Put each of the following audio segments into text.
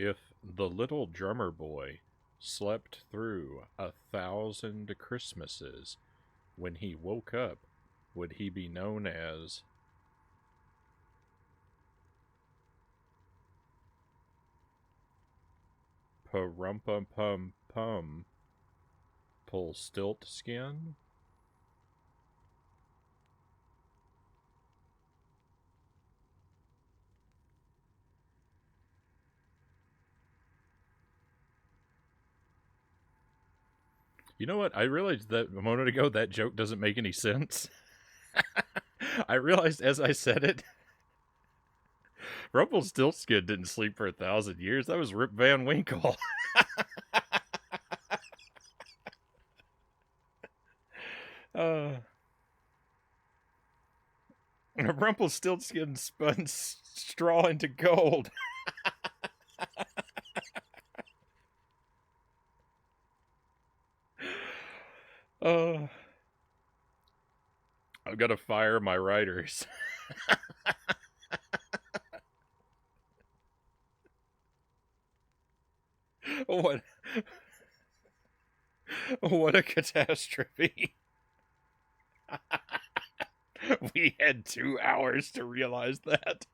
If the little drummer boy slept through 1,000 Christmases, when he woke up, would he be known as Pum Pull Stilt Skin? You know what? I realized that a moment ago that joke doesn't make any sense. I realized as I said it, Rumpelstiltskin didn't sleep for 1,000 years. That was Rip Van Winkle. uh, Rumpelstiltskin spun straw into gold. uh, I've got to fire my writers. what? What a catastrophe! We had 2 hours to realize that.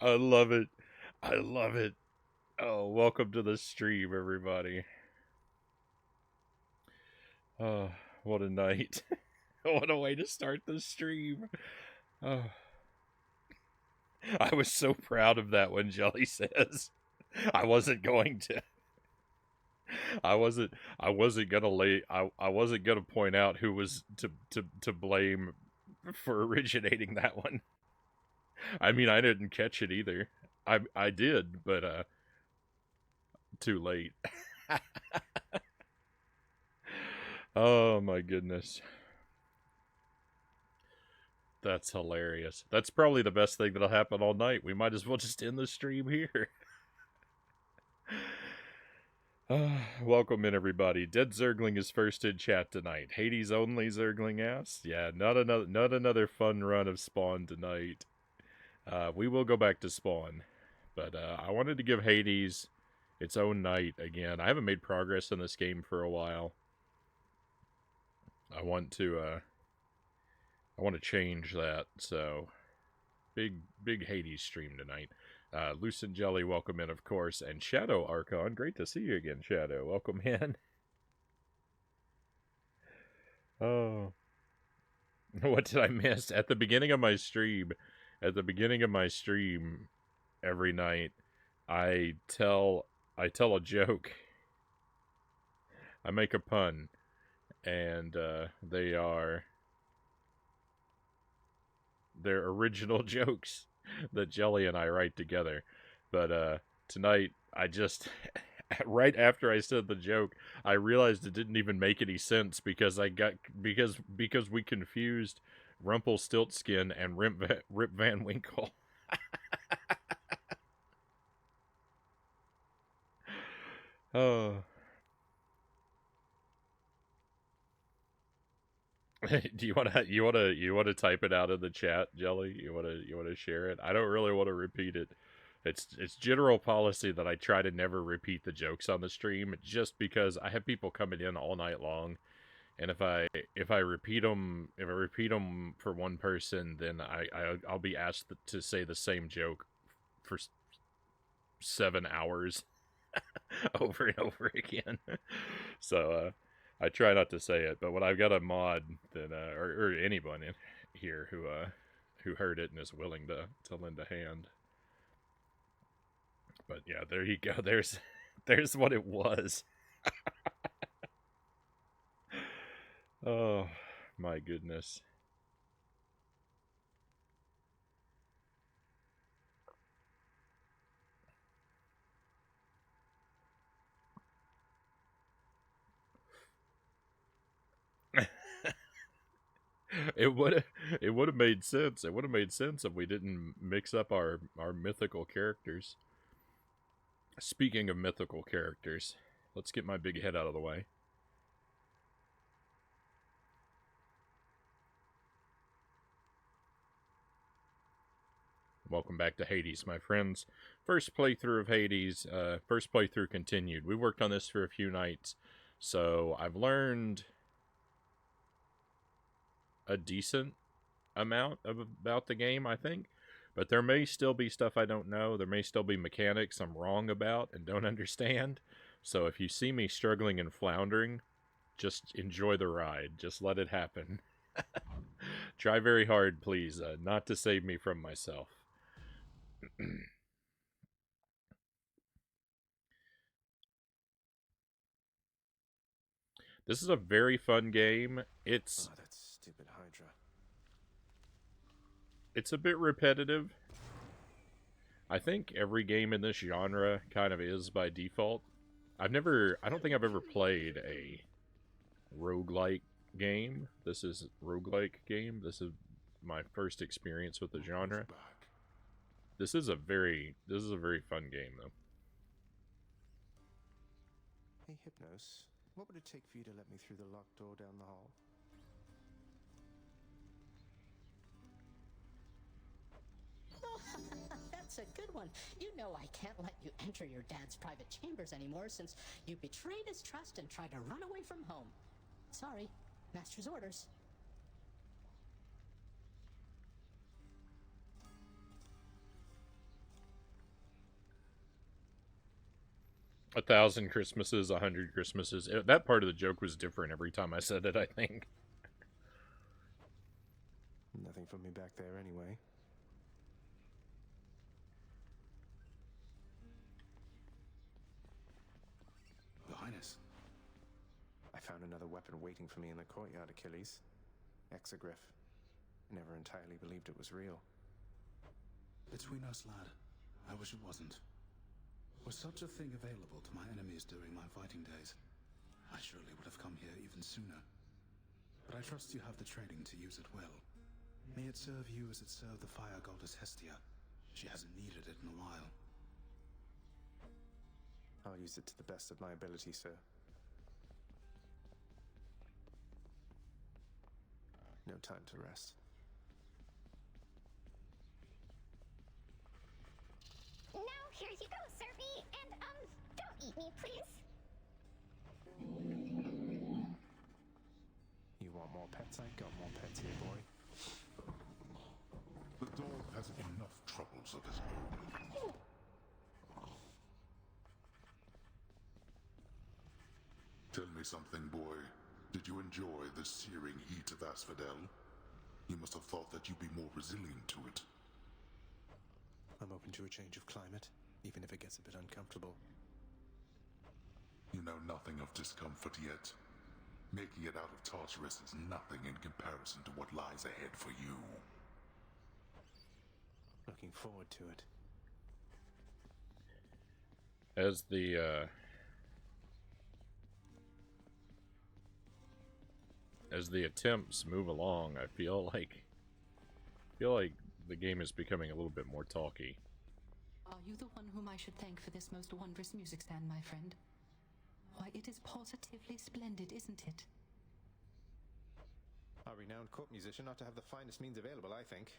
I love it. I love it. Oh, welcome to the stream, everybody. Oh, what a night. What a way to start the stream. Oh. I was so proud of that when Jelly says I wasn't going to. I wasn't gonna lay I wasn't gonna point out who was to blame for originating that one. I mean, I didn't catch it either. I did, but too late. Oh my goodness. That's hilarious. That's probably the best thing that'll happen all night. We might as well just end the stream here. Welcome in, everybody. Dead Zergling is first in chat tonight. Hades only, Zergling asks. Yeah, not another fun run of Spawn tonight. We will go back to Spawn, but I wanted to give Hades its own night again. I haven't made progress in this game for a while. I want to change that. So big Hades stream tonight. Lucent Jelly, welcome in, of course, and Shadow Archon. Great to see you again, Shadow. Welcome in. Oh, what did I miss at the beginning of my stream? At the beginning of my stream, every night, I tell a joke. I make a pun, and they're original jokes that Jelly and I write together. But tonight, I just right after I said the joke, I realized it didn't even make any sense because because we confused Rumpelstiltskin and Rip Van Winkle. Oh. Do you wanna type it out in the chat, Jelly? You wanna share it? I don't really want to repeat it. It's general policy that I try to never repeat the jokes on the stream, just because I have people coming in all night long, and if I repeat them for one person, then I'll be asked to say the same joke for 7 hours over and over again. So I try not to say it, but when I've got a mod that or anyone in here who heard it and is willing to lend a hand. But yeah, there you go. There's what it was. Oh my goodness. it would have made sense. It would have made sense if we didn't mix up our mythical characters. Speaking of mythical characters, let's get my big head out of the way. Welcome back to Hades, my friends. First playthrough of Hades, first playthrough continued. We worked on this for a few nights, so I've learned a decent amount about the game, I think. But there may still be stuff I don't know. There may still be mechanics I'm wrong about and don't understand. So if you see me struggling and floundering, just enjoy the ride. Just let it happen. Try very hard, please, not to save me from myself. This is a very fun game. It's that stupid Hydra. It's a bit repetitive. I think every game in this genre kind of is by default. I don't think I've ever played a roguelike game. This is roguelike game. This is my first experience with the genre. This is a very fun game though. Hey Hypnos, what would it take for you to let me through the locked door down the hall? That's a good one. You know I can't let you enter your dad's private chambers anymore since you betrayed his trust and tried to run away from home. Sorry, master's orders. A 1,000 Christmases, 100 Christmases. That part of the joke was different every time I said it, I think. Nothing from me back there anyway. Your Highness. I found another weapon waiting for me in the courtyard, Achilles. Exogryph. Never entirely believed it was real. Between us, lad, I wish it wasn't. Was such a thing available to my enemies during my fighting days, I surely would have come here even sooner. But I trust you have the training to use it well. May it serve you as it served the fire goddess Hestia. She hasn't needed it in a while. I'll use it to the best of my ability, sir. No time to rest. Now here you go, Serby, and don't eat me, please. You want more pets? I got more pets here, boy. The dog has enough troubles of his own. Tell me something, boy. Did you enjoy the searing heat of Asphodel? You must have thought that you'd be more resilient to it. I'm open to a change of climate, even if it gets a bit uncomfortable. You know nothing of discomfort yet. Making it out of Tartarus is nothing in comparison to what lies ahead for you. Looking forward to it. As the attempts move along, I feel like the game is becoming a little bit more talky. Are you the one whom I should thank for this most wondrous music stand, my friend? Why, it is positively splendid, isn't it? A renowned court musician ought to have the finest means available, I think.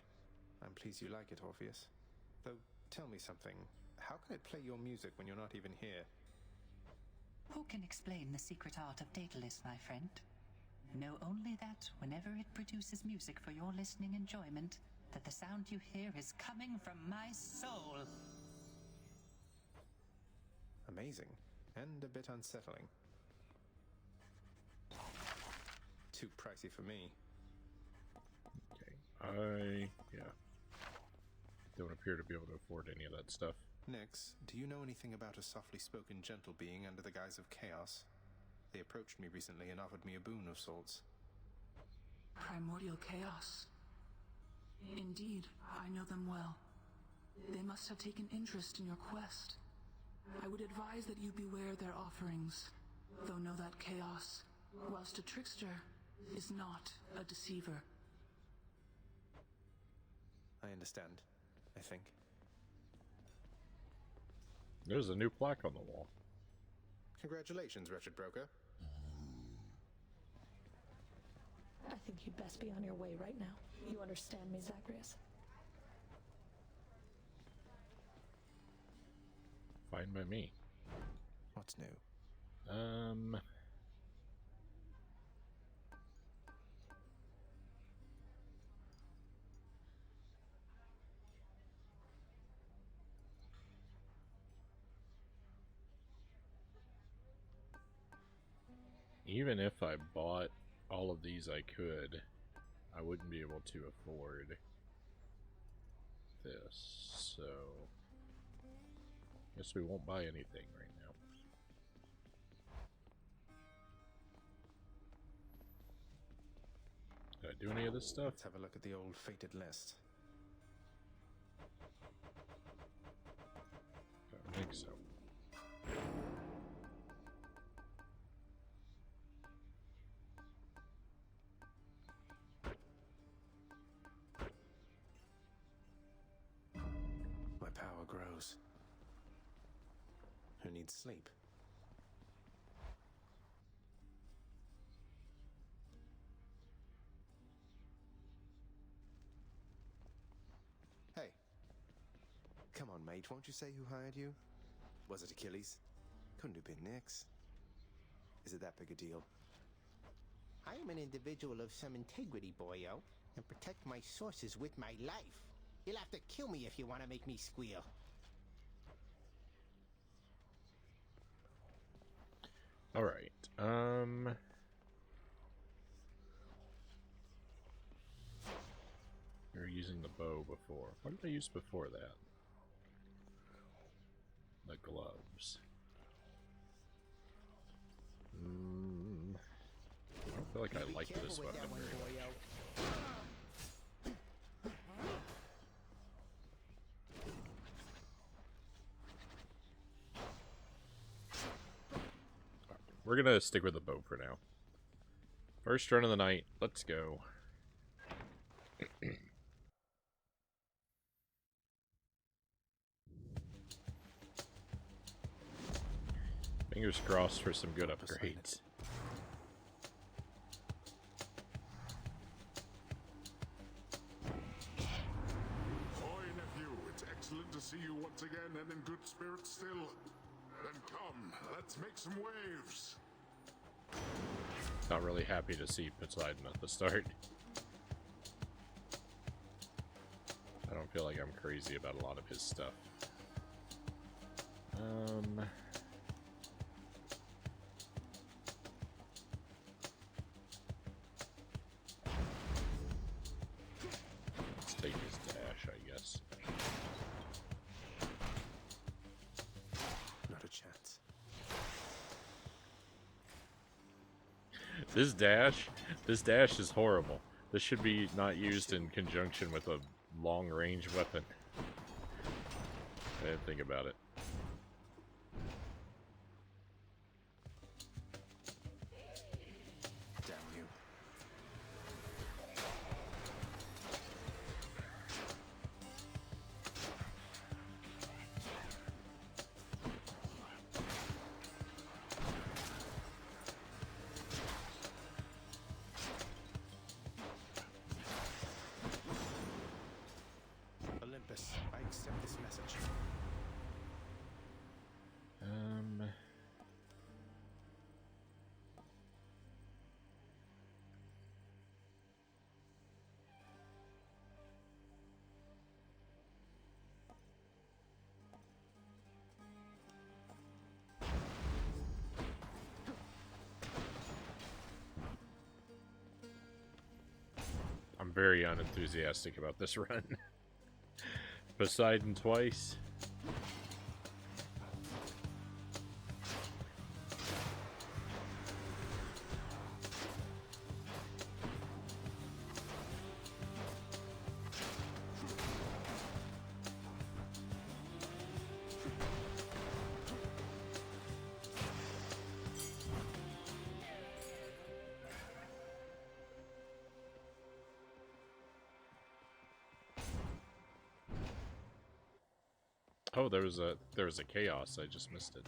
I'm pleased you like it, Orpheus. Though, tell me something. How can it play your music when you're not even here? Who can explain the secret art of Daedalus, my friend? Know only that whenever it produces music for your listening enjoyment, that the sound you hear is coming from my soul. Amazing, and a bit unsettling. Too pricey for me. Okay, don't appear to be able to afford any of that stuff. Nyx, do you know anything about a softly spoken gentle being under the guise of chaos? They approached me recently and offered me a boon of sorts. Primordial chaos. Indeed, I know them well. They must have taken interest in your quest. I would advise that you beware their offerings, though know that chaos, whilst a trickster, is not a deceiver. I understand, I think. There's a new plaque on the wall. Congratulations, wretched broker. I think you'd best be on your way right now. You understand me, Zagreus? Fine by me. What's new? Even if I bought all of these I could, I wouldn't be able to afford this, so guess we won't buy anything right now. Did I do any of this stuff? Let's have a look at the old fated list. I don't think so. My power grows. Who needs sleep? Hey. Come on, mate. Won't you say who hired you? Was it Achilles? Couldn't have been Nyx. Is it that big a deal? I am an individual of some integrity, boyo, and protect my sources with my life. You'll have to kill me if you want to make me squeal. Alright, we were using the bow before. What did I use before that? The gloves. I don't feel like I like this weapon very much. We're gonna stick with the bow for now. First run of the night. Let's go. Fingers crossed for some good upgrades. Ahoy, nephew. It's excellent to see you once again and in good spirits still. Then come, let's make some waves. Not really happy to see Poseidon at the start. I don't feel like I'm crazy about a lot of his stuff. Let's take his dash, I guess. Not a chance. This dash is horrible. This should be not used in conjunction with a long-range weapon. I didn't think about it. Damn you. Olympus, I accept this message. I'm very unenthusiastic about this run. Poseidon twice. Oh, there was a chaos. I just missed it.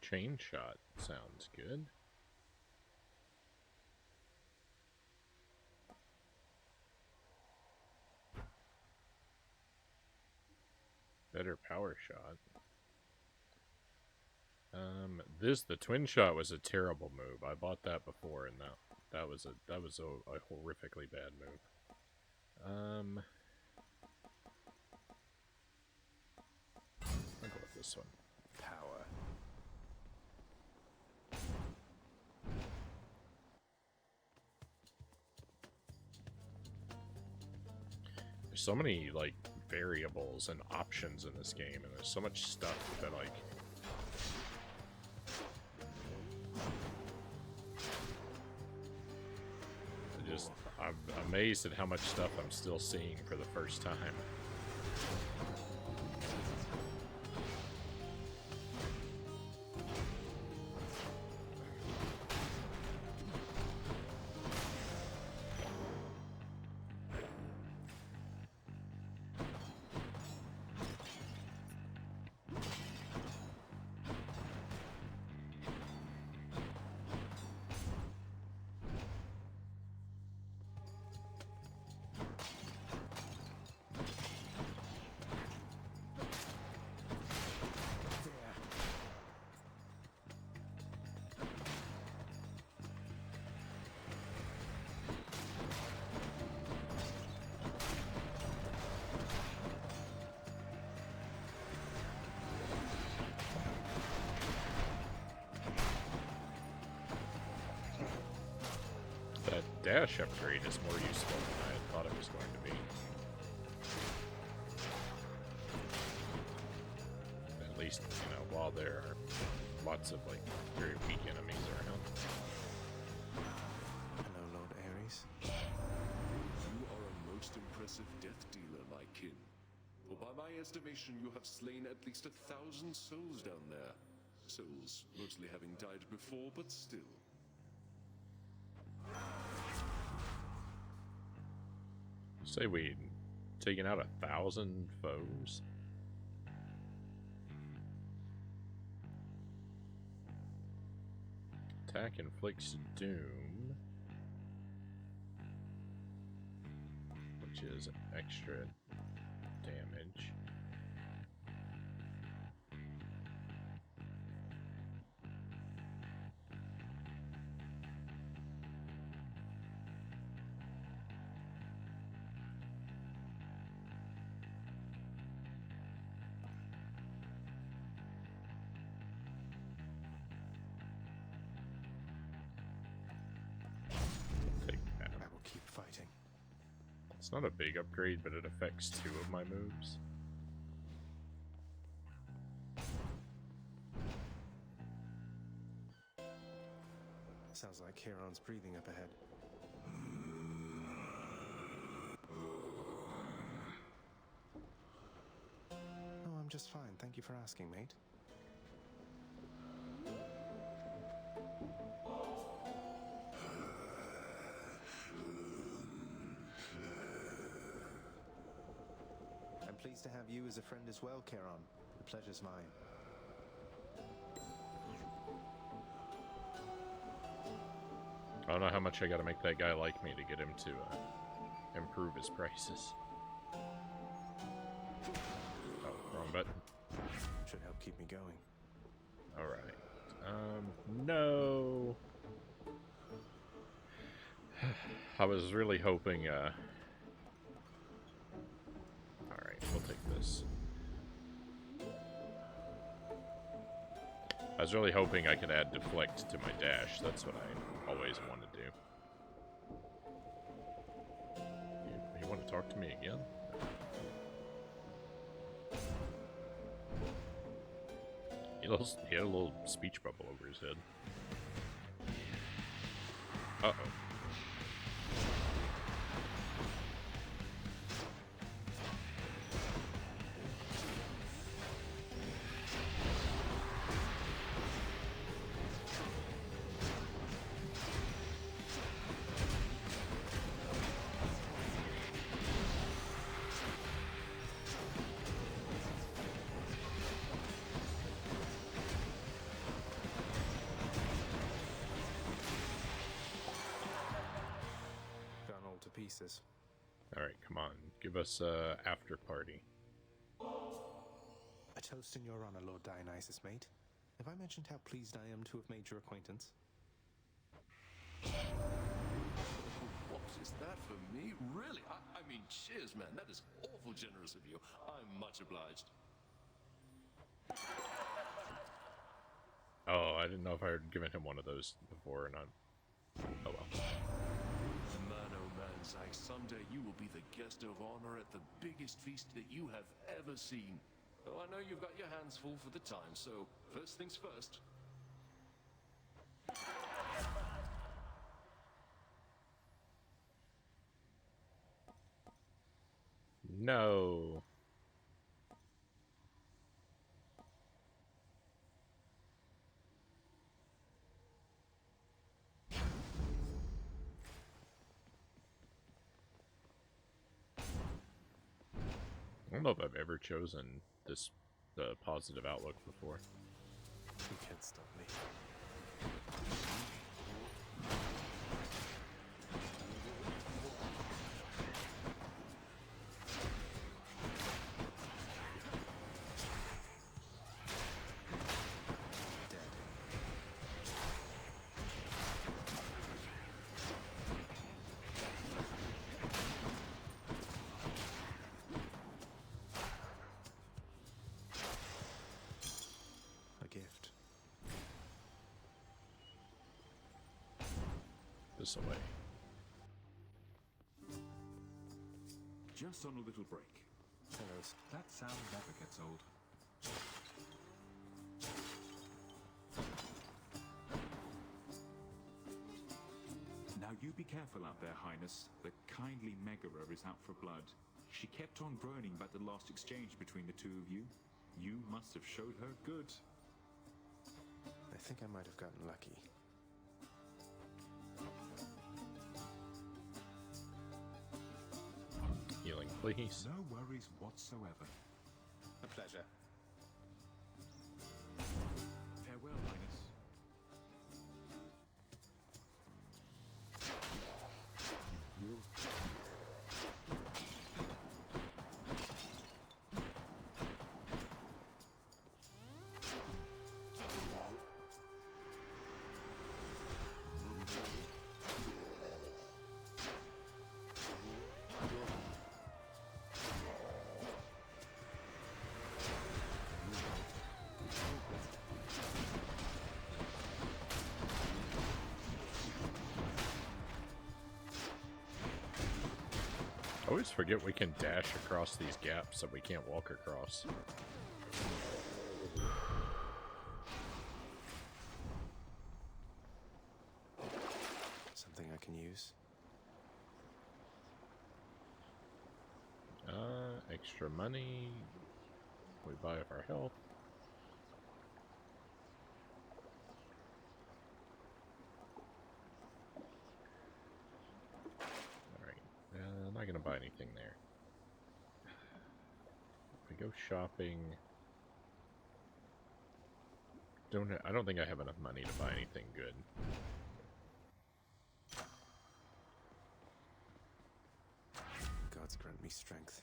Chain shot sounds good. Better power shot. The twin shot was a terrible move. I bought that before, and that was a horrifically bad move. I'll go with this one. Power. There's so many like variables and options in this game, and there's so much stuff that like. I'm amazed at how much stuff I'm still seeing for the first time. Dash upgrade is more useful than I had thought it was going to be. At least, you know, while there are lots of, like, very weak enemies around. Hello, Lord Ares. You are a most impressive death dealer, my kin. For by my estimation, you have slain at least 1,000 souls down there. Souls mostly having died before, but still. Say we taken out 1,000 foes. Attack inflicts doom, which is extra damage. It's not a big upgrade, but it affects 2 of my moves. Sounds like Chiron's breathing up ahead. Oh, I'm just fine. Thank you for asking, mate. I'm pleased to have you as a friend as well, Chiron. The pleasure's mine. I don't know how much I gotta make that guy like me to get him to improve his prices. Oh, wrong button. Should help keep me going. Alright. No. I was really hoping, alright, we'll take this. I was really hoping I could add deflect to my dash. That's what I always want to do. You want to talk to me again? He had a little speech bubble over his head. Uh-oh. Dionysus. Alright, come on. Give us after party. A toast in your honor, Lord Dionysus, mate. Have I mentioned how pleased I am to have made your acquaintance? What is that for me? Really? I mean, cheers, man. That is awful generous of you. I'm much obliged. Oh, I didn't know if I had given him one of those before or not. Oh well. Man, oh man, Zach, someday you will be the guest of honor at the biggest feast that you have ever seen. Oh, I know you've got your hands full for the time, so first things first. No. I don't know if I've ever chosen this positive outlook before. You can't stop me. This away. Just on a little break. That sound never gets old. Now you be careful out there, Highness. The kindly Megara is out for blood. She kept on groaning about the last exchange between the two of you. You must have showed her good. I think I might have gotten lucky. Healing, please. No worries whatsoever. A pleasure. Farewell, Highness. I always forget we can dash across these gaps that we can't walk across. Something I can use. Extra money. We buy up our health. I'm not gonna buy anything there. If we go shopping, I don't think I have enough money to buy anything good. Gods grant me strength.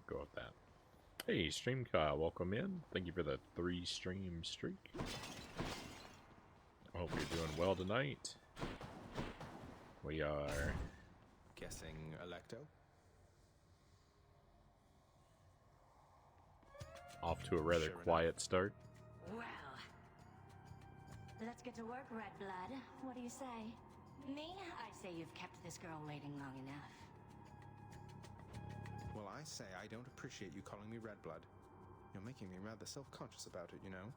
Go with that. Hey, Stream Kyle, welcome in. Thank you for the 3-stream streak. I hope you're doing well tonight. We are guessing Electo. Off to a rather quiet start. Well, let's get to work, Red Blood. What do you say? Me? I say you've kept this girl waiting long enough. Well, I say I don't appreciate you calling me Red Blood. You're making me rather self-conscious about it, you know?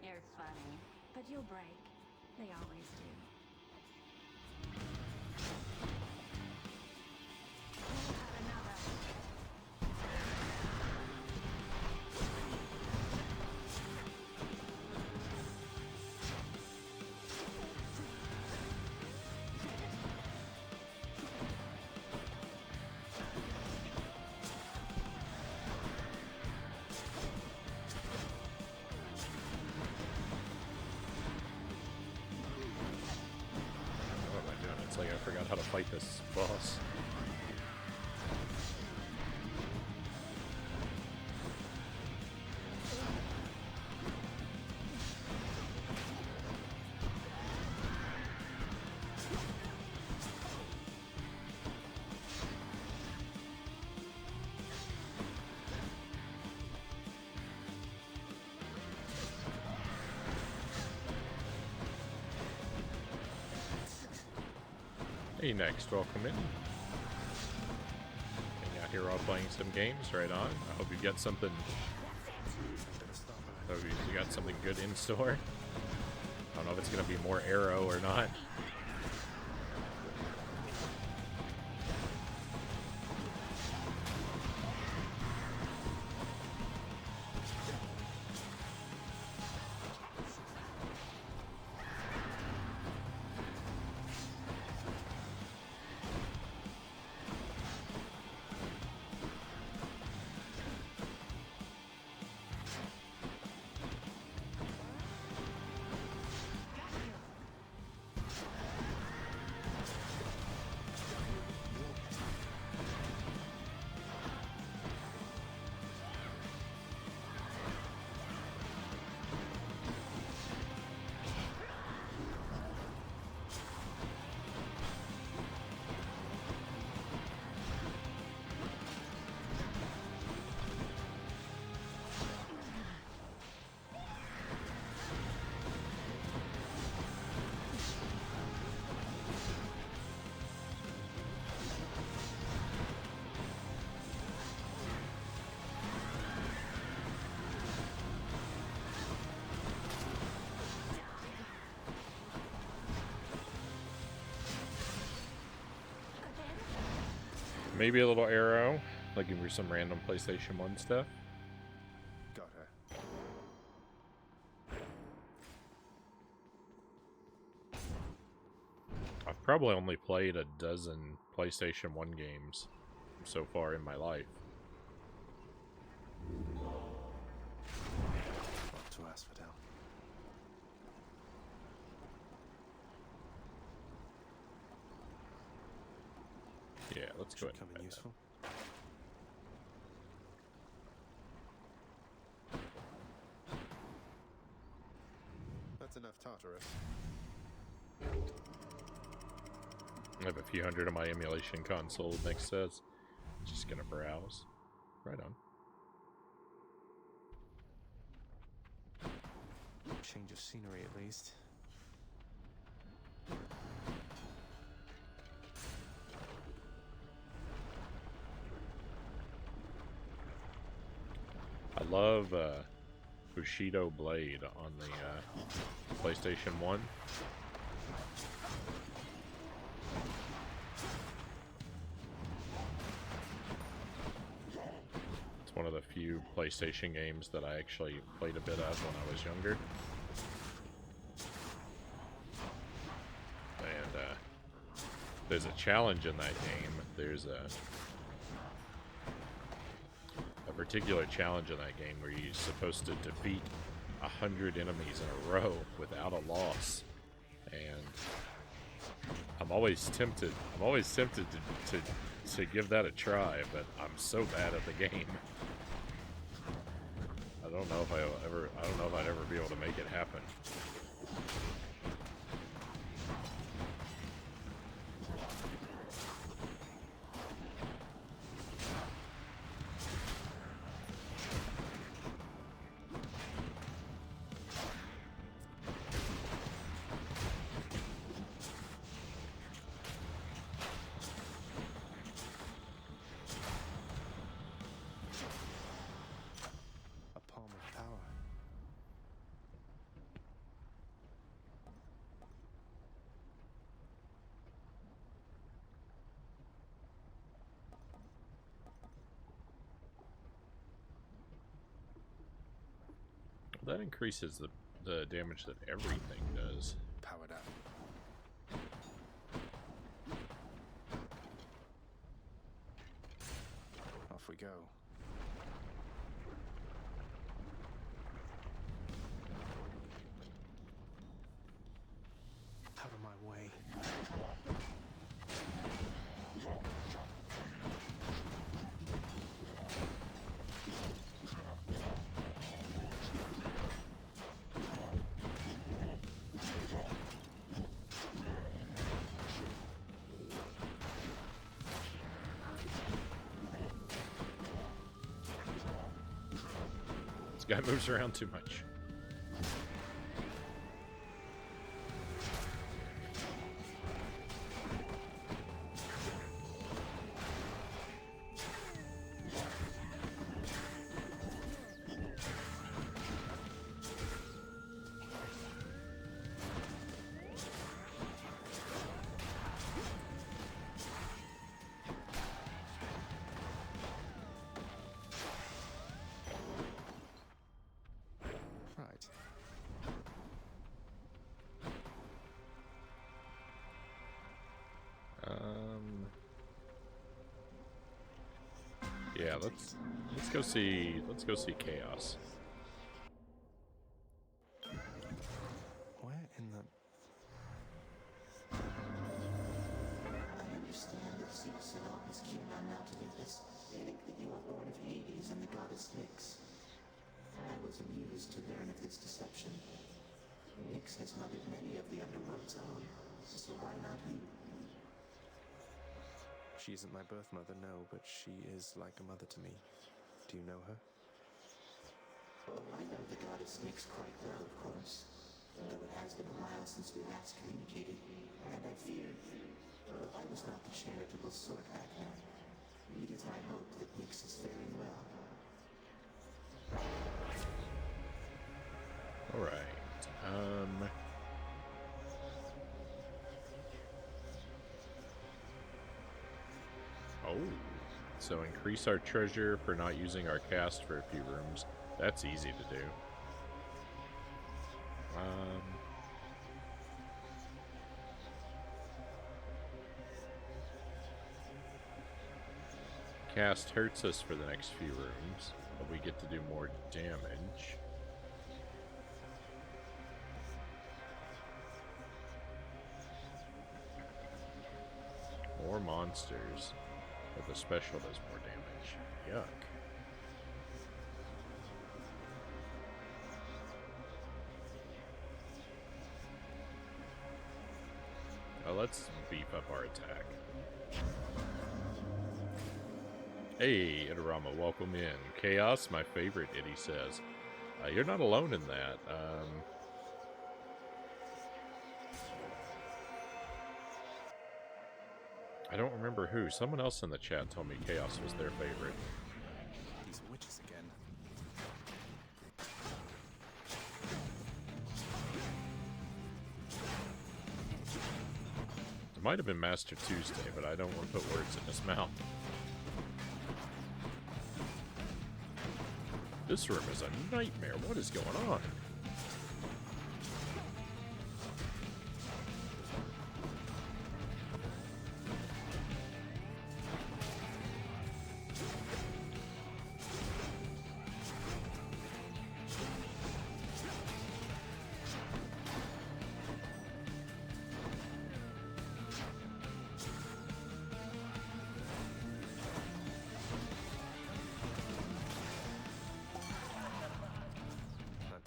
You're funny, but you'll break. They always do. out how to fight this boss. Hey, next, welcome in. Hang out here while playing some games, right on. I hope you got something. Hope you got something good in store. I don't know if it's gonna be more Arrow or not. Maybe a little Arrow, looking for some random PlayStation 1 stuff. Got her. I've probably only played a dozen PlayStation 1 games so far in my life. What to Asphodel? Yeah, let's go ahead. Come in useful. That's enough Tartarus. I have a few hundred on my emulation console, Nick says. Just gonna browse. Right on. Change of scenery at least. I love Bushido Blade on the PlayStation 1. It's one of the few PlayStation games that I actually played a bit of when I was younger. And there's a challenge in that game. There's a particular challenge in that game where you're supposed to defeat 100 enemies in a row without a loss, and I'm always tempted to give that a try, but I'm so bad at the game. I don't know if I'd ever be able to make it happen. That increases the damage that everything does. Powered up. Off we go. Out of my way. guy moves around too much. Right. Yeah, let's go see Chaos. Where in the... I understand that Zeus and all his kin are not Olympus. They think that you are born of Hades and the goddess Nyx. I was amused to learn of this deception. Nyx has mothered many of the underworld's own, so why not you? She isn't my birth mother, no, but she is like a mother to me. Do you know her? Oh, I know the goddess Nyx quite well, of course. Though it has been a while since we last communicated, and I fear, I was not the charitable sort back then. It is my hope that Nyx is faring well. Alright. Oh. So increase our treasure for not using our cast for a few rooms. That's easy to do. Cast hurts us for the next few rooms, but we get to do more damage. More monsters, but the special does more damage. Yuck. Well, let's beef up our attack. Hey, Idarama, welcome in. Chaos, my favorite, Eddie says. You're not alone in that. I don't remember who. Someone else in the chat told me Chaos was their favorite. These witches again. It might have been Master Tuesday, but I don't want to put words in his mouth. This room is a nightmare. What is going on?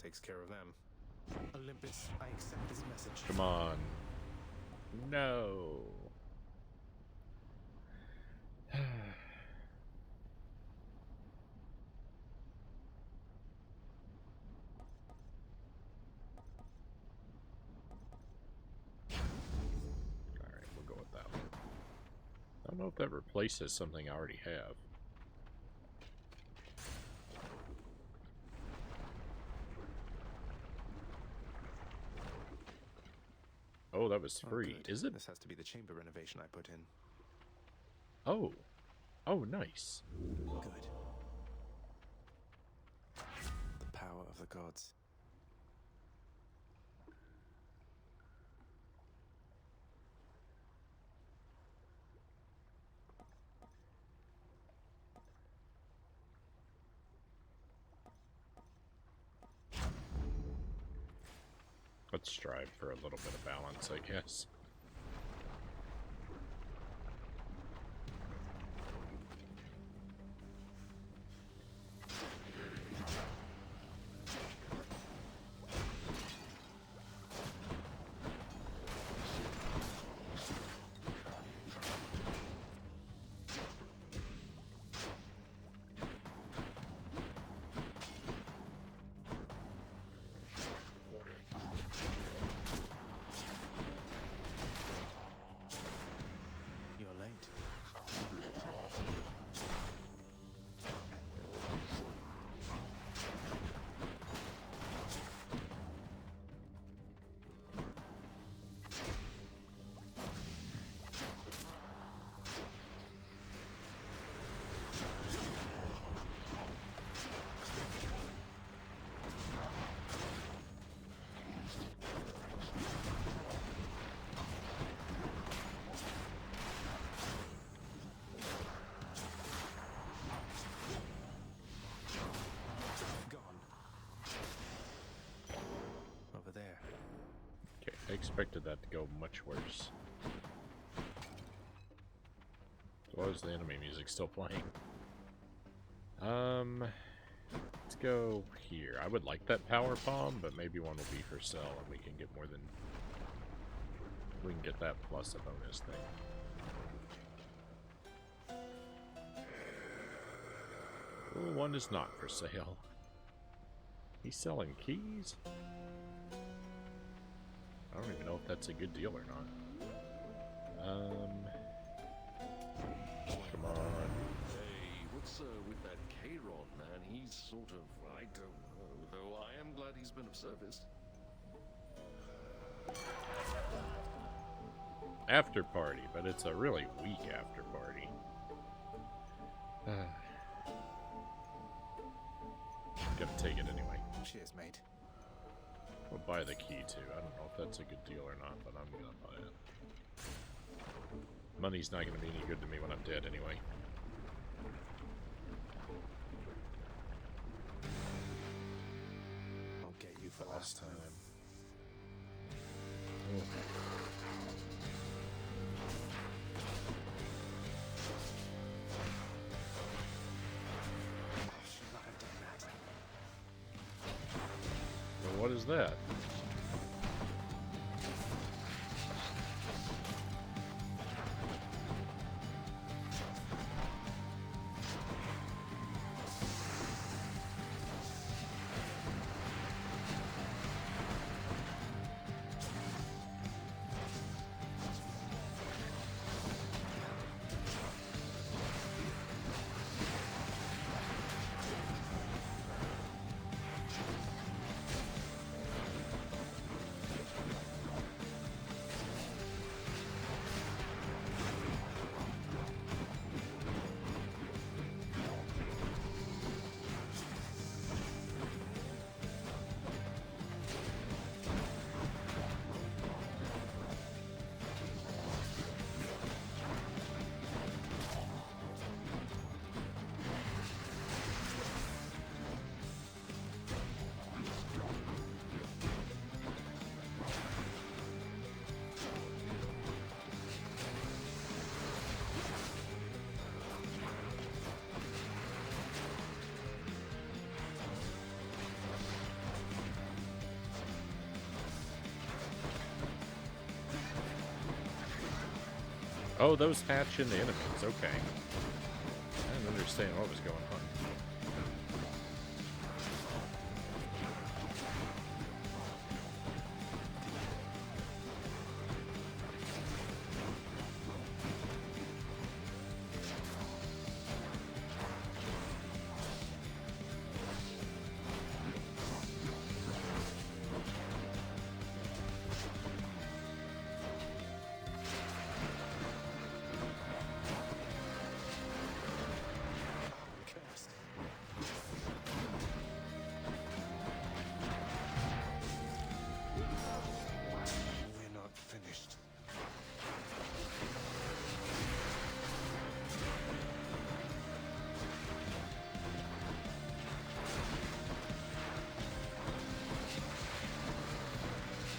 Takes care of them. Olympus, I accept this message. Come on. No. Alright, we'll go with that one. I don't know if that replaces something I already have. Oh, that was free. Good. Is it? This has to be the chamber renovation I put in. Oh. Oh, nice. Good. The power of the gods. Let's strive for a little bit of balance, I guess. I expected that to go much worse. Why is the enemy music still playing? Let's go here. I would like that power bomb, but maybe one will be for sale and we can get more than... We can get that plus a bonus thing. Ooh, one is not for sale. He's selling keys? I don't even know if that's a good deal or not. Come on. Hey, what's with that K-Ron, man? He's sort of, I don't know, though I am glad he's been of service. After party, but it's a really weak after party. Gonna take it anyway. Cheers, mate. We'll buy the key too. I don't know if that's a good deal or not, but I'm gonna buy it. Money's not gonna be any good to me when I'm dead anyway. I'll get you for last time. Oh. What is that? Oh, those hatch into enemies. Okay. I didn't understand what was going on.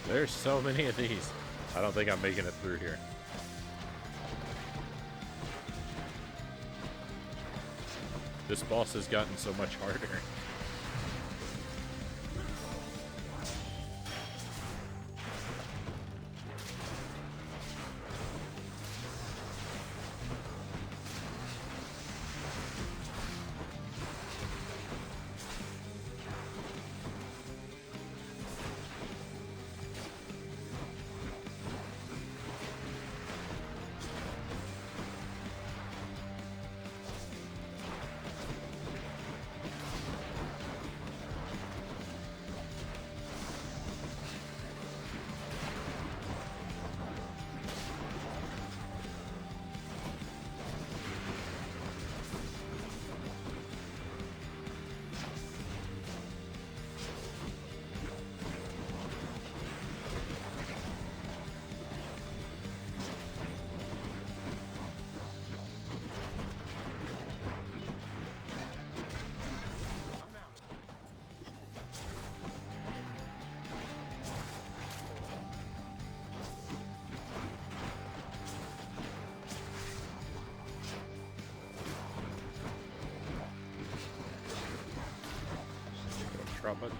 There's so many of these. I don't think I'm making it through here. This boss has gotten so much harder.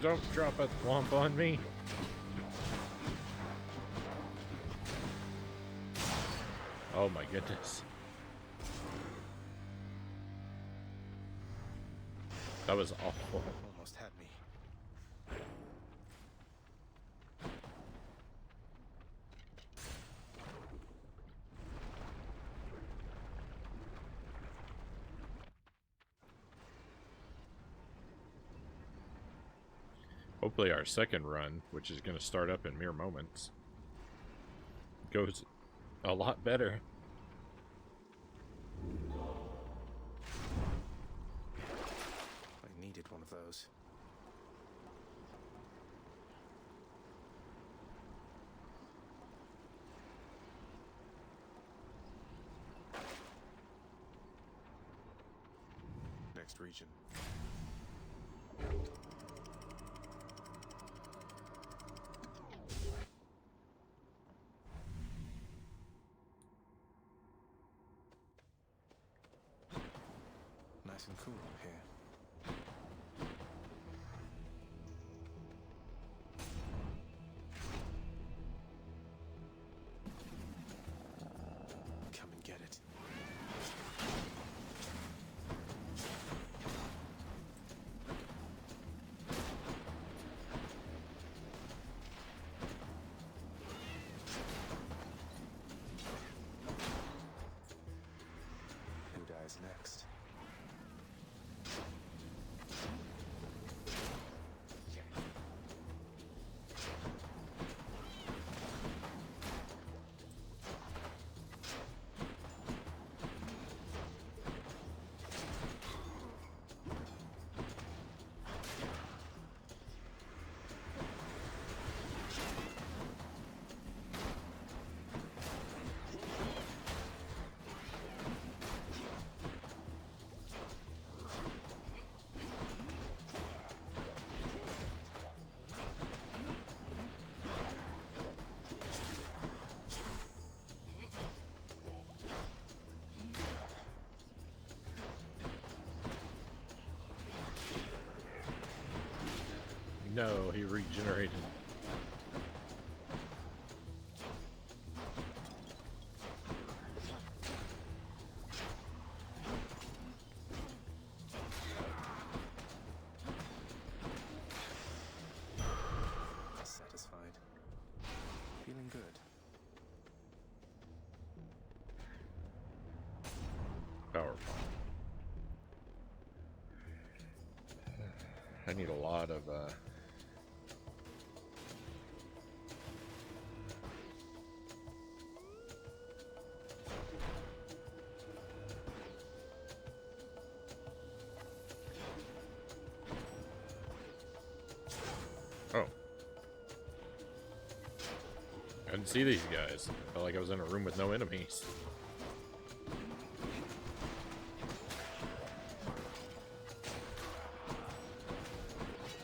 Don't drop a thwomp on me. Oh my goodness. That was awful. Almost had me. Hopefully our second run, which is going to start up in mere moments, goes a lot better. I needed one of those. Next region. Nice and cool up here. Come and get it. Who dies next? No, he regenerated. Satisfied. Feeling good. Powerful. I need a lot of Oh. I didn't see these guys. I felt like I was in a room with no enemies.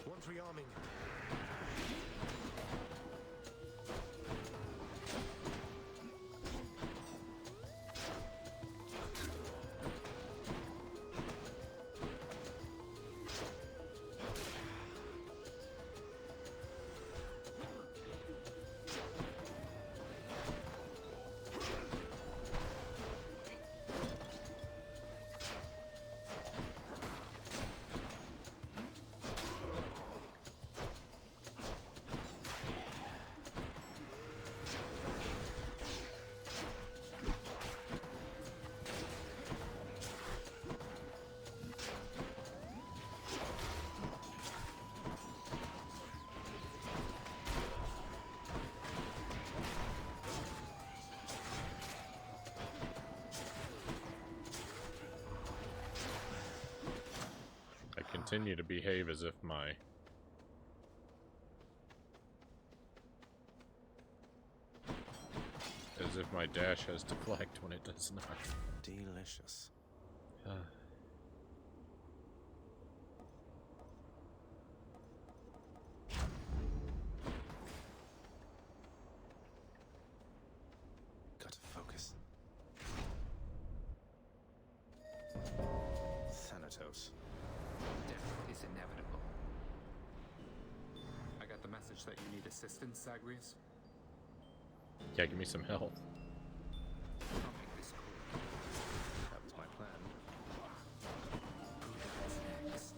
One's rearming. Continue to behave as if my dash has deflect when it does not. Delicious. Gotta focus. Thanatos. Death is inevitable. message that you need assistance, Zagreus? Yeah, give me some help. I'll make this quick. That was my plan. Who dies next?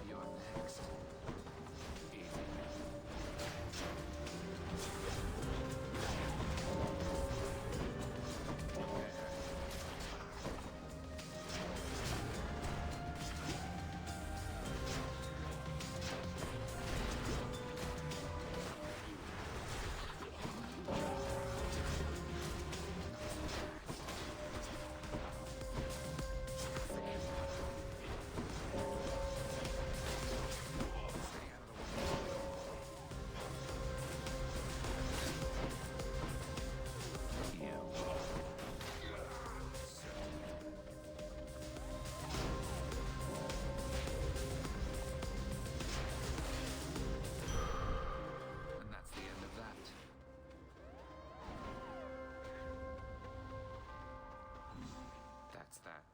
You're next. Easy. And that's the end of that. That's that.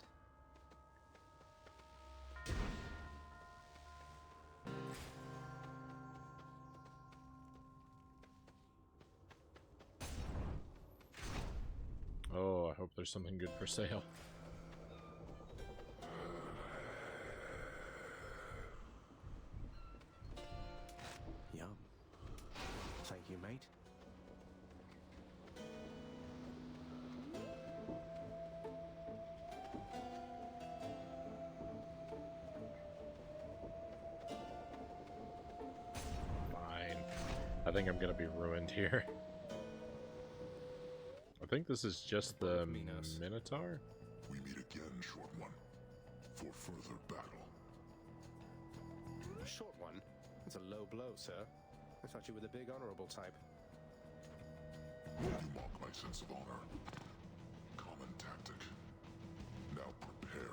Oh, I hope there's something good for sale. Yum. Thank you, mate. Fine. I think I'm gonna be ruined here. I think this is just the Minotaur? We meet again, Short One, for further battle. A short one? That's a low blow, sir. I thought you were the big honorable type. You mock my sense of honor. Common tactic. Now prepare.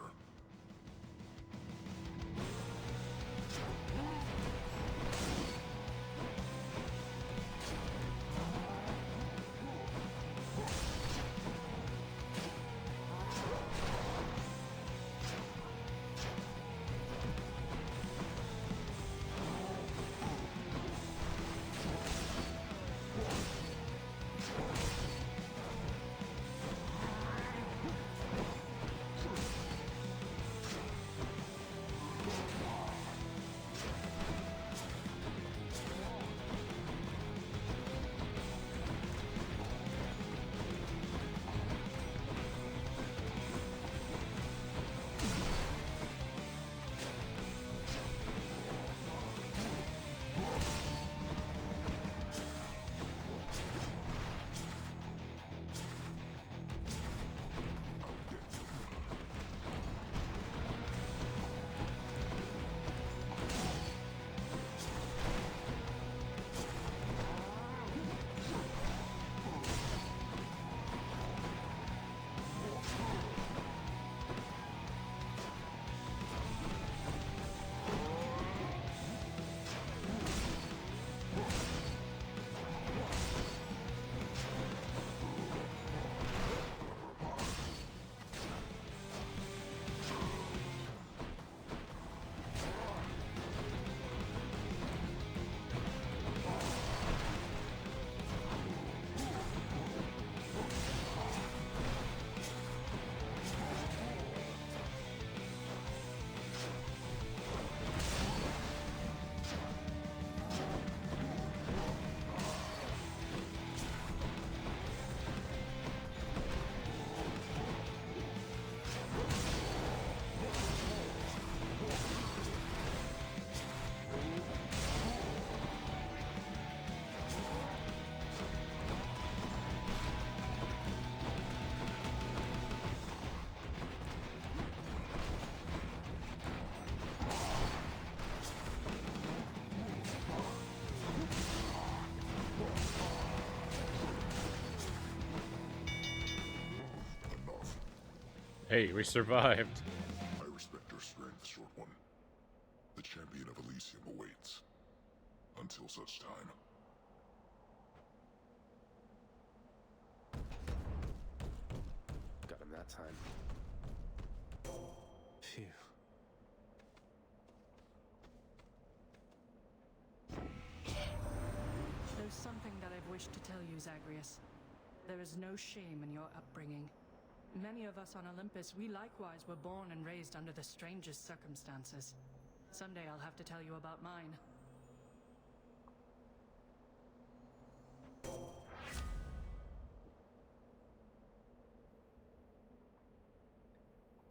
Hey, we survived. I respect your strength, Short One. The champion of Elysium awaits. Until such time. Got him that time. Phew. There's something that I've wished to tell you, Zagreus. There is no shame in your upbringing. Many of us on Olympus, we likewise were born and raised under the strangest circumstances. Someday I'll have to tell you about mine.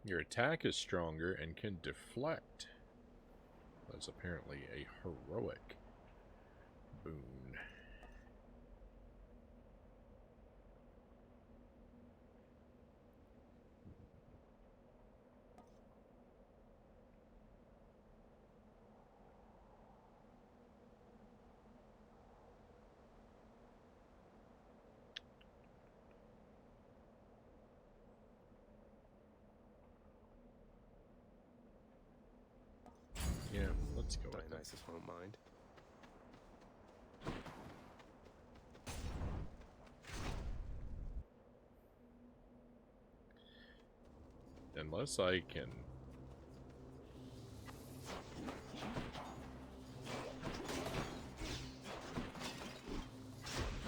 Your attack is stronger and can deflect. That's apparently a heroic boon. Yeah, let's go with Dionysus won't mind. Unless I can...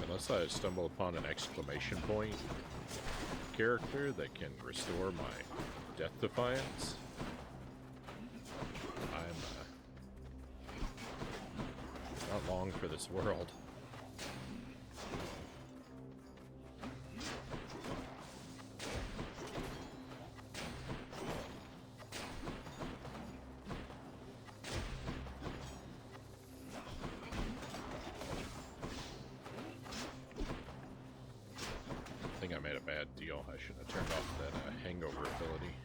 Unless I stumble upon an exclamation point character that can restore my death defiance, I'm not long for this world. I think I made a bad deal. I should have turned off that hangover ability.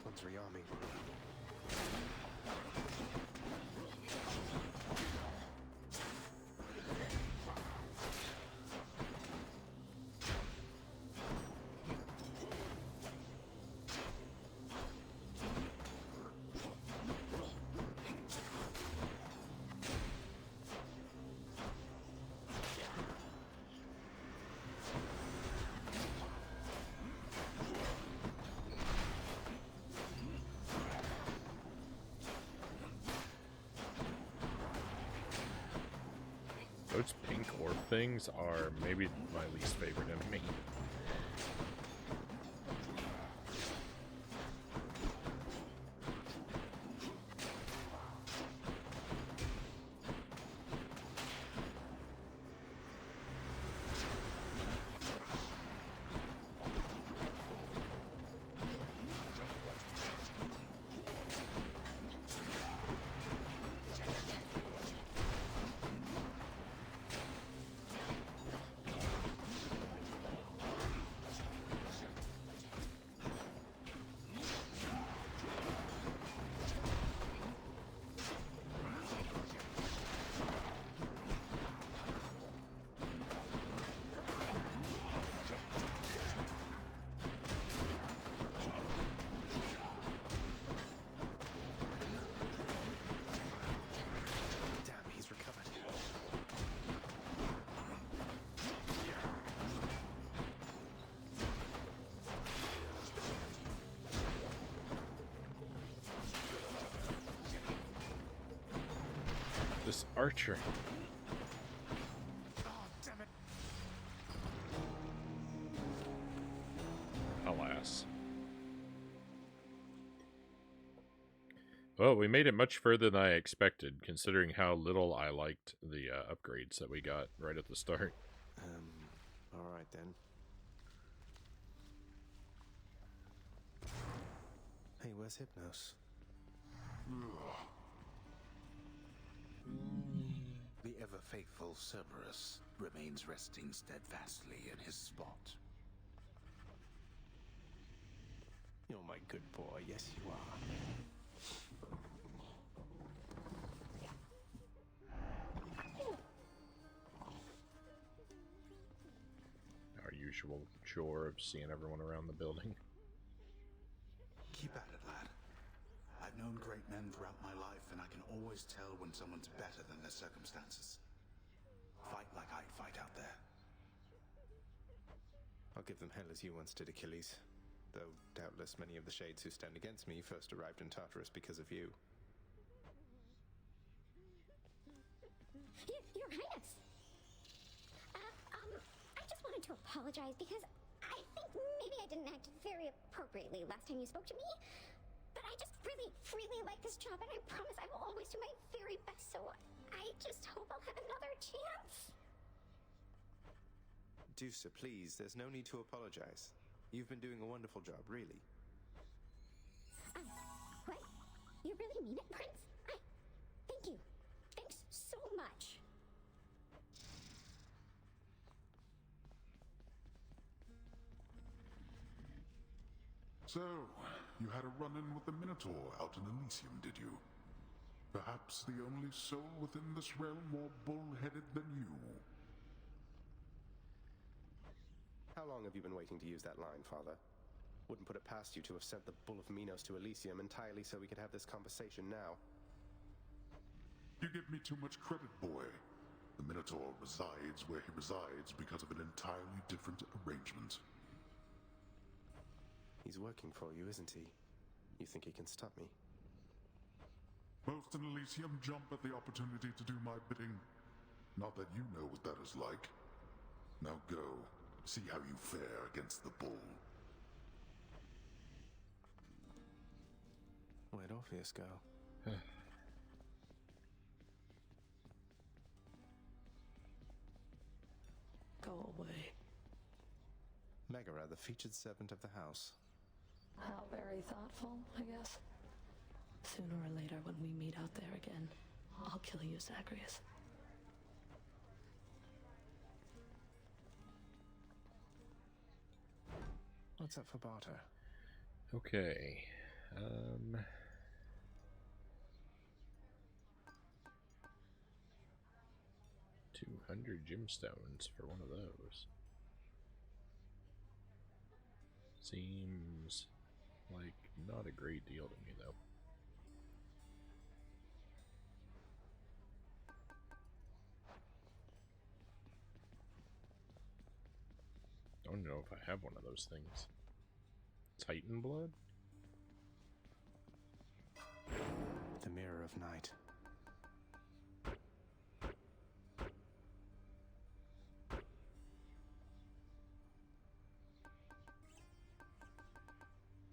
One's rearming. Those pink orb things are maybe my least favorite enemy. This archer. Oh, damn it. Alas. Well, we made it much further than I expected, considering how little I liked the upgrades that we got right at the start. Alright then. Hey, where's Hypnos? The ever-faithful Cerberus remains resting steadfastly in his spot. You're my good boy, yes you are. usual chore of seeing everyone around the building. Keep at it, lad. I've known great men throughout my life, and I can always tell when someone's better than their circumstances. Fight like I'd fight out there. I'll give them hell as you once did, Achilles. Though doubtless many of the shades who stand against me first arrived in Tartarus because of you. Your Highness! I just wanted to apologize because I think maybe I didn't act very appropriately last time you spoke to me. But I just really, really like this job, and I promise I will always do my very best, so I just hope I'll have another chance. Deucer, please, there's no need to apologize. You've been doing a wonderful job, really. What? You really mean it, Prince? Thank you. Thanks so much. So, you had a run-in with the Minotaur out in Elysium, did you? Perhaps the only soul within this realm more bull-headed than you. How long have you been waiting to use that line, Father? Wouldn't put it past you to have sent the Bull of Minos to Elysium entirely so we could have this conversation now. You give me too much credit, boy. The Minotaur resides where he resides because of an entirely different arrangement. He's working for you, isn't he? You think he can stop me? Most in Elysium jump at the opportunity to do my bidding. Not that you know what that is like. Now go, see how you fare against the bull. Where'd Orpheus go? Go away. Megara, the featured servant of the house. How very thoughtful, I guess. Sooner or later, when we meet out there again, I'll kill you, Zagreus. What's up for barter? Okay. 200 gemstones for one of those. Seems like not a great deal to me, though. I don't know if I have one of those things. Titan blood? The Mirror of Night.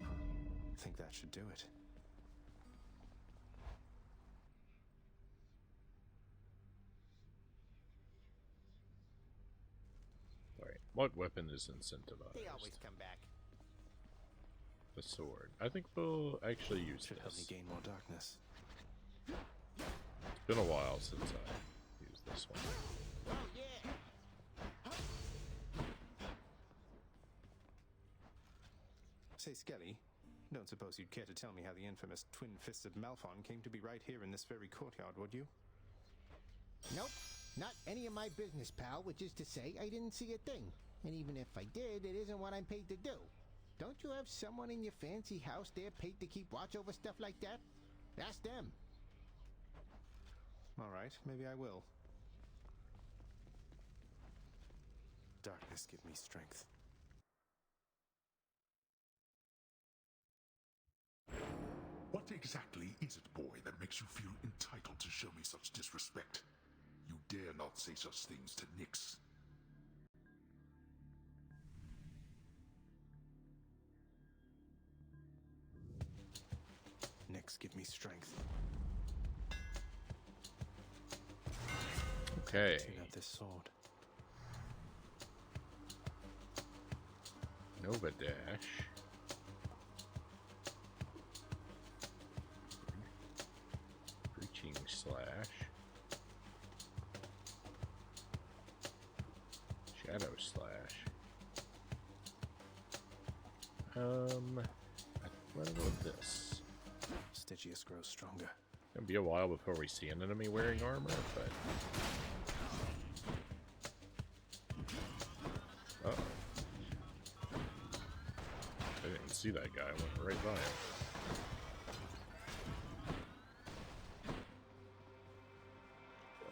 I think that should do it. Alright, what weapon is incentivized? They always come back. The sword. I think we'll actually use Should help me this. gain more darkness. It's been a while since I used this one. Oh, yeah! Say, Skelly, don't suppose you'd care to tell me how the infamous twin-fisted Malphon came to be right here in this very courtyard, would you? Nope. Not any of my business, pal, which is to say, I didn't see a thing. And even if I did, it isn't what I'm paid to do. Don't you have someone in your fancy house there paid to keep watch over stuff like that? Ask them. All right, maybe I will. Darkness, give me strength. What exactly is it, boy, that makes you feel entitled to show me such disrespect? You dare not say such things to Nyx. Nyx, give me strength. Okay. Tune out this sword. Nova Dash. Breaching Slash. Shadow Slash. What about this? Stygius grows stronger. It'll be a while before we see an enemy wearing armor, but... Uh-oh. see that guy. I went right by him.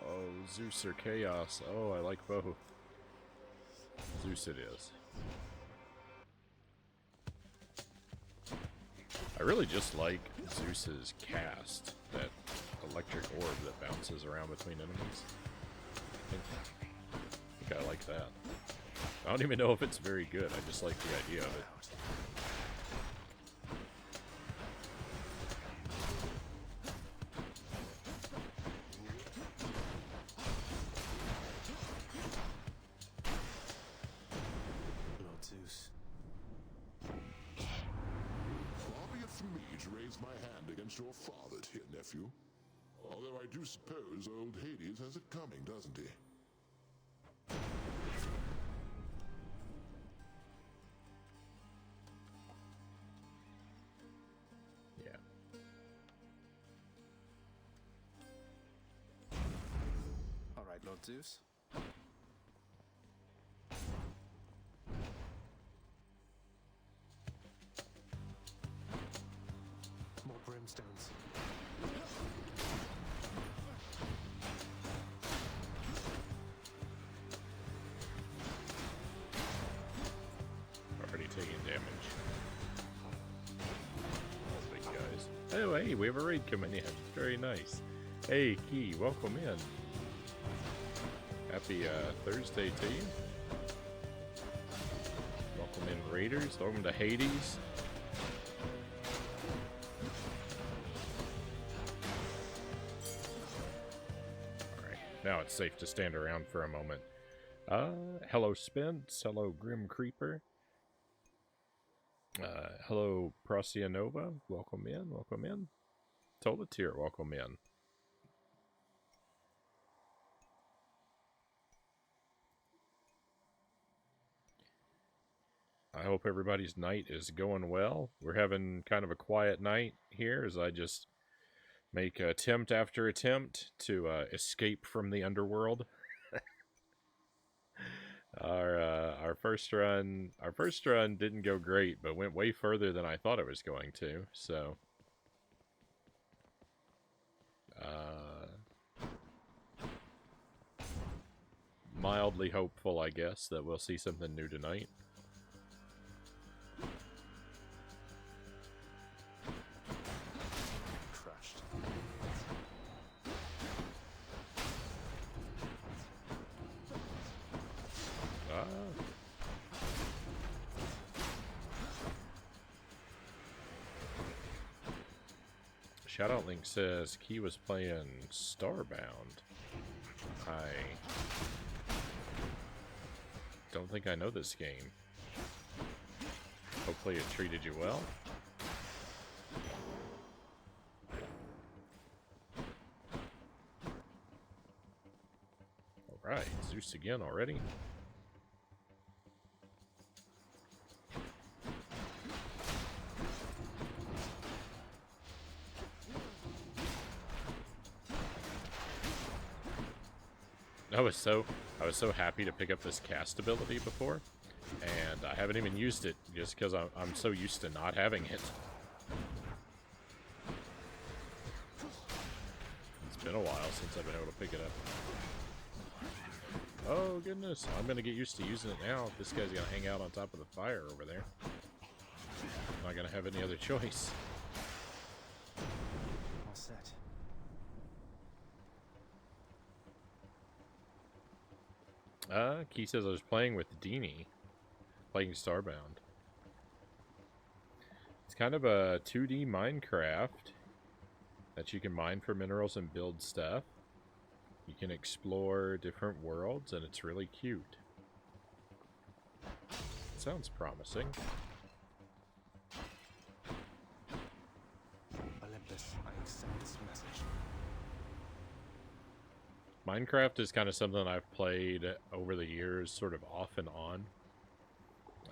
Oh, Zeus or Chaos. Oh, I like both. Zeus it is. I really just like Zeus's cast, that electric orb that bounces around between enemies. I think I like that. I don't even know if it's very good, I just like the idea of it. Lord Zeus. Far be it from me to raise my hand against your father, dear nephew. Although I do suppose old Hades has it coming, doesn't he? Yeah. All right, Lord Zeus. More brimstones. Already taking damage. All big guys. Oh, hey, we have a raid coming in. Very nice. Hey, Key, welcome in. Happy Thursday to you. Welcome in, Raiders. Welcome to Hades. Alright, now it's safe to stand around for a moment. Hello Spence. Hello Grim Creeper. Hello Prosia Nova. Welcome in, welcome in. Tolatir, welcome in. I hope everybody's night is going well. We're having kind of a quiet night here as I just make attempt after attempt to escape from the underworld. Our first run didn't go great, but went way further than I thought it was going to. So mildly hopeful, I guess, that we'll see something new tonight. Crushed. Shoutout Link says Key was playing Starbound. I don't think I know this game. Hopefully it treated you well. Alright, Zeus again already. I was so happy to pick up this cast ability before, and I haven't even used it just because I'm so used to not having it. It's been a while since I've been able to pick it up. Oh goodness, I'm gonna get used to using it now. This guy's gonna hang out on top of the fire over there. I'm not gonna have any other choice. All set. Key says I was playing with Deanie, playing Starbound. It's kind of a 2D Minecraft that you can mine for minerals and build stuff. You can explore different worlds, and it's really cute. Sounds promising. Olympus, I accept this message. Minecraft is kind of something I've played over the years, sort of off and on.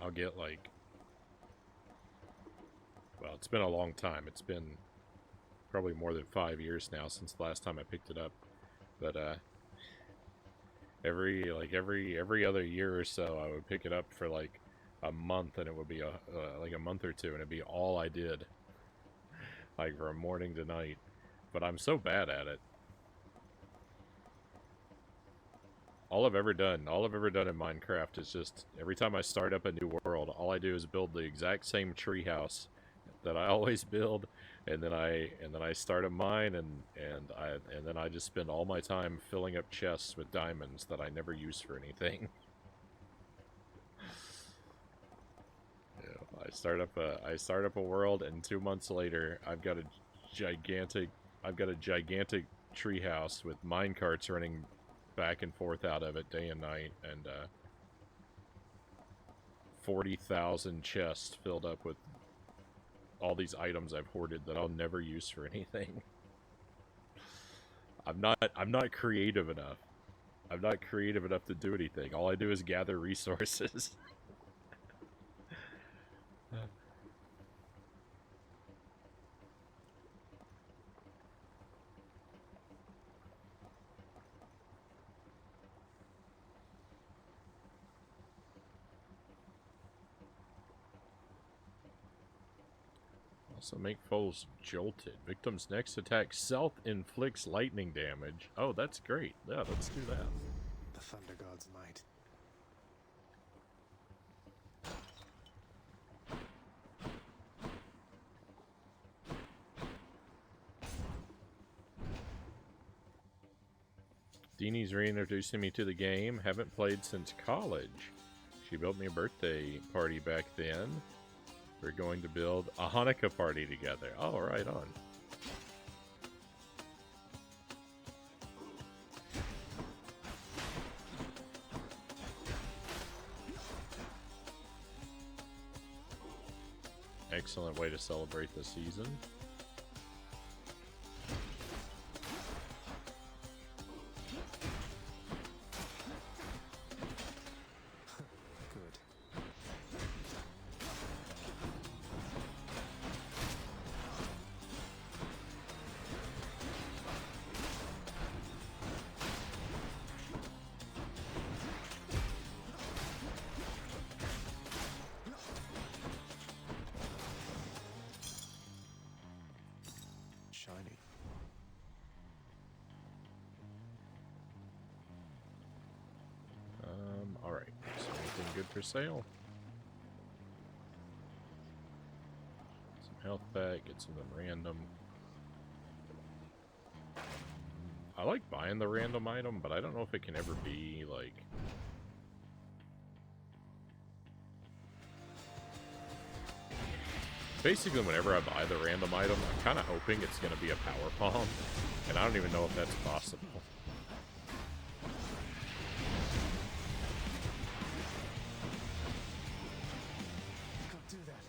I'll get like... Well, it's been a long time. It's been probably more than 5 years now since the last time I picked it up. But every other year or so, I would pick it up for like a month, and it would be like a month or two, and it'd be all I did, like from morning to night. But I'm so bad at it. All I've ever done in Minecraft is just every time I start up a new world, all I do is build the exact same treehouse that I always build, and then I start a mine, and then I just spend all my time filling up chests with diamonds that I never use for anything. Yeah, I start up a world, and 2 months later, I've got a gigantic treehouse with minecarts running back and forth out of it day and night, and 40,000 chests filled up with all these items I've hoarded that I'll never use for anything. I'm not creative enough. I'm not creative enough to do anything. All I do is gather resources. Also make foes jolted. Victim's next attack self-inflicts lightning damage. Oh, that's great. Yeah, let's do that. The Thunder God's might. Deanie's reintroducing me to the game. Haven't played since college. She built me a birthday party back then. We're going to build a Hanukkah party together. Oh, right on. Excellent way to celebrate the season. Shiny. Alright. So anything good for sale? Some health back, get something random. I like buying the random item, but I don't know if it can ever be, like... Basically, whenever I buy the random item, I'm kind of hoping it's going to be a power bomb, and I don't even know if that's possible. Don't do that.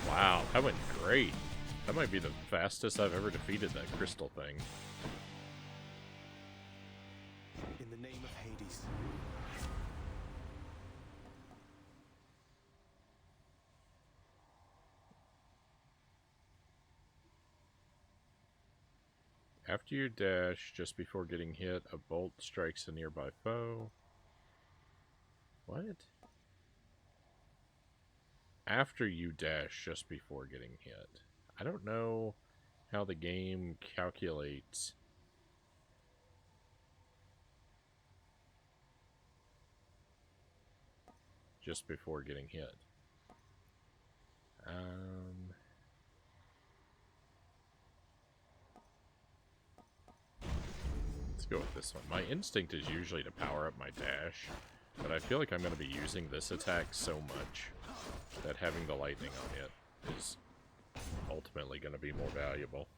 Wow, that went great. That might be the fastest I've ever defeated that crystal thing. In the name of Hades. After you dash, just before getting hit, a bolt strikes a nearby foe. What? After you dash, just before getting hit. I don't know how the game calculates. Just before getting hit. Let's go with this one. My instinct is usually to power up my dash, but I feel like I'm going to be using this attack so much that having the lightning on it is ultimately going to be more valuable.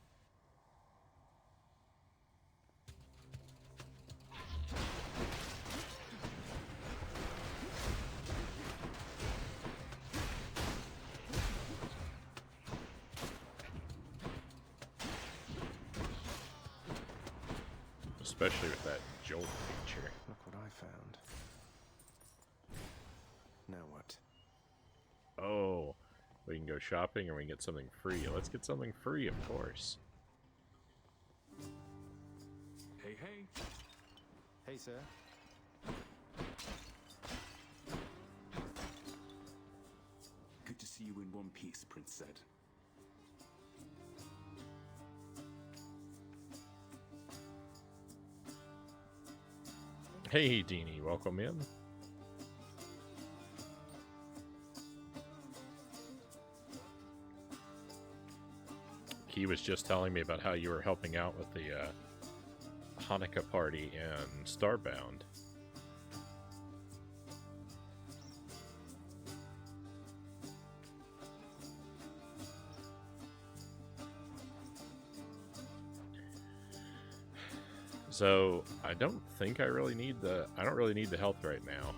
Especially with that jolt feature. Look what I found. Now what? Oh, We can go shopping or we can get something free. Let's get something free, of course. Hey, hey. Hey, sir. Good to see you in one piece, Prince said. Hey, Deanie, welcome in. He was just telling me about how you were helping out with the Hanukkah party in Starbound. So I don't think I don't really need the health right now.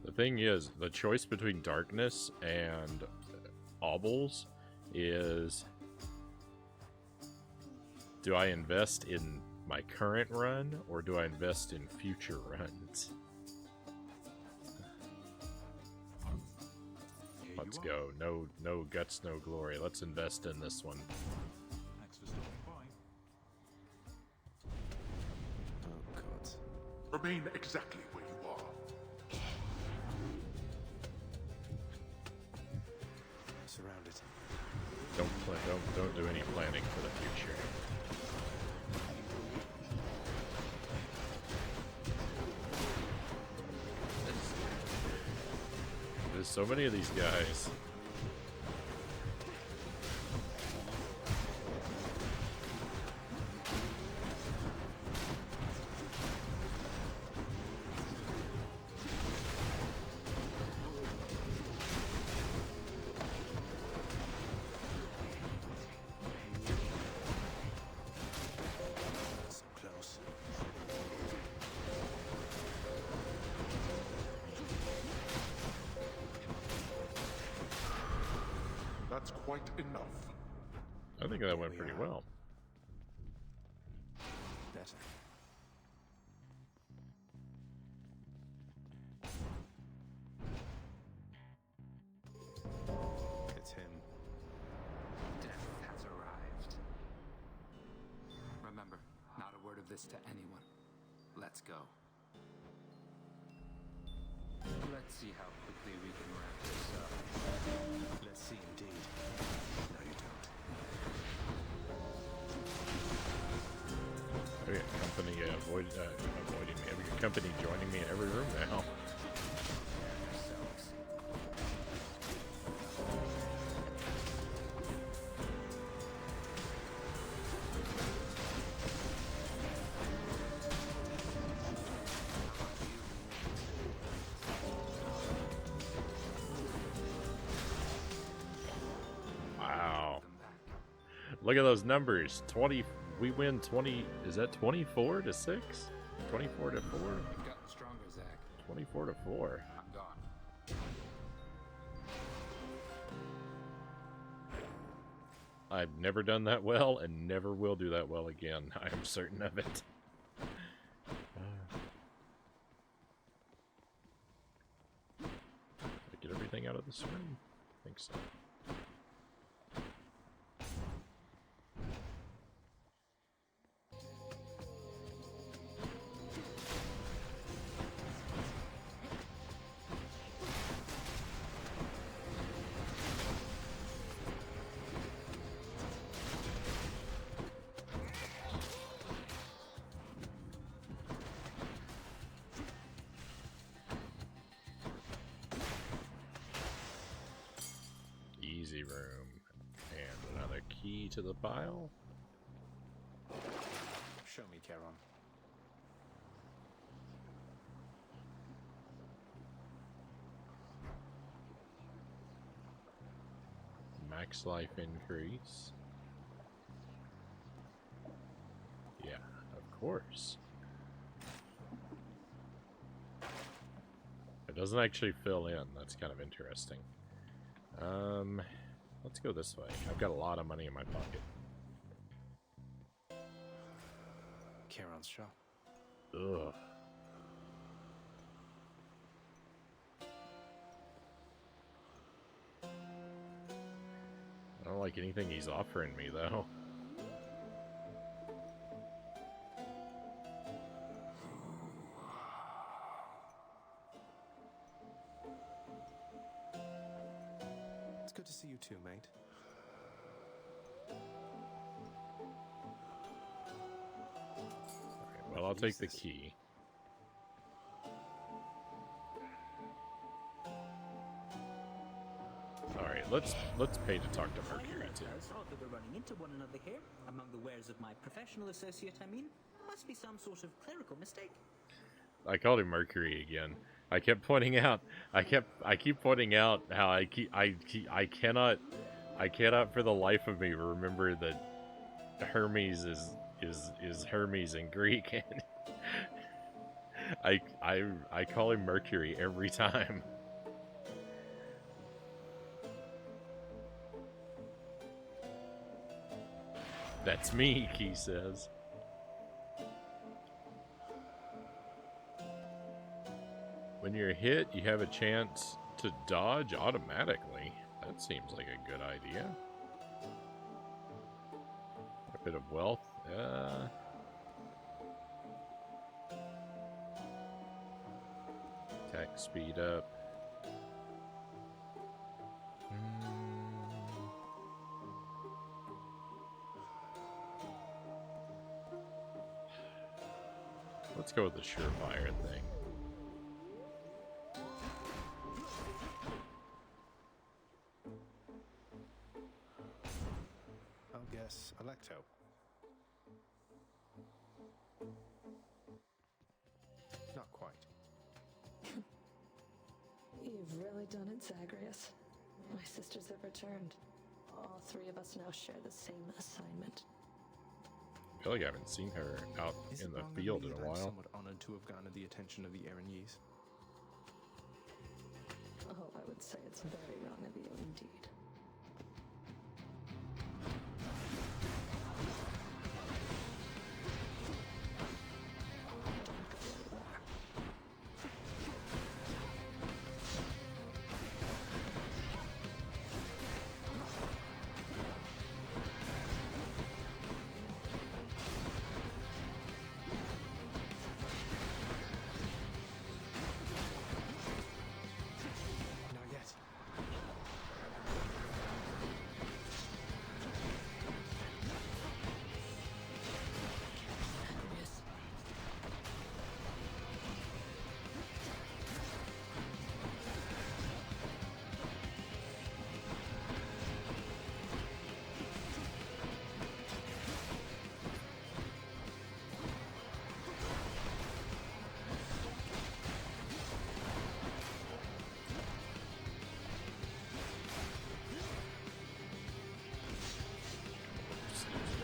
The thing is, the choice between darkness and obbles is, do I invest in my current run or do I invest in future runs? Let's go. No guts, no glory. Let's invest in this one. Thanks for stopping by. Oh, God. Remain exactly where you are. Surrounded. Don't do any planning for the future. There's so many of these guys. So close. That's quite enough. I think that went pretty well. Better. It's him. Death has arrived. Remember, not a word of this to anyone. Let's go. Let's see how quickly we can wrap this up. Let's see, indeed. No, you don't. I got company avoiding me. Every company joining me in every room now. Wow. Look at those numbers. 20. We win 20. Is that 24 to 6? 24 to 4? You've gotten stronger, Zach. 24 to 4. I'm gone. I've never done that well and never will do that well again. I am certain of it. Did I get everything out of this room? I think so. Easy room. And another key to the pile. Show me, Charon. Max life increase. Yeah, of course. It doesn't actually fill in. That's kind of interesting. Let's go this way. I've got a lot of money in my pocket. Charon's shop. Ugh. I don't like anything he's offering me, though. It's good to see you too, mate. Alright, well, I'll take the key. Alright, let's pay to talk to Mercury, too. It's odd that we're running into one another here. Among the wares of my professional associate, I mean. Must be some sort of clerical mistake. I called him Mercury again. I kept pointing out. I keep pointing out how I cannot for the life of me remember that Hermes is Hermes in Greek. I call him Mercury every time. That's me, Key says. When you're hit, you have a chance to dodge automatically. That seems like a good idea. A bit of wealth. Attack speed up. Let's go with the surefire thing. I'll guess Electo. Not quite. You've really done it, Zagreus. My sisters have returned. All three of us now share the same assignment. I feel like I haven't seen her out in the field in a while. I'm somewhat honored to have garnered the attention of the Erinese. Oh, I would say it's very wrong of you indeed.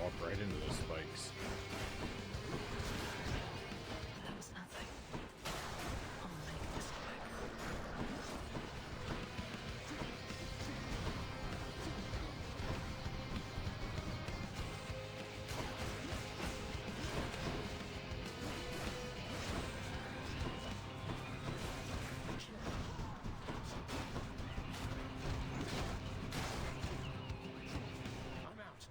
Walk right into those spikes. That was nothing. I'll make this quick. I'm out.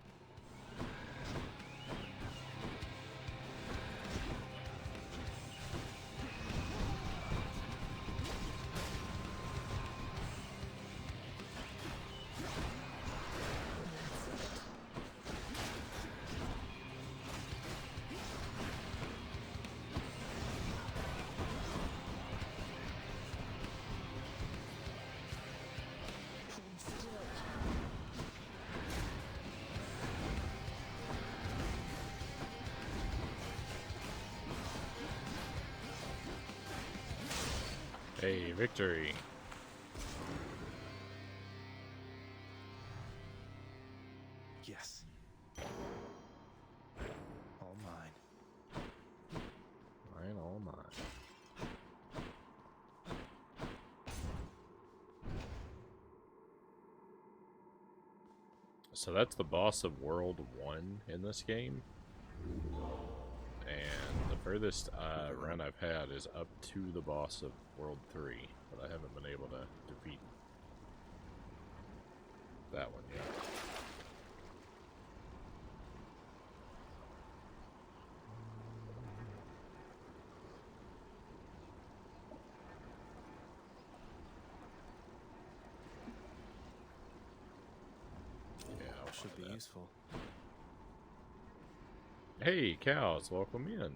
Hey, victory. Yes. All mine. Mine, all mine. So that's the boss of World 1 in this game. And the furthest run I've had is up to the boss of World 3, but I haven't been able to defeat that one yet. should be useful. Hey, cows, welcome in.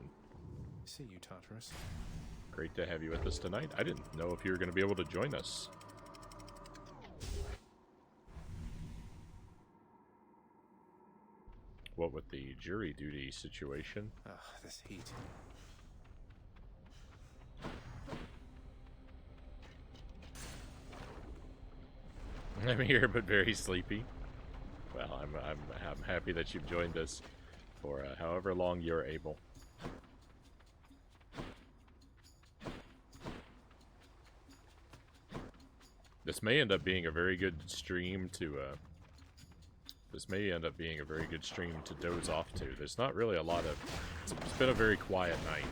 See you, Tartarus. Great to have you with us tonight. I didn't know if you were going to be able to join us. What with the jury duty situation? Ugh, this heat. I'm here, but very sleepy. Well, I'm happy that you've joined us for however long you're able. This may end up being a very good stream to doze off to. There's not really a lot of... It's been a very quiet night.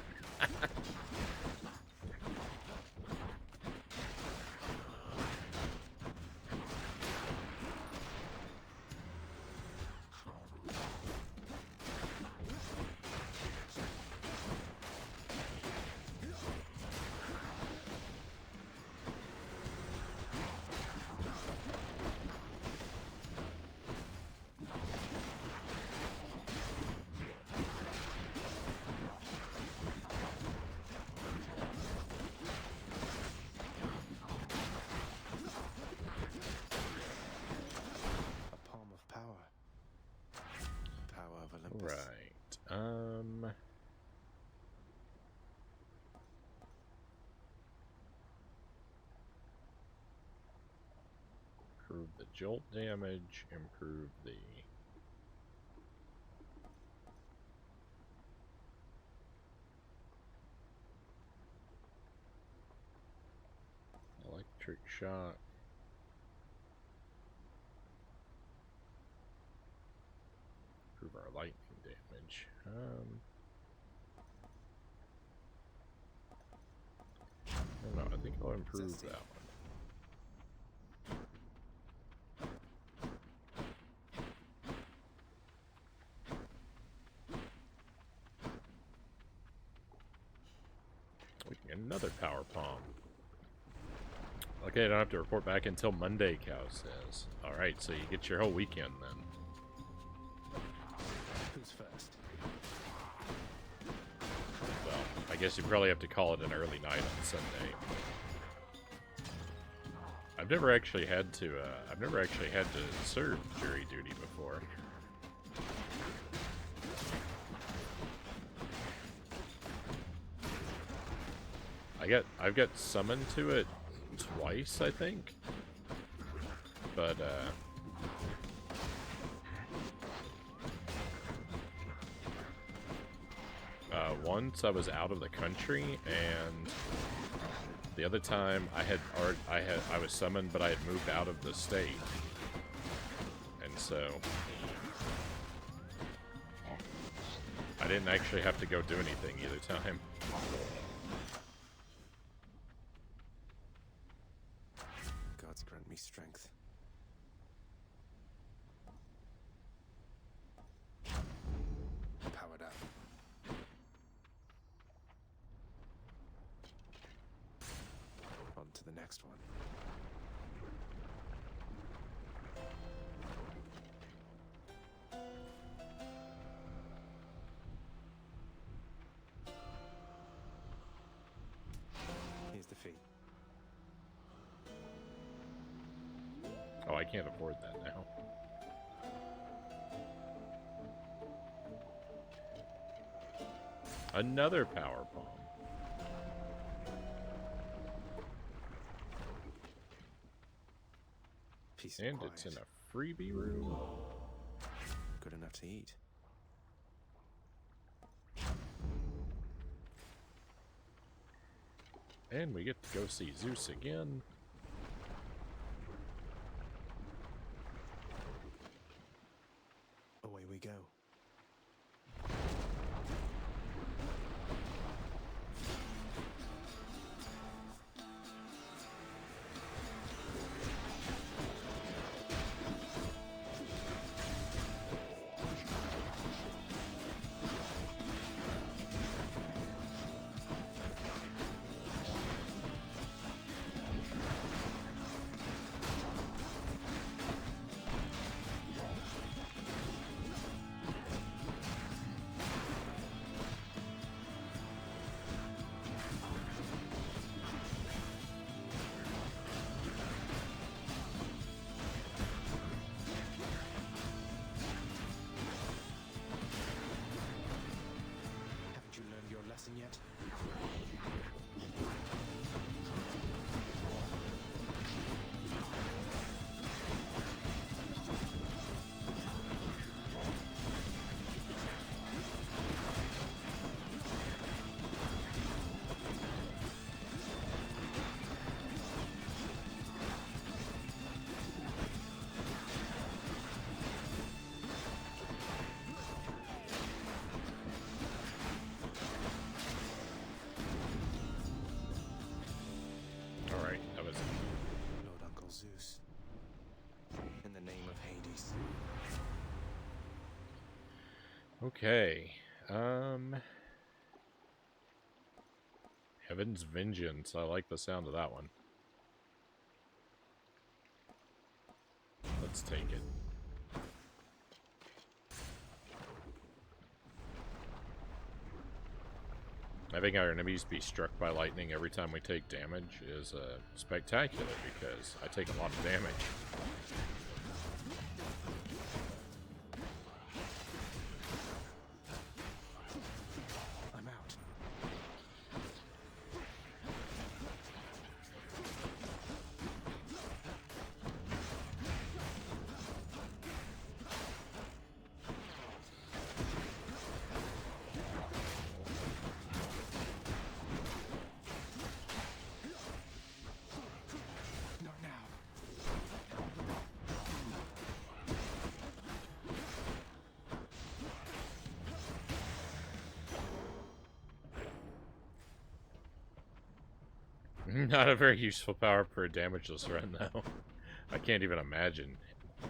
Improve the jolt damage, improve the electric shock. Improve our lightning damage. I don't know, I think I'll improve that one. Another power palm. Okay, I don't have to report back until Monday, Cow says. Alright, so you get your whole weekend then. Who's first? Well, I guess you probably have to call it an early night on Sunday. I've never actually had to serve jury duty before. I've got summoned to it twice, I think. But once I was out of the country, and the other time I was summoned, but I had moved out of the state, and so I didn't actually have to go do anything either time. Gods grant me strength. Powered up. On to the next one. Here's the fee. Oh, I can't afford that now. Another power bomb. Peace and quiet. It's in a freebie room. Good enough to eat. And we get to go see Zeus again. Away we go. Zeus. In the name of Hades. Okay. Heaven's Vengeance. I like the sound of that one. Let's take it. Having our enemies be struck by lightning every time we take damage is spectacular because I take a lot of damage. I'm out. Not now. Not a very useful power for a damageless run, though. I can't even imagine.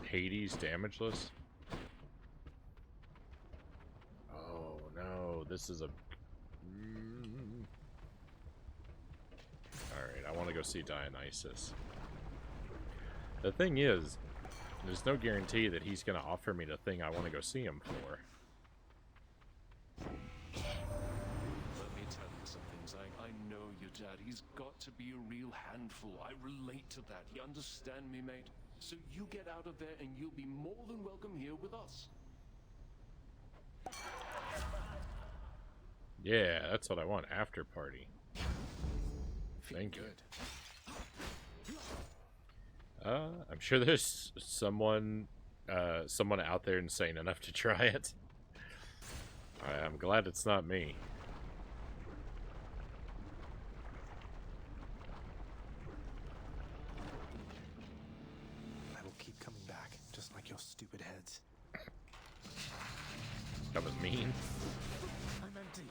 Hades damageless? Oh, no. This is a... Alright, I want to go see Dionysus. The thing is, there's no guarantee that he's going to offer me the thing I want to go see him for. Let me tell you something, Zach. I know your dad. He's got to be a real handful. I relate to that. You understand me, mate? So you get out of there and you'll be more than welcome here with us. Yeah, that's what I want. After party. Thank you. I'm sure there's someone out there insane enough to try it. I'm glad it's not me. I will keep coming back, just like your stupid heads. That was mean. I'm empty.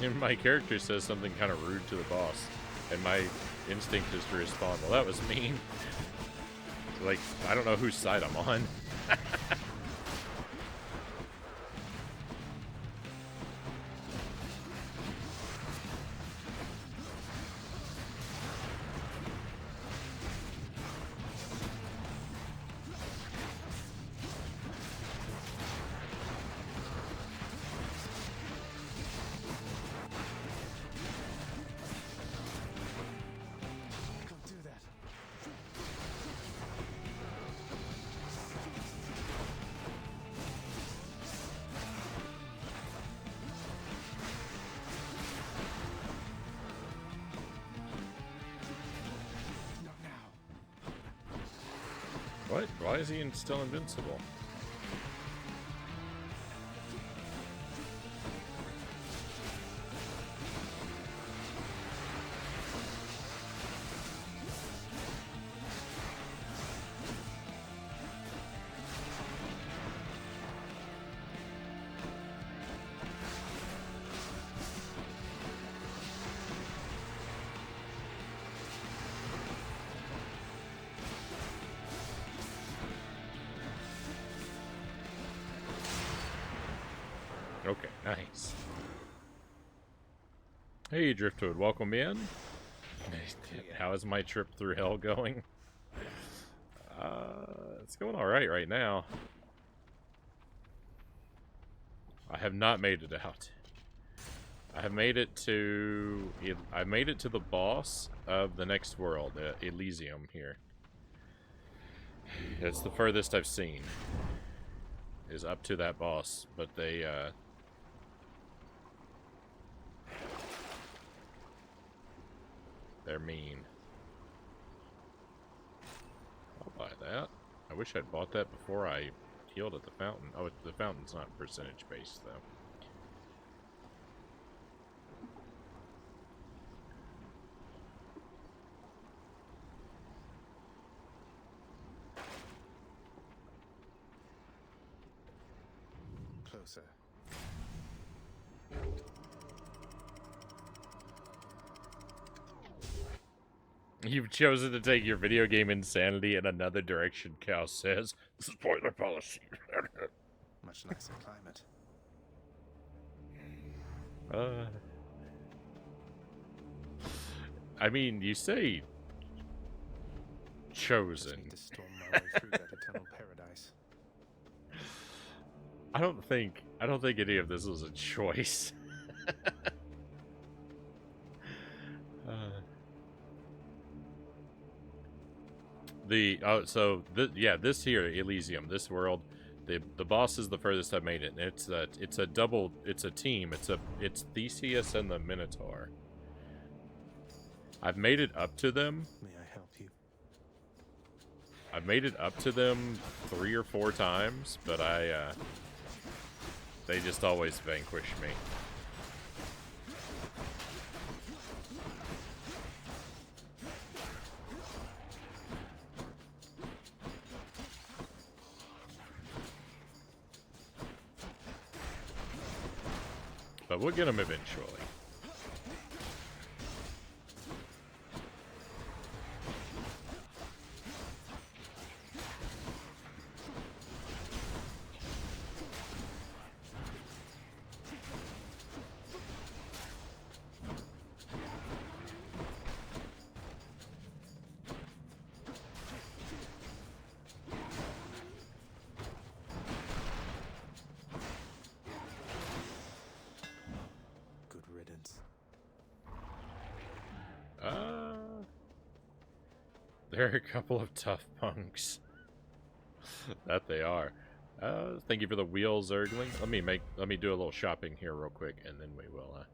And my character says something kind of rude to the boss, and my instinct is to respond, well, that was mean. Like, I don't know whose side I'm on. What? Why is he still invincible? Okay, nice. Hey, Driftwood, welcome in. How is my trip through hell going? It's going alright right now. I have not made it out. I have made it to... I made it to the boss of the next world, Elysium here. It's the furthest I've seen. Is up to that boss, but they're mean. I'll buy that. I wish I'd bought that before I healed at the fountain. Oh, the fountain's not percentage based, though. Closer. You've chosen to take your video game insanity in another direction, Cal says. Spoiler policy. Much nicer climate. I mean, you say chosen. Need to storm my way through that eternal paradise. I don't think any of this was a choice. This here Elysium, this world, the boss is the furthest I've made it. And it's a team. It's Theseus and the Minotaur. I've made it up to them. May I help you? I've made it up to them 3 or 4 times, but they just always vanquish me. But we'll get them eventually. They're a couple of tough punks. That they are. Thank you for the wheels, Zergling. Let me do a little shopping here real quick, and then we will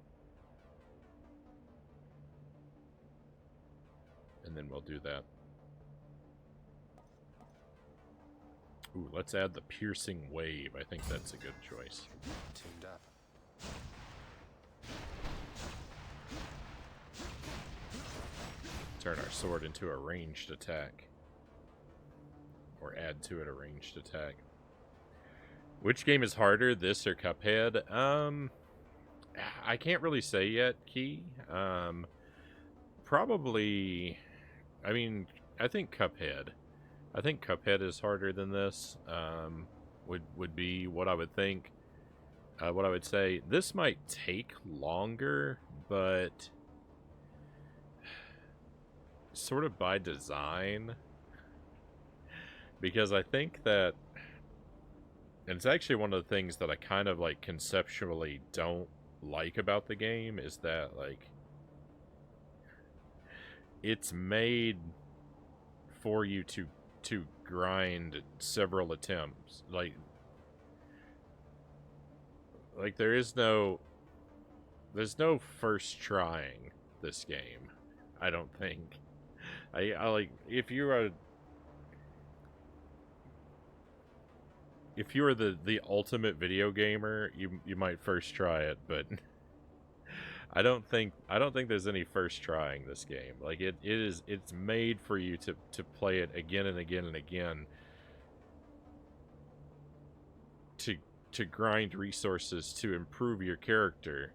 do that. Ooh, let's add the piercing wave. I think that's a good choice. Tuned up. Turn our sword into a ranged attack. Or add to it a ranged attack. Which game is harder, this or Cuphead? I can't really say yet, Key. Probably... I mean, I think Cuphead. I think Cuphead is harder than this. Would be what I would think. What I would say. This might take longer, but... sort of by design, because I think that, and it's actually one of the things that I kind of like conceptually don't like about the game, is that like it's made for you to grind several attempts, like there's no first trying this game, I don't think. I like, if you are the ultimate video gamer, you might first try it, but I don't think there's any first trying this game. Like it's made for you to play it again and again and again, to grind resources to improve your character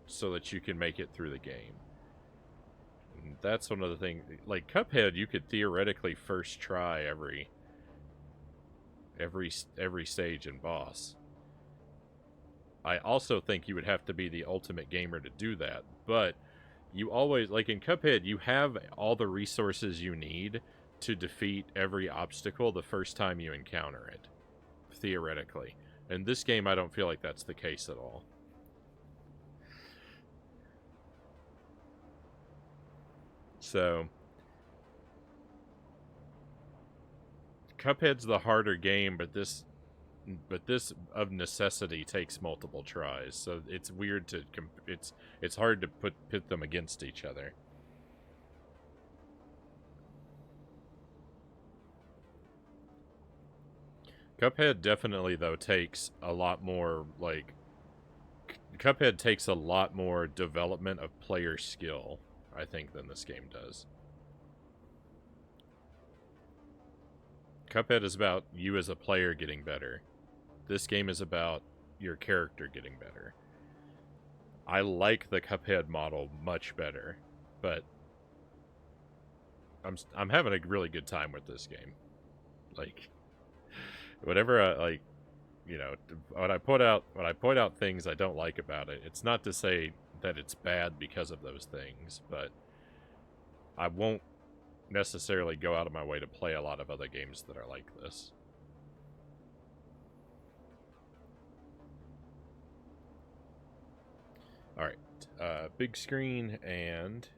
so that you can make it through the game. That's one of the things. Like Cuphead, you could theoretically first try every stage and boss. I also think you would have to be the ultimate gamer to do that. But you always, like in Cuphead, you have all the resources you need to defeat every obstacle the first time you encounter it, theoretically. In this game, I don't feel like that's the case at all. So, Cuphead's the harder game, but this of necessity takes multiple tries. So it's weird to it's hard to pit them against each other. Cuphead definitely though takes a lot more Cuphead takes a lot more development of player skill, I think, than this game does. Cuphead is about you as a player getting better. This game is about your character getting better. I like the Cuphead model much better, but I'm having a really good time with this game. Like, whatever when I point out things I don't like about it, it's not to say that it's bad because of those things, but I won't necessarily go out of my way to play a lot of other games that are like this. Alright, big screen, and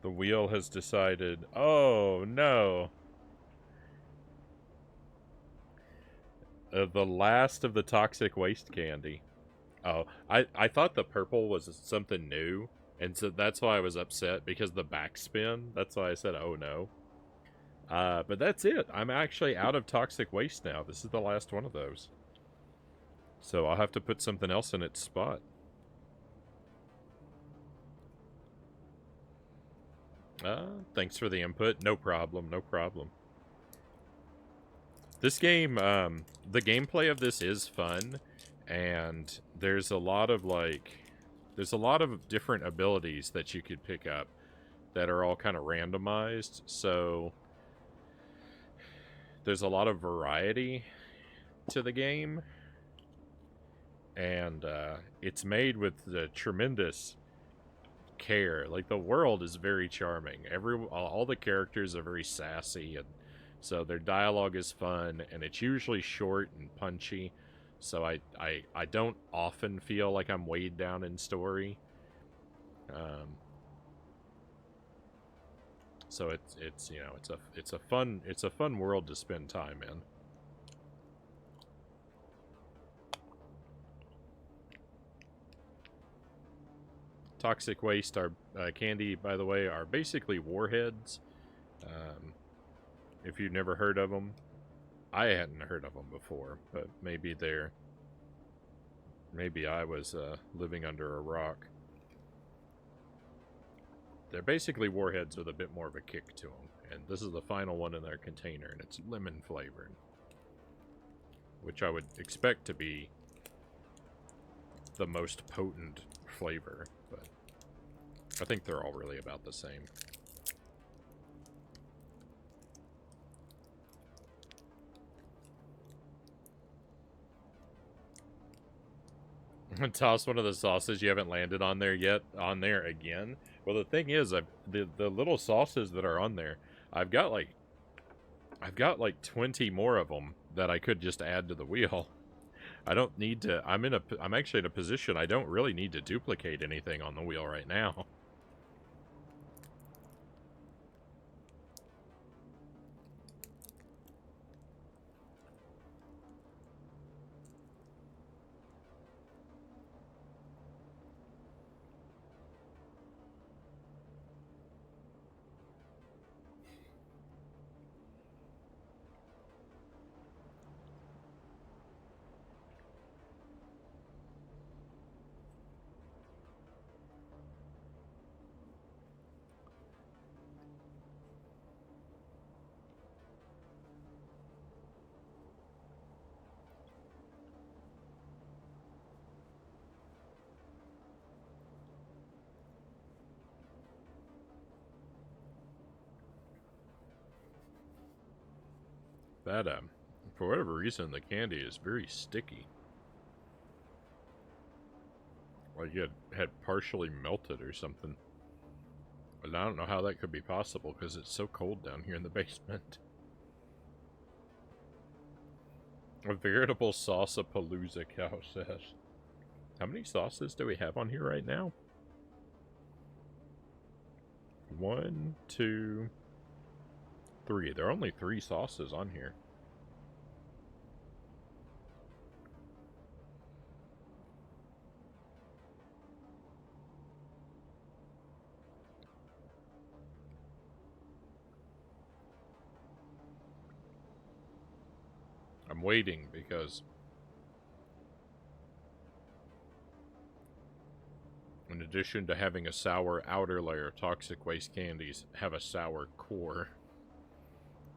the wheel has decided, oh no! The last of the toxic waste candy. Oh, I thought the purple was something new, and so that's why I was upset, because the backspin, that's why I said, oh no. But that's it. I'm actually out of toxic waste now. This is the last one of those. So I'll have to put something else in its spot. Thanks for the input. No problem, no problem. This game, the gameplay of this is fun, and there's a lot of different abilities that you could pick up that are all kind of randomized, so there's a lot of variety to the game, and it's made with the tremendous care. Like, the world is very charming. All the characters are very sassy, and so their dialogue is fun, and it's usually short and punchy. So I don't often feel like I'm weighed down in story. So it's you know it's a fun world to spend time in. Toxic waste are candy, by the way, are basically warheads. If you've never heard of them, I hadn't heard of them before, but maybe I was living under a rock. They're basically warheads with a bit more of a kick to them, and this is the final one in their container, and it's lemon flavored, which I would expect to be the most potent flavor, but I think they're all really about the same. Toss one of the sauces you haven't landed on there yet on there again. Well, the thing is, the little sauces that are on there, I've got like 20 more of them that I could just add to the wheel. I don't need to. I'm actually in a position I don't really need to duplicate anything on the wheel right now. That For whatever reason, the candy is very sticky. Like it had partially melted or something. And I don't know how that could be possible because it's so cold down here in the basement. A veritable sauce-a-palooza, Cow says. How many sauces do we have on here right now? 1, 2, 3. There are only 3 sauces on here. I'm waiting because in addition to having a sour outer layer, toxic waste candies have a sour core.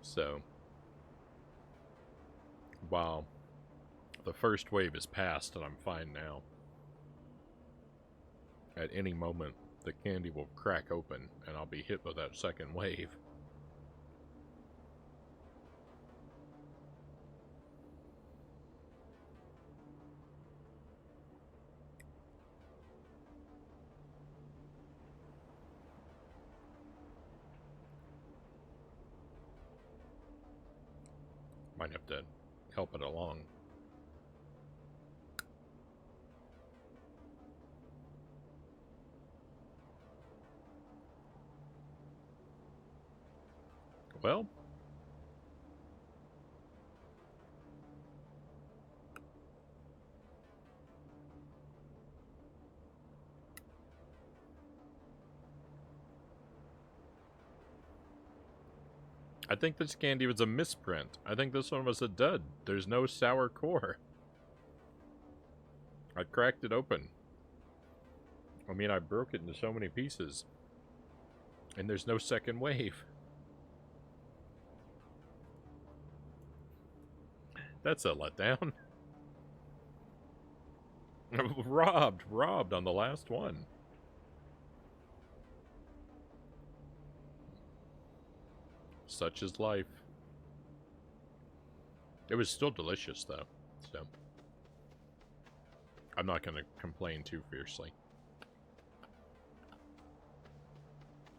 So, while the first wave is past and I'm fine now, at any moment the candy will crack open and I'll be hit with that second wave. Might have to help it along. Well, I think this candy was a misprint. I think this one was a dud. There's no sour core. I cracked it open. I mean, I broke it into so many pieces. And there's no second wave. That's a letdown. Robbed on the last one. Such is life. It was still delicious, though, so I'm not going to complain too fiercely.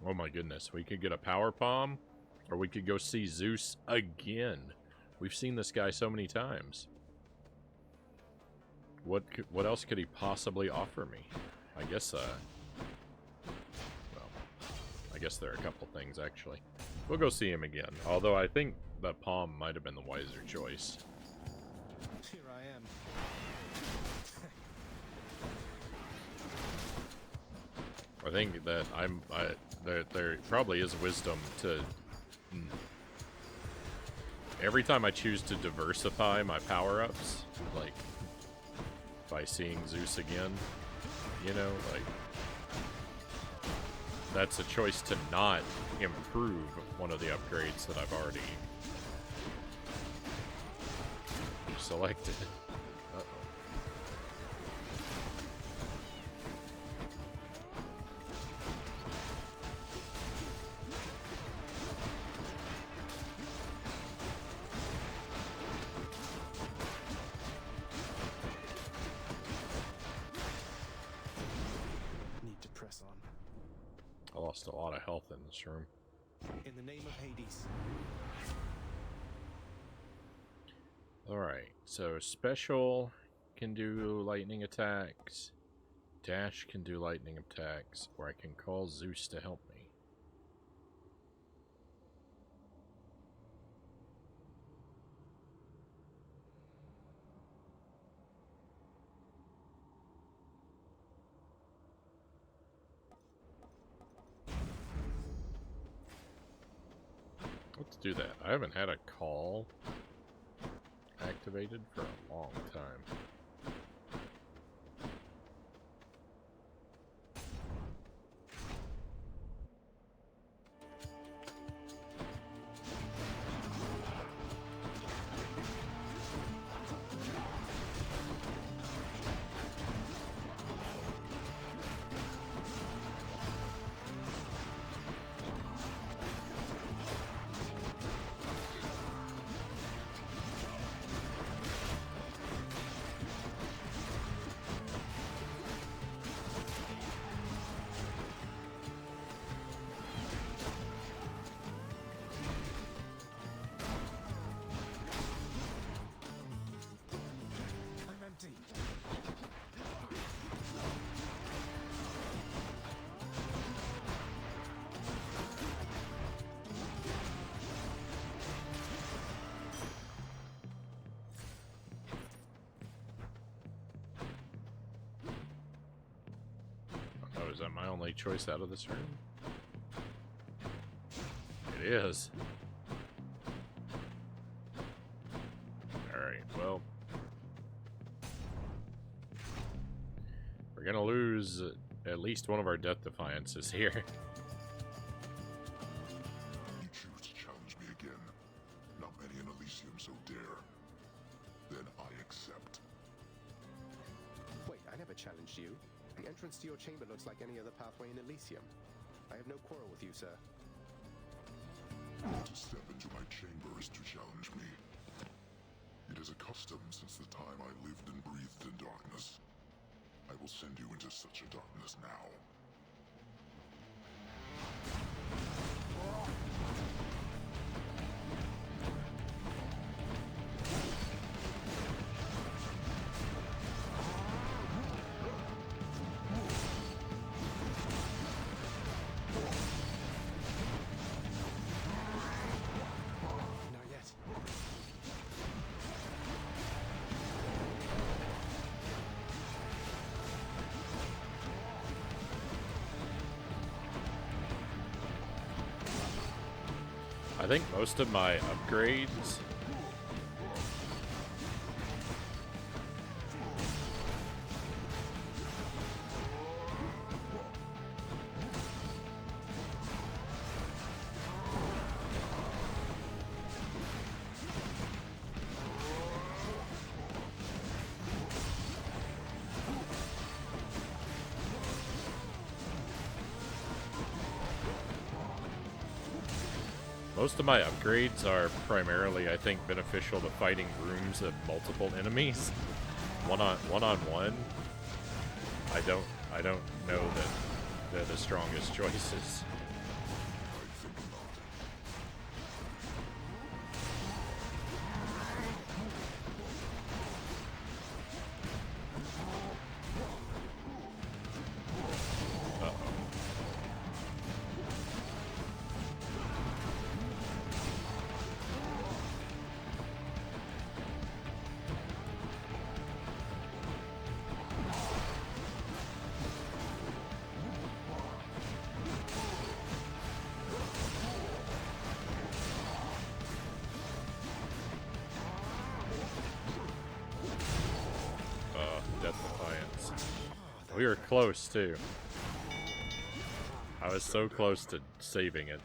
Oh my goodness, we could get a power palm, or we could go see Zeus again. We've seen this guy so many times. What else could he possibly offer me? I guess, well, I guess there are a couple things, actually. We'll go see him again, although I think that palm might have been the wiser choice. Here I am. I think that there probably is wisdom to... Every time I choose to diversify my power-ups, like, by seeing Zeus again, you know, like, that's a choice to not improve one of the upgrades that I've already selected. Uh-oh. Need to press on. I lost a lot of health in this room. In the name of Hades. Alright, so special can do lightning attacks, dash can do lightning attacks, or I can call Zeus to help me. Let's do that. I haven't had a call activated for a long time. is that my only choice out of this room? It is. Alright, well. We're gonna lose at least one of our death defiances here. You choose to challenge me again. Not many in Elysium so dare. Then I accept. Wait, I never challenged you. The entrance to your chamber looks like any other pathway in Elysium. I have no quarrel with you, sir. To step into my chamber is to challenge me. It is a custom since the time I lived and breathed in darkness. I will send you into such a darkness now. Not yet. I think most of my upgrades are primarily, I think, beneficial to fighting rooms of multiple enemies. One on one. I don't know that they're the strongest choices. We were close, too. I was so close to saving it.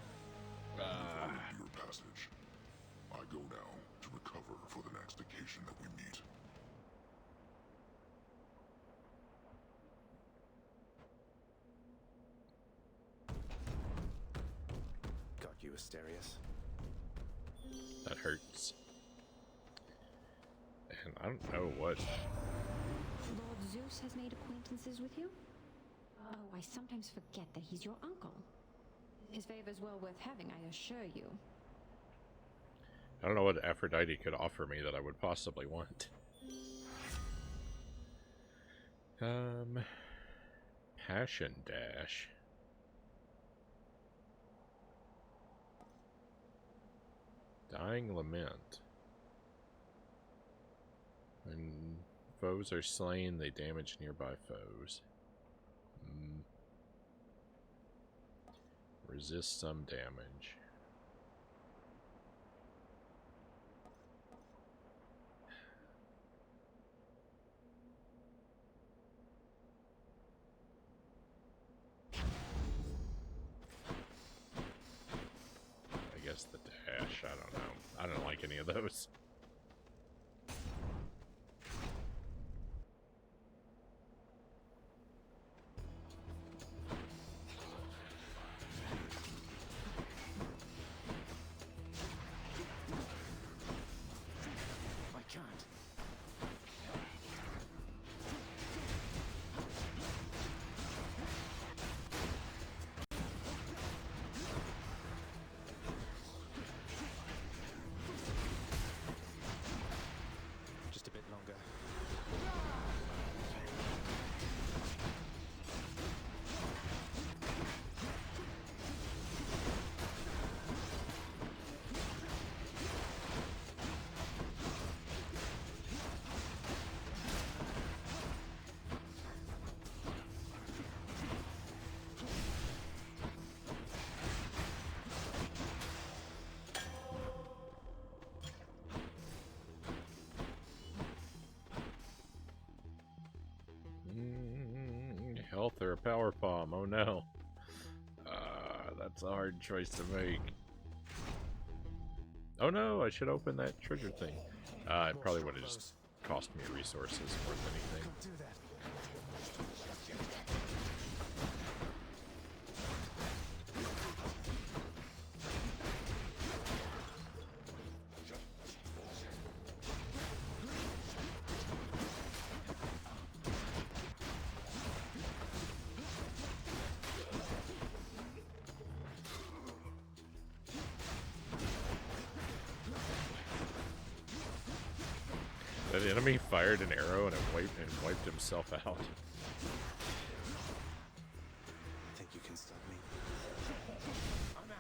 Your passage. I go now to recover for the next occasion that we meet. Got you, Asterius. That hurts. And I don't know what... Lord Zeus has made acquaintances with you? Oh, I sometimes forget that he's your uncle. His favor's well worth having, I assure you. I don't know what Aphrodite could offer me that I would possibly want. Passion Dash. Dying Lament. When foes are slain, they damage nearby foes. Resist some damage. I guess the dash, I don't know. I don't like any of those. I can't. health or a power palm. Oh no. That's a hard choice to make. Oh no, I should open that trigger thing. It probably would have just cost me resources more than anything. Do that. That enemy fired an arrow and it wiped himself out. Think you can stop me? I'm out.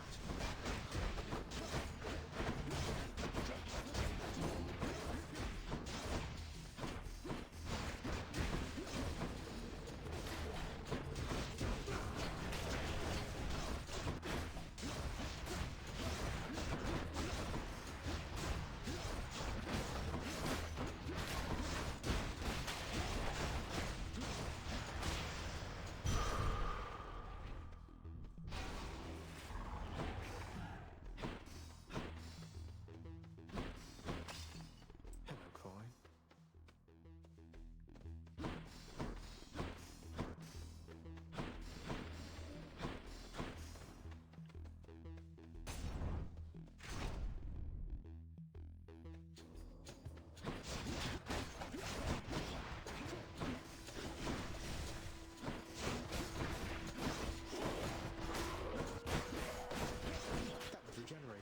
Hello, coin. That was regenerating.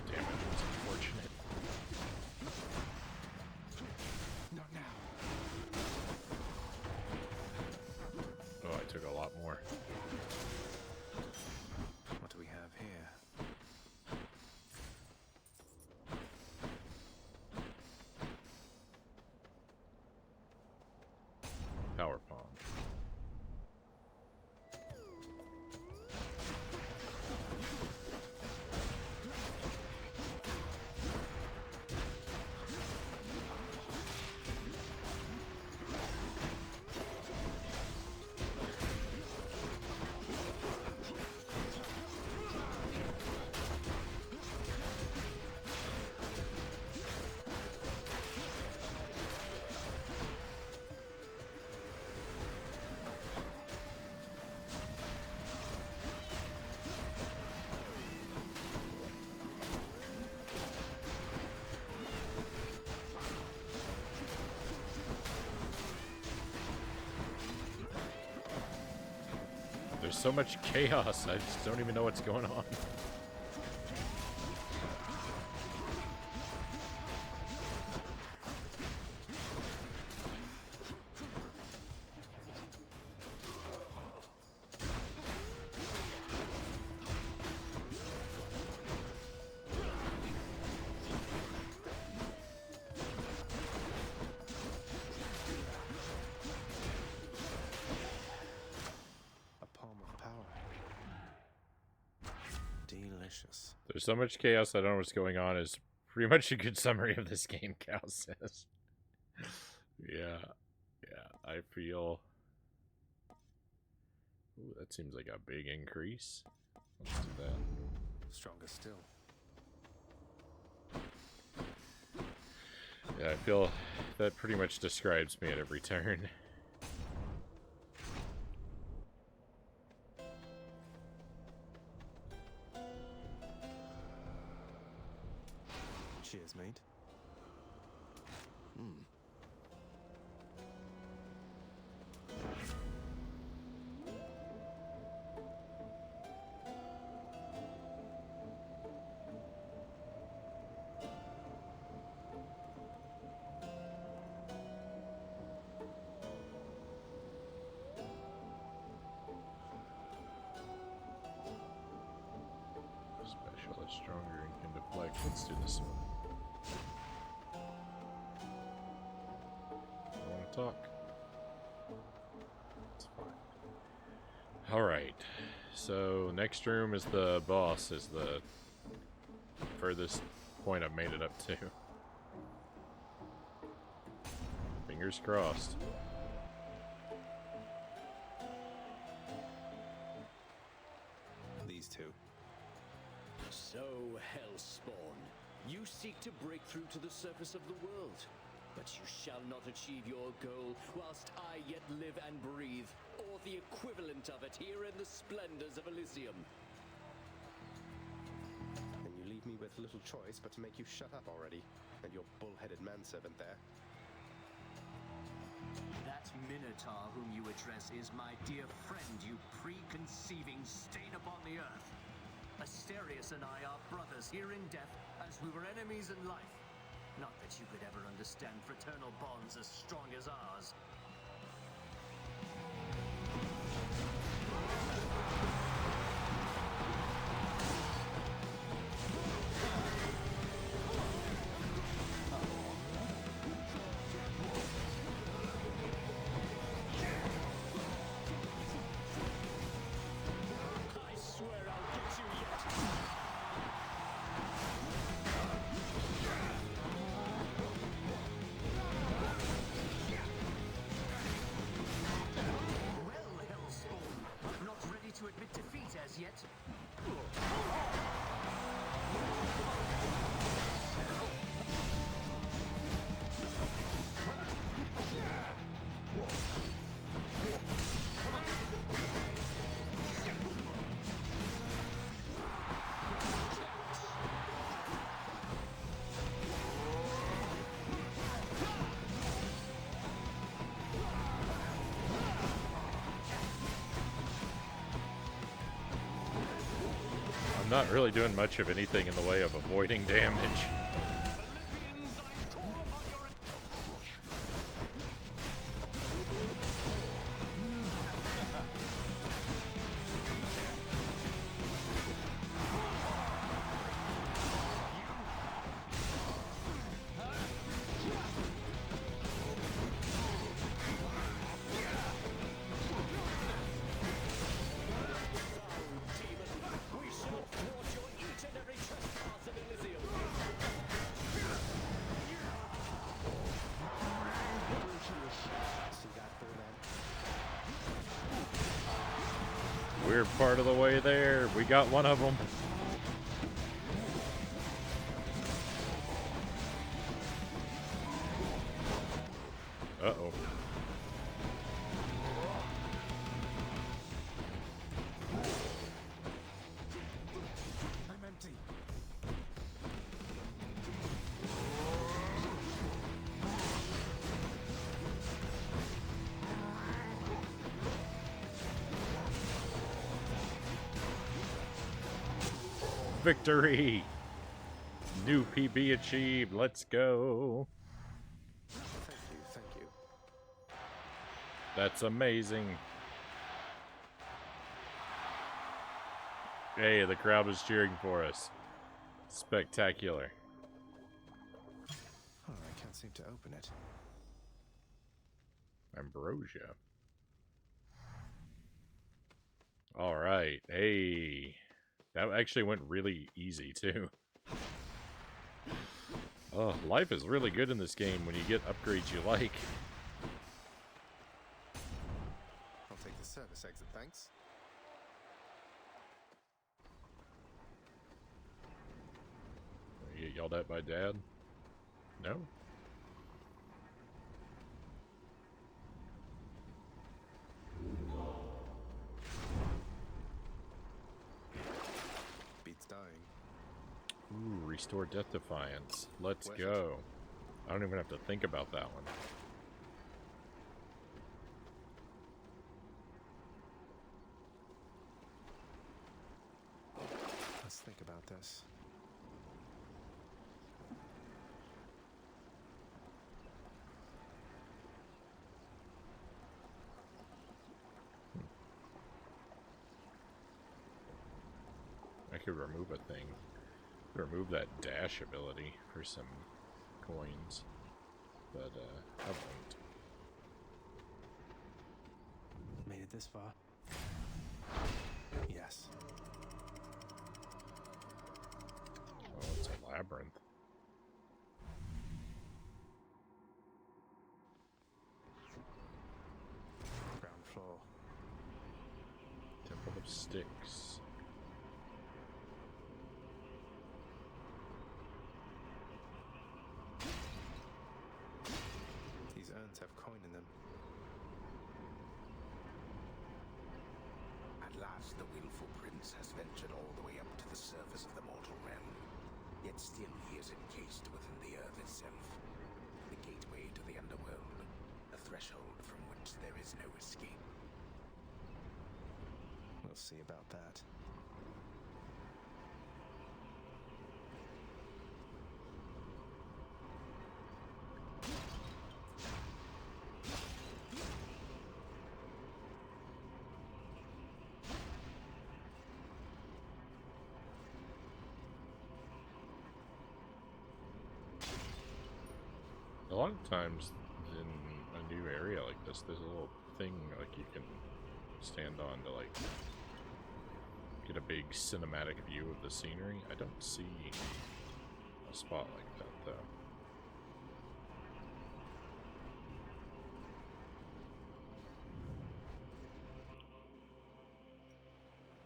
Damn it, that was unfortunate. Not now. Oh, I took a lot more. What do we have here? Power palm. There's so much chaos, I just don't even know what's going on. A palm of power. Delicious. There's so much chaos, I don't know what's going on is pretty much a good summary of this game, Cal says. Yeah, I feel... Ooh, that seems like a big increase. Let's do that. Stronger still. Yeah, I feel that pretty much describes me at every turn. Cheers, mate. much stronger and can deflect. Let's do this one. I want to talk. It's fine. Alright. So, next room is the boss, is the furthest point I've made it up to. Fingers crossed. These two. So, Hellspawn, you seek to break through to the surface of the world, but you shall not achieve your goal whilst I yet live and breathe, or the equivalent of it here in the splendors of Elysium. And you leave me with little choice but to make you shut up already, and your bull-headed manservant there. That Minotaur whom you address is my dear friend, you preconceiving stain upon the earth. Asterius and I are brothers here in death, as we were enemies in life. Not that you could ever understand fraternal bonds as strong as ours. I swear I'll get you yet. Well, Hellspawn, not ready to admit defeat as yet. I'm not really doing much of anything in the way of avoiding damage. We shall thwart your each and every trespass of Elysium. See that, bull-man? We're part of the way there. We got one of them. Uh-oh. I'm empty. Victory! New PB achieved. Let's go. Thank you. That's amazing. Hey, the crowd was cheering for us. Spectacular. Oh, I can't seem to open it. Ambrosia. Alright. Hey. That actually went really easy, too. Oh, life is really good in this game when you get upgrades you like. I'll take the service exit, thanks. You get yelled at by Dad? No? Beats dying. Ooh, restore Death Defiance. Let's Worth go. I don't even have to think about that one. Let's think about this. I could remove a thing. Remove that dash ability for some coins, but I won't. Made it this far? Yes. Oh, it's a labyrinth. Ground floor. Temple of Sticks. These urns have coin in them. At last, the willful prince has ventured all the way up to the surface of the mortal realm. Yet still he is encased within the earth itself. The gateway to the underworld. A threshold from which there is no escape. We'll see about that. A lot of times in a new area like this, there's a little thing like you can stand on to like get a big cinematic view of the scenery. I don't see a spot like that though.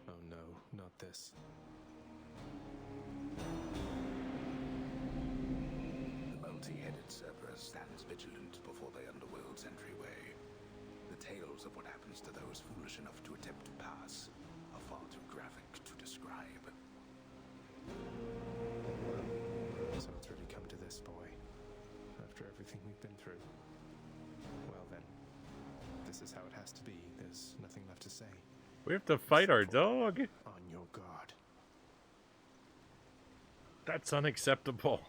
Oh no, not this. The multi-headed Cerberus stands vigilant before the underworld's entryway. The tales of what happens to those foolish enough to attempt to pass are far too graphic to describe. So it's really come to this, boy. After everything we've been through. Well then, this is how it has to be. There's nothing left to say. We have to fight our dog. On your guard. That's unacceptable.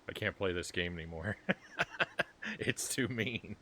I can't play this game anymore. It's too mean.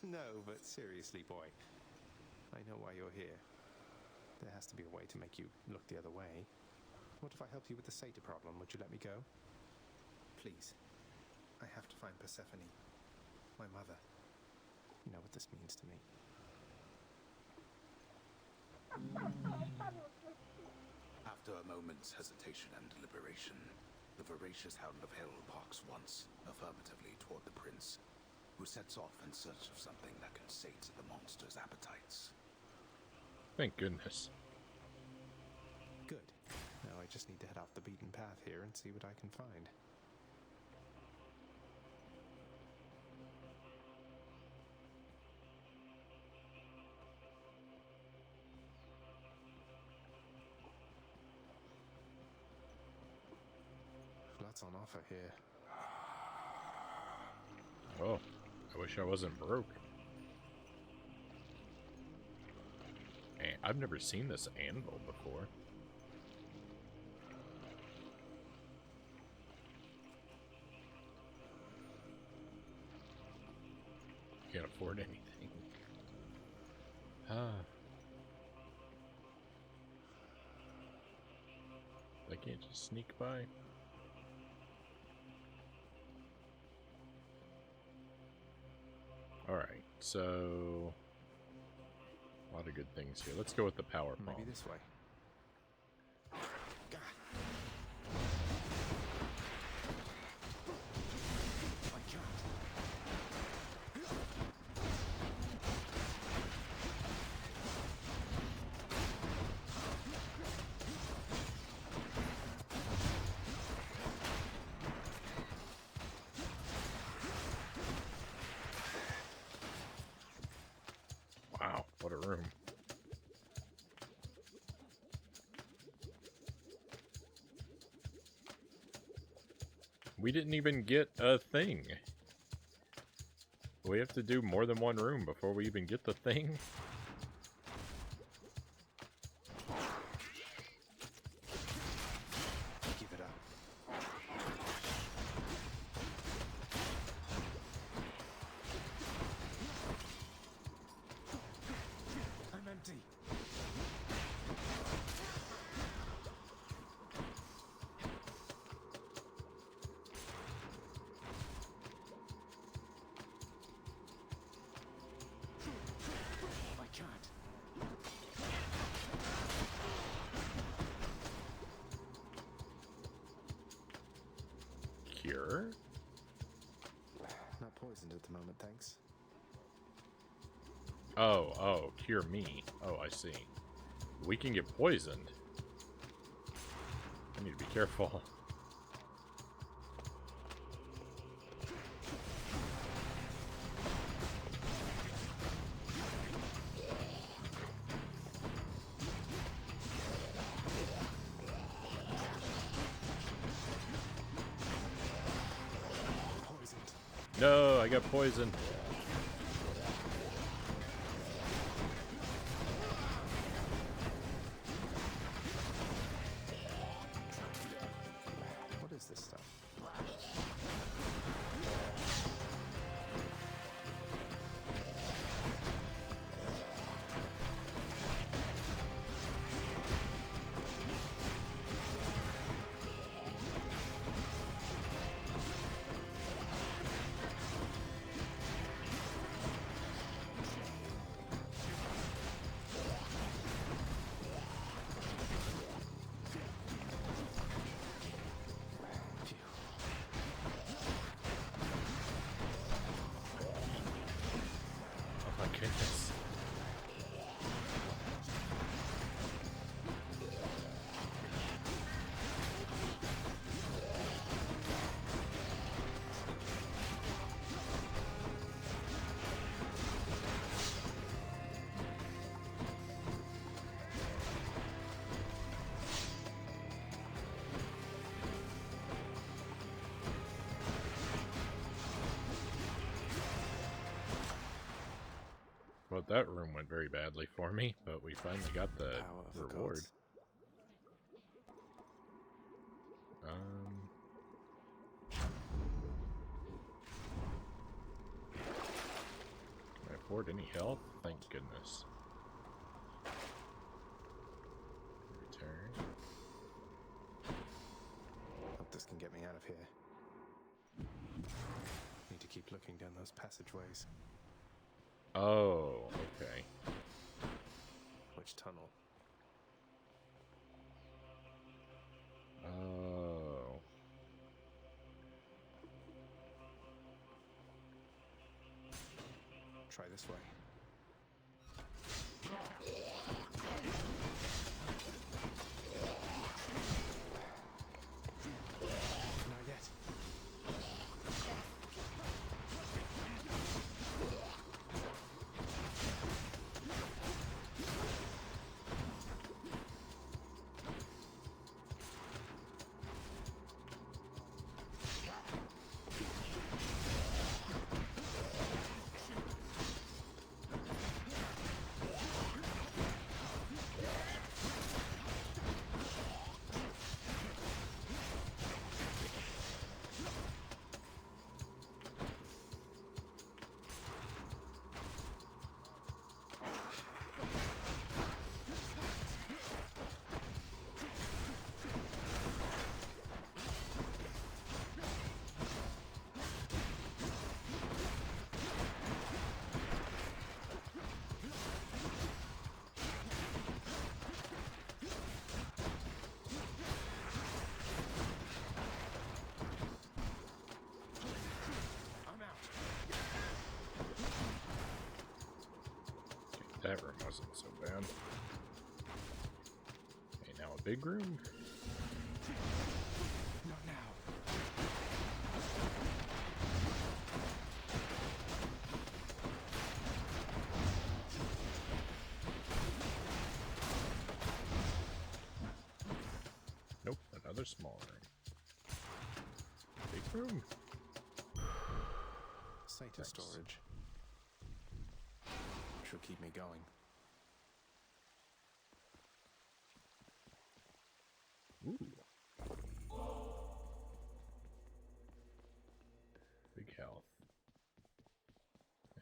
No, but seriously, boy. I know why you're here. There has to be a way to make you look the other way. What if I helped you with the satyr problem? Would you let me go? Please. I have to find Persephone. My mother. You know what this means to me. After a moment's hesitation and deliberation, the voracious hound of hell barks once, affirmatively toward the prince, who sets off in search of something that can sate the monster's appetites. Thank goodness. Good. Now I just need to head off the beaten path here and see what I can find. Lots on offer here. Oh, I wish I wasn't broke. And I've never seen this anvil before. Can't afford anything. I can't just sneak by. Alright, so A lot of good things here. Let's go with the power Maybe palm. this way. Wow, what a room. We didn't even get a thing. We have to do more than one room before we even get the thing? Give it up. I'm empty. I can't. Cure? Not poisoned at the moment, thanks. Oh, cure me. Oh, I see. We can get poisoned. I need to be careful. No, I got poisoned. What is this stuff? Oh my goodness. Well, that room went very badly for me, but we finally got the Power of the reward. gods. Can I afford any health? Thank goodness. Return. Hope this can get me out of here. Need to keep looking down those passageways. Oh, okay. Which tunnel? Oh. Try this way. Not yet. so bad. Okay, now a big room. Not now. Nope, another small room. Big room. Satyr storage. Should keep me going. Ooh. Big health.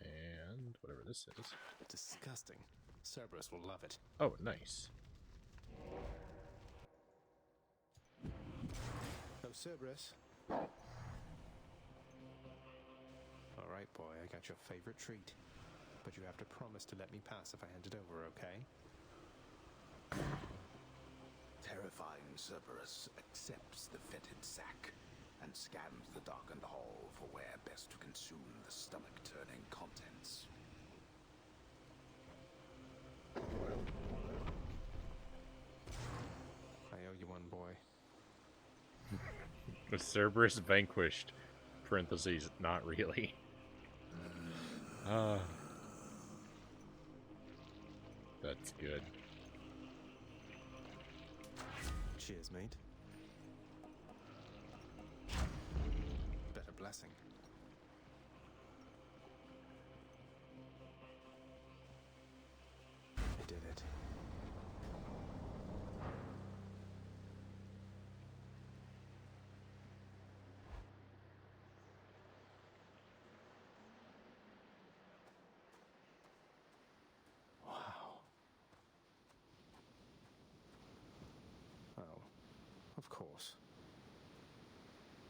And whatever this is. Disgusting. Cerberus will love it. Oh, nice. Oh, Cerberus. Alright, boy, I got your favorite treat. But you have to promise to let me pass if I hand it over, okay? Terrifying Cerberus accepts the fetid sack and scans the darkened hall for where best to consume the stomach-turning contents. I owe you one, boy. The Cerberus vanquished. Parentheses, not really. That's good. Cheers, mate. Better blessing. I did it. Wow. Oh, of course.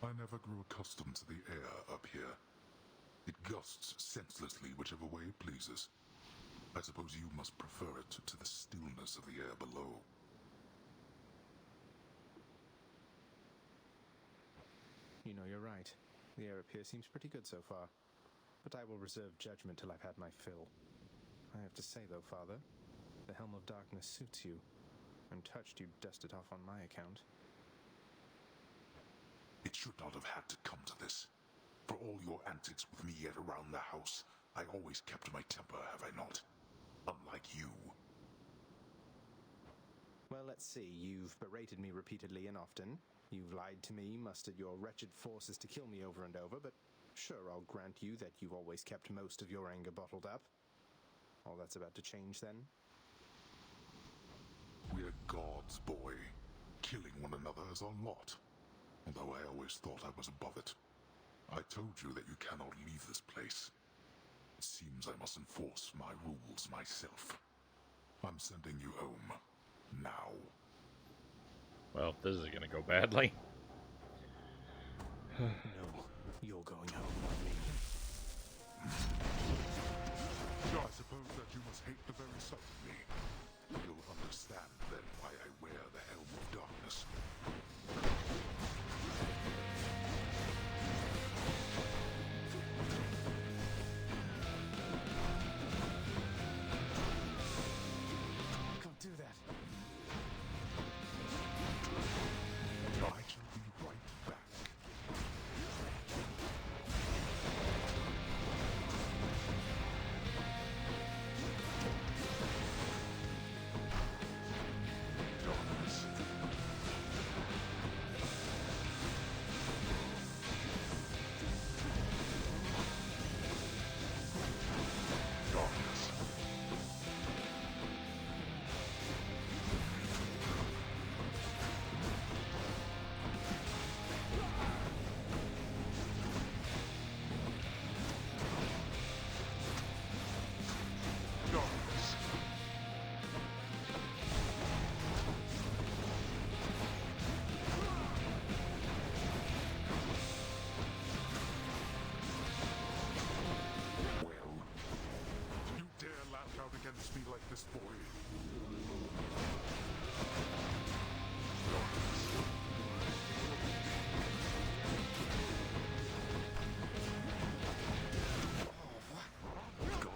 I never grew accustomed to the air up here. It gusts senselessly whichever way it pleases. I suppose you must prefer it to the stillness of the air below. You know, you're right. The air up here seems pretty good so far. But I will reserve judgment till I've had my fill. I have to say, though, Father, the Helm of Darkness suits you. I'm touched you dusted off on my account. It should not have had to come to this. For all your antics with me yet around the house, I always kept my temper, have I not? Unlike you. Well, let's see. You've berated me repeatedly and often. You've lied to me, mustered your wretched forces to kill me over and over, but sure, I'll grant you that you've always kept most of your anger bottled up. All that's about to change, then? We're gods, boy. Killing one another is our lot. Although I always thought I was above it. I told you that you cannot leave this place. It seems I must enforce my rules myself. I'm sending you home. Now. Well, this is gonna go badly. No, you're going home, not me. I suppose that you must hate the very sight of me. You'll understand then why I wear the Helm of Darkness. Don't do that. I shall be right back. Darkness. Darkness. Darkness. Well, you dare lash out against me like this, boy? Got you.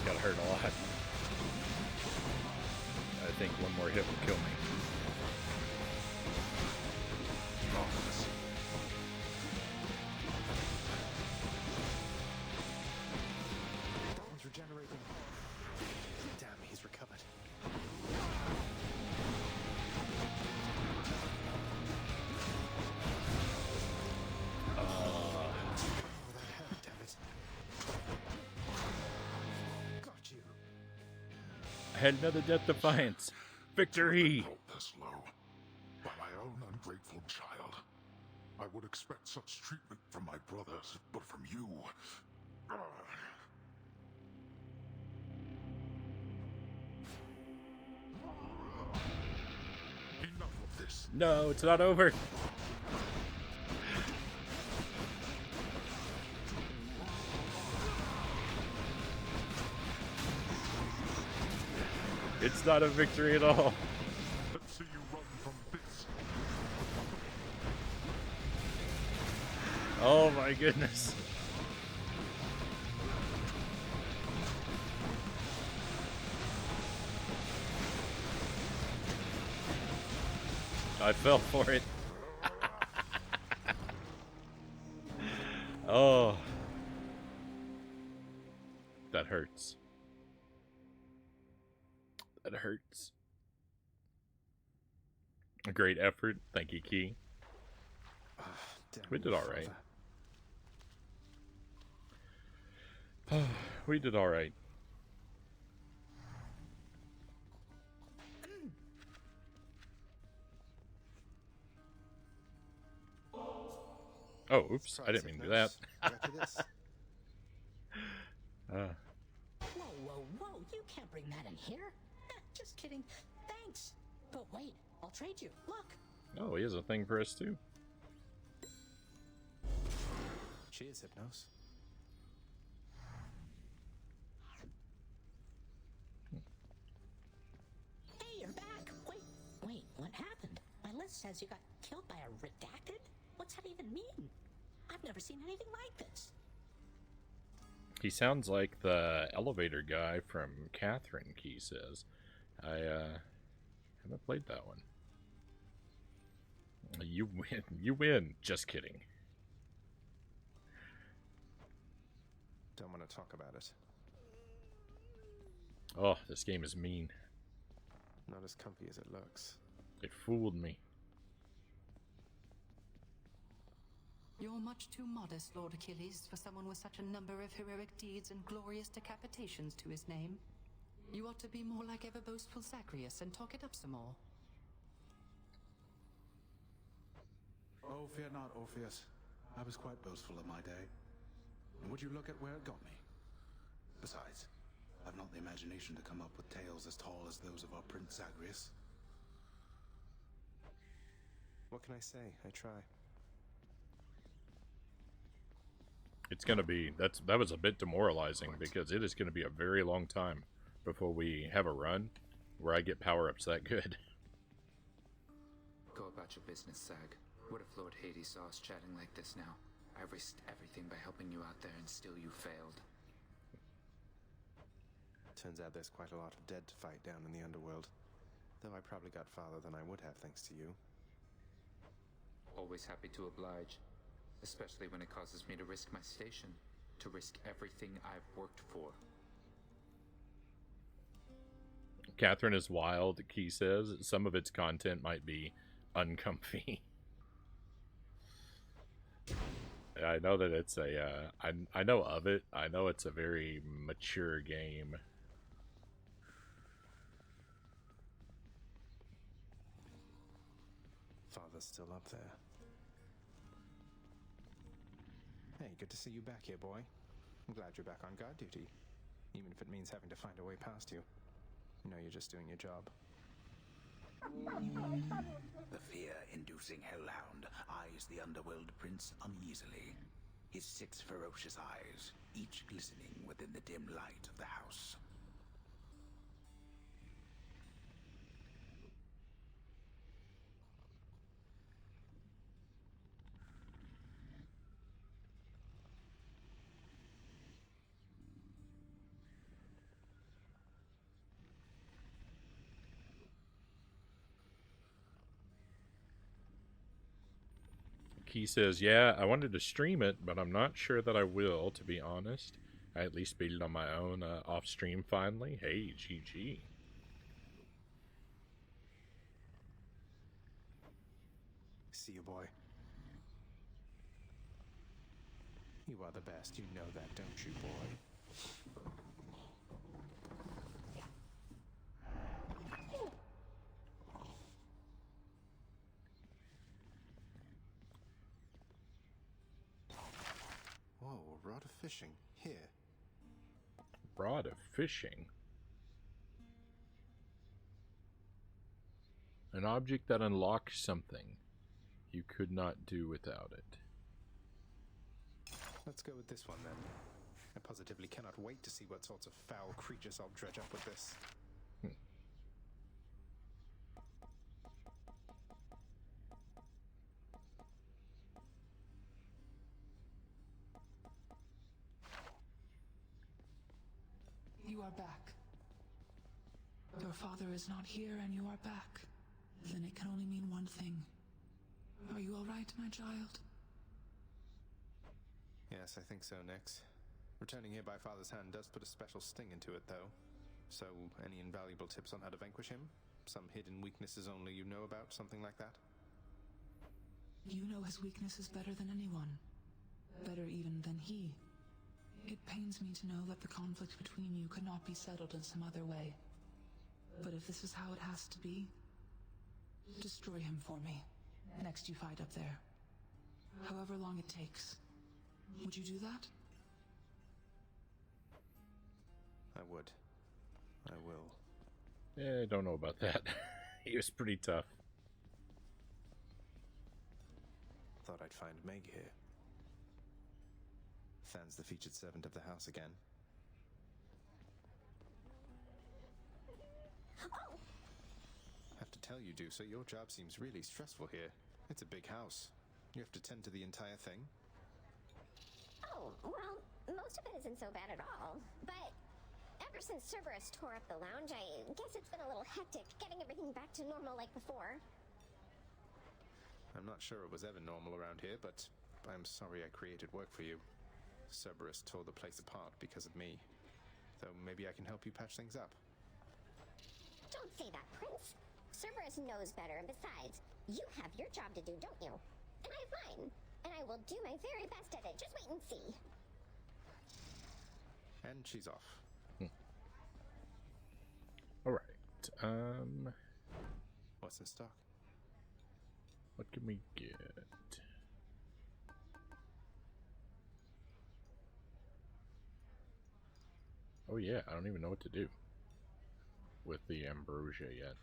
gotta hurt a lot. I think one more hit will kill me. That one's regenerating. Damn, he's recovered. Oh, that hurt, damn it. Got you. I had another Death Defiance. Victory! This low. By my own ungrateful child. I would expect such treatment from my brothers, but from you... Enough of this. No, it's not over. It's not a victory at all. Let's see you run from this. Oh my goodness. I fell for it. Oh. That hurts. That hurts. A great effort. Thank you, Key. We did alright. We did alright. Oh, oops. I didn't mean to do that. Whoa, whoa, whoa. You can't bring that in here. Just kidding. Thanks. But wait, I'll trade you. Look. Oh, he has a thing for us too. Cheers, Hypnos. Hey, you're back. Wait, what happened? My list says you got killed by a redacted? What's that even mean? I've never seen anything like this. He sounds like the elevator guy from Catherine, Key says. I haven't played that one. You win. You win. Just kidding. Don't want to talk about it. Oh, this game is mean. Not as comfy as it looks. It fooled me. You're much too modest, Lord Achilles, for someone with such a number of heroic deeds and glorious decapitations to his name. You ought to be more like ever boastful Zagreus and talk it up some more. Oh, fear not, Orpheus. I was quite boastful in my day. And would you look at where it got me? Besides, I've not the imagination to come up with tales as tall as those of our Prince Zagreus. What can I say? I try. It's gonna be that was a bit demoralizing because it is gonna be a very long time before we have a run where I get power-ups that good. Go about your business, Zag. What if Lord Hades saw us chatting like this now? I risked everything by helping you out there and still you failed. Turns out there's quite a lot of dead to fight down in the underworld. Though I probably got farther than I would have thanks to you. Always happy to oblige. Especially when it causes me to risk my station. To risk everything I've worked for. Catherine is wild, Key says. Some of its content might be uncomfy. I know that it's a, I know of it. I know it's a very mature game. Father's still up there. Hey, good to see you back here, boy. I'm glad you're back on guard duty. Even if it means having to find a way past you. You know you're just doing your job. The fear-inducing hellhound eyes the underworld prince uneasily. His 6 ferocious eyes, each glistening within the dim light of the house. Key says, yeah, I wanted to stream it, but I'm not sure that I will, to be honest. I at least beat it on my own off stream finally. Hey, GG. See you, boy. You are the best. You know that, don't you, boy? Whoa, a rod of fishing. Here. Rod of fishing? An object that unlocks something you could not do without it. Let's go with this one, then. I positively cannot wait to see what sorts of foul creatures I'll dredge up with this. You are back. Your father is not here and you are back. Then it can only mean one thing. Are you all right, my child? Yes, I think so, Nix. Returning here by Father's hand does put a special sting into it, though. So, any invaluable tips on how to vanquish him? Some hidden weaknesses only you know about, something like that? You know his weaknesses better than anyone. Better even than he. It pains me to know that the conflict between you could not be settled in some other way. But if this is how it has to be, destroy him for me. Next you fight up there. However long it takes. Would you do that? I would. I will. Yeah, I don't know about that. He was pretty tough. Thought I'd find Meg here. Than's the featured servant of the house again. Oh! Have to tell you, Deucer, your job seems really stressful here. It's a big house. You have to tend to the entire thing. Oh, well, most of it isn't so bad at all. But ever since Cerberus tore up the lounge, I guess it's been a little hectic getting everything back to normal like before. I'm not sure it was ever normal around here, but I'm sorry I created work for you. Cerberus tore the place apart because of me. Though maybe I can help you patch things up. Don't say that, Prince. Cerberus knows better, and besides, you have your job to do, don't you? And I have mine. And I will do my very best at it. Just wait and see. And she's off. Alright, What's in stock? what can we get? Oh yeah, I don't even know what to do with the ambrosia yet.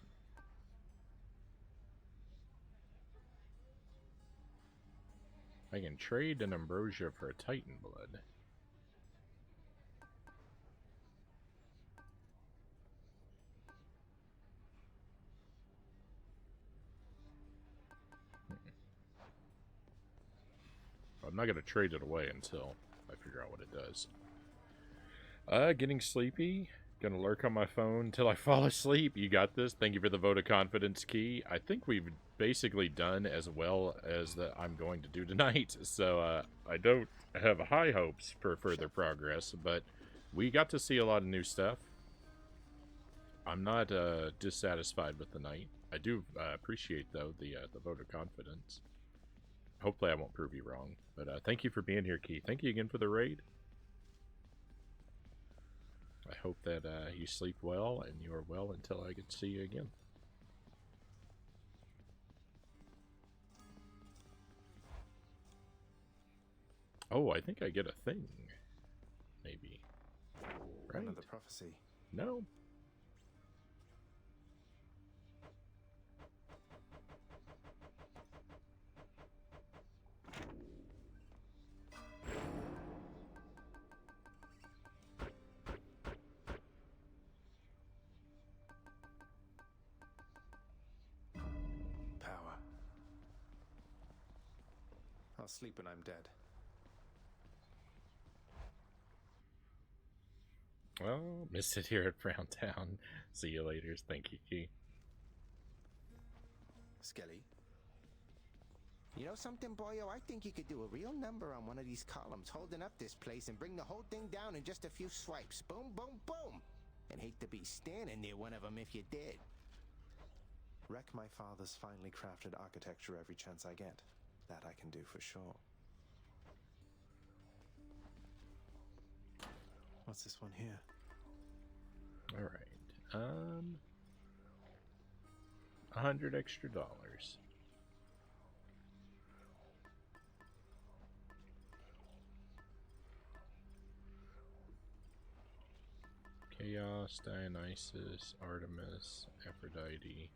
I can trade an ambrosia for a Titan blood. I'm not going to trade it away until I figure out what it does. Getting sleepy. Gonna lurk on my phone until I fall asleep. You got this. Thank you for the vote of confidence, Key. I think we've basically done as well as that I'm going to do tonight. So I don't have high hopes for further progress, but we got to see a lot of new stuff. I'm not dissatisfied with the night. I do appreciate, though, the vote of confidence. Hopefully I won't prove you wrong. But thank you for being here, Key. Thank you again for the raid. I hope that you sleep well and you are well until I get to see you again. Oh, I think I get a thing. Maybe. Right? Another prophecy. No. Power. I'll sleep when I'm dead. Well, miss it here at Brown Town. See you later. Thank you, Key. Skelly. You know something, boyo? I think you could do a real number on one of these columns holding up this place and bring the whole thing down in just a few swipes. Boom, boom, boom! And hate to be standing near one of them if you did. Wreck my father's finely crafted architecture every chance I get. That I can do for sure. What's this one here? All right. $100 extra. Chaos, Dionysus, Artemis, Aphrodite,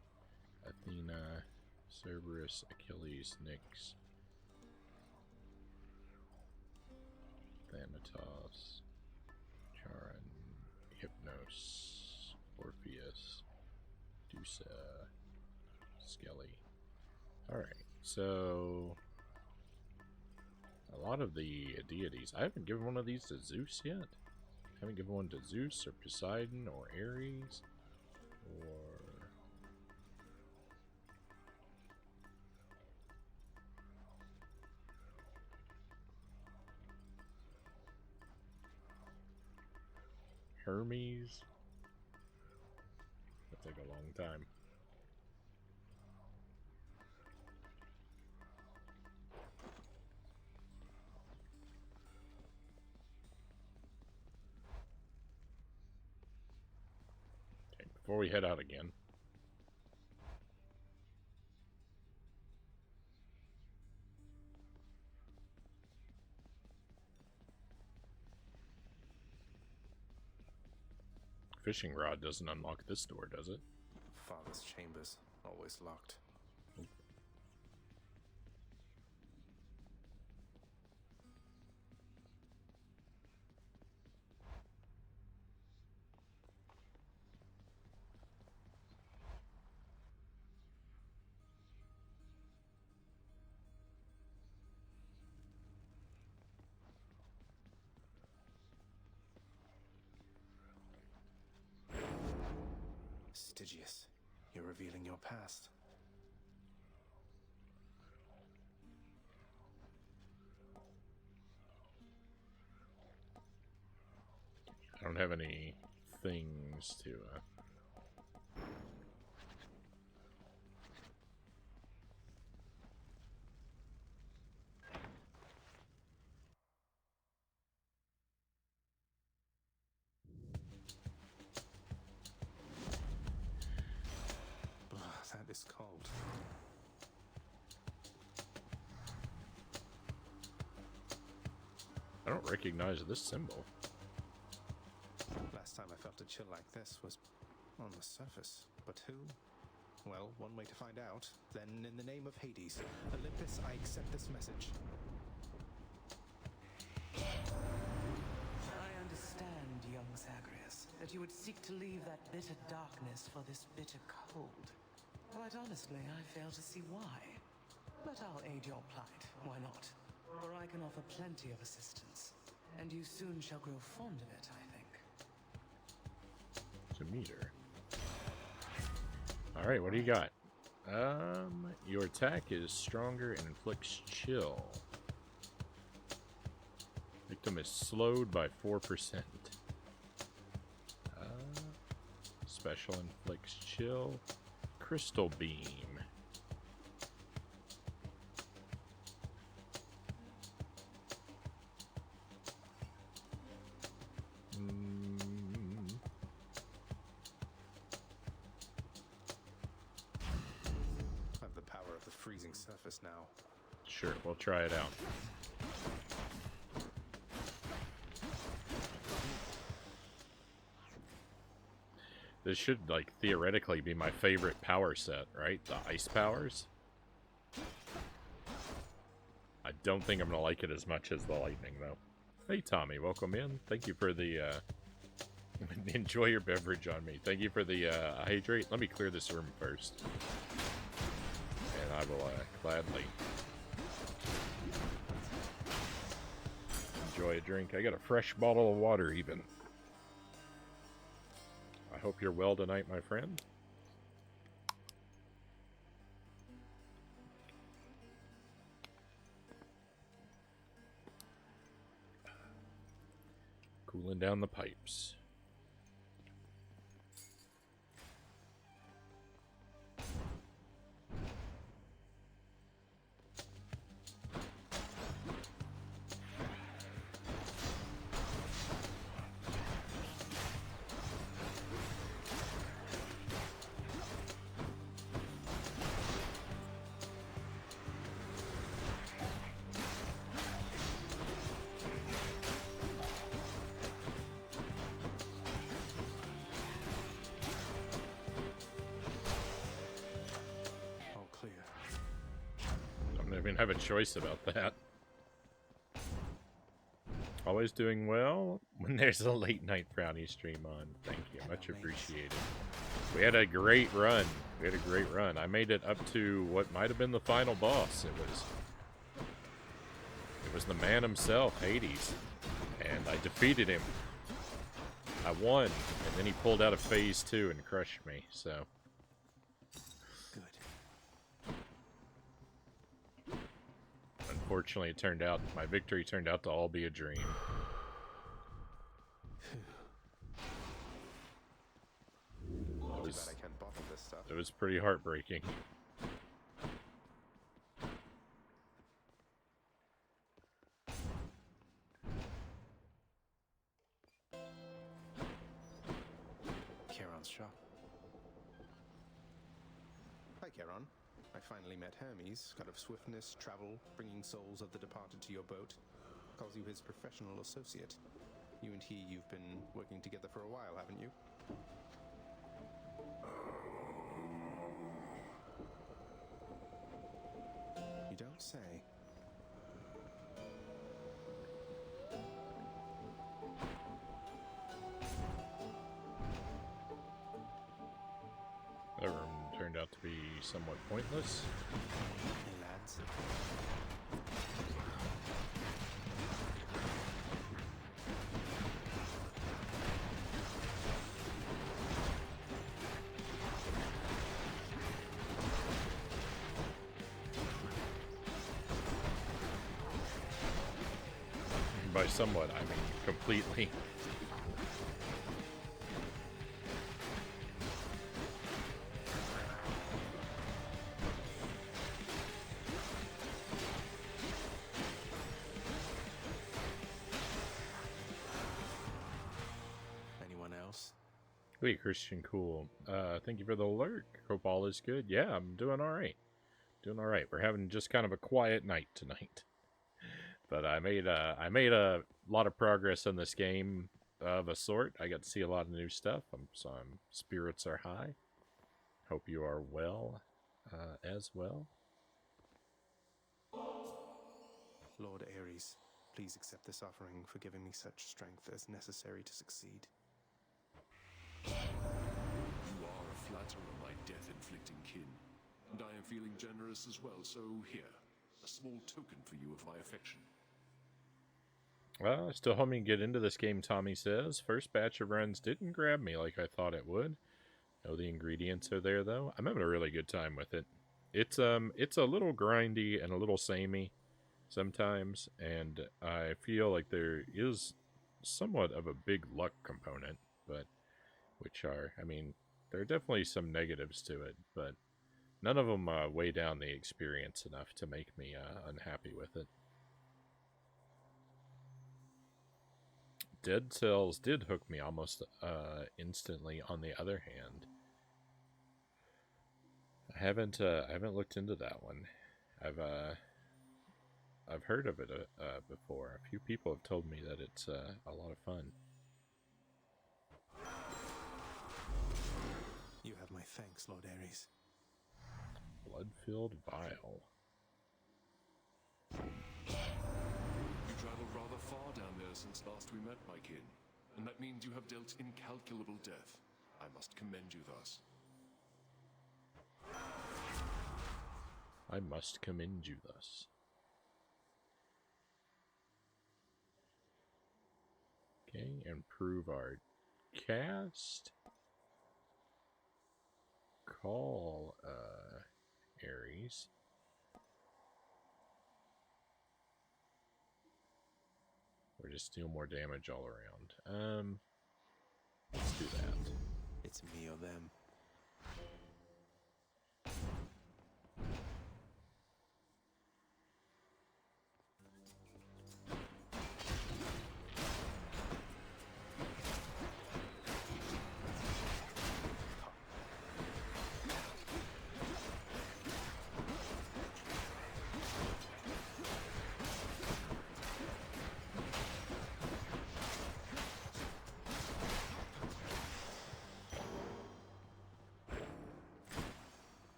Athena, Cerberus, Achilles, Nyx, Thanatos, Charon, Hypnos, Orpheus, Dusa, Skelly. Alright, so a lot of the deities. I haven't given one of these to Zeus yet. I haven't given one to Zeus or Poseidon or Ares or Hermes. That'll take a long time. Okay, before we head out again. Fishing rod doesn't unlock this door, does it? Father's chambers, always locked. Stygius, you're revealing your past. I don't have any things to That is cold. I don't recognize this symbol. Last time I felt a chill like this was on the surface. But who? Well, one way to find out. Then, in the name of Hades, Olympus, I accept this message. I understand, young Zagreus, that you would seek to leave that bitter darkness for this bitter cold. Quite honestly, I fail to see why. But I'll aid your plight, why not? For I can offer plenty of assistance, and you soon shall grow fond of it, I think. It's a meter. Alright, what do you got? Your attack is stronger and inflicts chill. Victim is slowed by 4%. Special inflicts chill. Crystal beam. I have the power of the freezing surface now. Sure, we'll try it out. This should, like, theoretically be my favorite power set, right? The ice powers. I don't think I'm gonna like it as much as the lightning, though. Hey, Tommy, welcome in. Thank you for the, enjoy your beverage on me. Thank you for the, hydrate. Let me clear this room first. And I will, gladly enjoy a drink. I got a fresh bottle of water, even. I hope you're well tonight, my friend. Cooling down the pipes. Even have a choice about that. Always doing well when there's a late night Frownie stream on. Thank you, much appreciated. We had a great run. I made it up to what might have been the final boss. It was the man himself, Hades, and I defeated him. I won, and then he pulled out of phase 2 and crushed me. So. Unfortunately, my victory turned out to all be a dream. It was pretty heartbreaking. Charon's shop. Hi, Charon. I finally met Hermes, god of swiftness, travel, bringing souls of the departed to your boat. Calls you his professional associate. You and you've been working together for a while, haven't you? You don't say. That room turned out to be somewhat pointless. Hey, lads. By somewhat, I mean completely. Hey, Christian, cool. Thank you for the alert. Hope all is good. Yeah, I'm doing all right. We're having just kind of a quiet night tonight. But I made a lot of progress in this game of a sort. I got to see a lot of new stuff. So spirits are high. Hope you are well, as well. Lord Ares, please accept this offering for giving me such strength as necessary to succeed. You are a flatterer, my death-inflicting kin, and I am feeling generous as well, so here, a small token for you of my affection. Well, still hoping to get into this game, Tommy says. First batch of runs didn't grab me like I thought it would. Know the ingredients are there, though. I'm having a really good time with it. It's a little grindy and a little samey sometimes, and I feel like there is somewhat of a big luck component, but there are definitely some negatives to it, but none of them weigh down the experience enough to make me unhappy with it. Dead Cells did hook me almost instantly. On the other hand, I haven't looked into that one. I've heard of it before. A few people have told me that it's a lot of fun. You have my thanks, Lord Ares. Blood-filled vial. You traveled rather far down there since last we met, my kin, and that means you have dealt incalculable death. I must commend you thus. I must commend you thus. Okay, improve our cast. Call Ares. Or just deal more damage all around. Let's do that. It's me or them.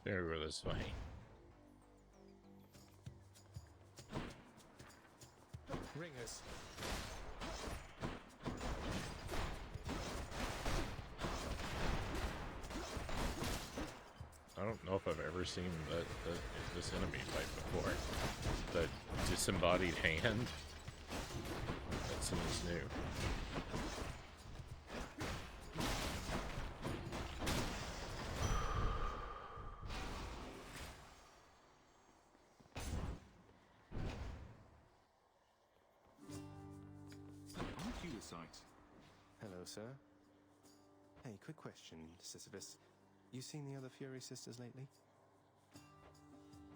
There we go this way. Ringers. I don't know if I've ever seen this enemy fight before. The disembodied hand. That seems new. Hello, sir. Hey, quick question, Sisyphus. You seen the other Fury sisters lately?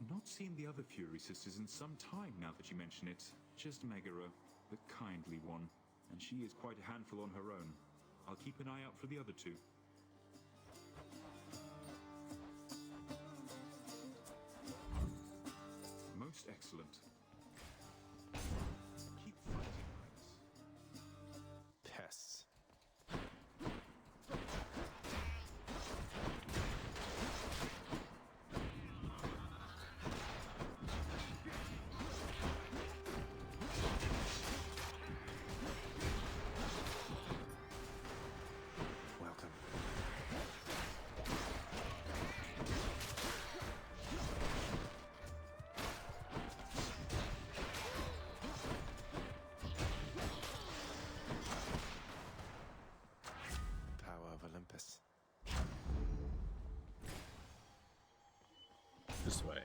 Not seen the other Fury sisters in some time now that you mention it. Just Megara, the kindly one. And she is quite a handful on her own. I'll keep an eye out for the other two. Most excellent. Keep fighting, Highness. Pests. Welcome. Power of Olympus. This way.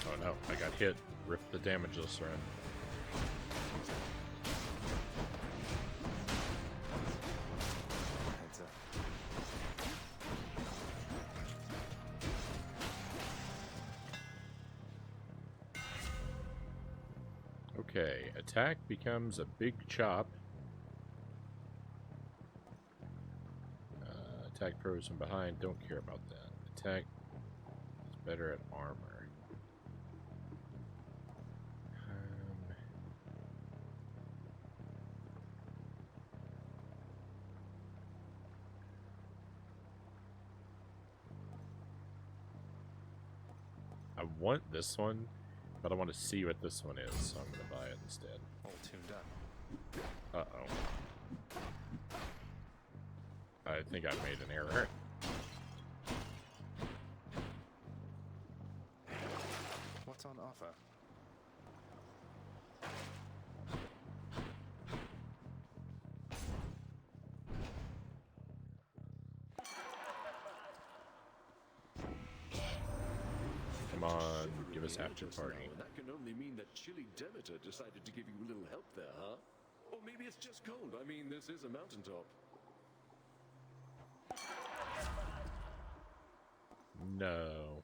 Oh no, I got hit. Ripped the damageless run. Heads up. Okay, attack becomes a big chop. Attack pros from behind, don't care about that. Attack is better at armor. I want this one, but I want to see what this one is, so I'm going to buy it instead. All tuned up. Uh-oh. I think I made an error. What's on offer? Come on, give us after party. Now, and that can only mean that Chilly Demeter decided to give you a little help there, huh? Or maybe it's just cold. I mean, this is a mountaintop. No.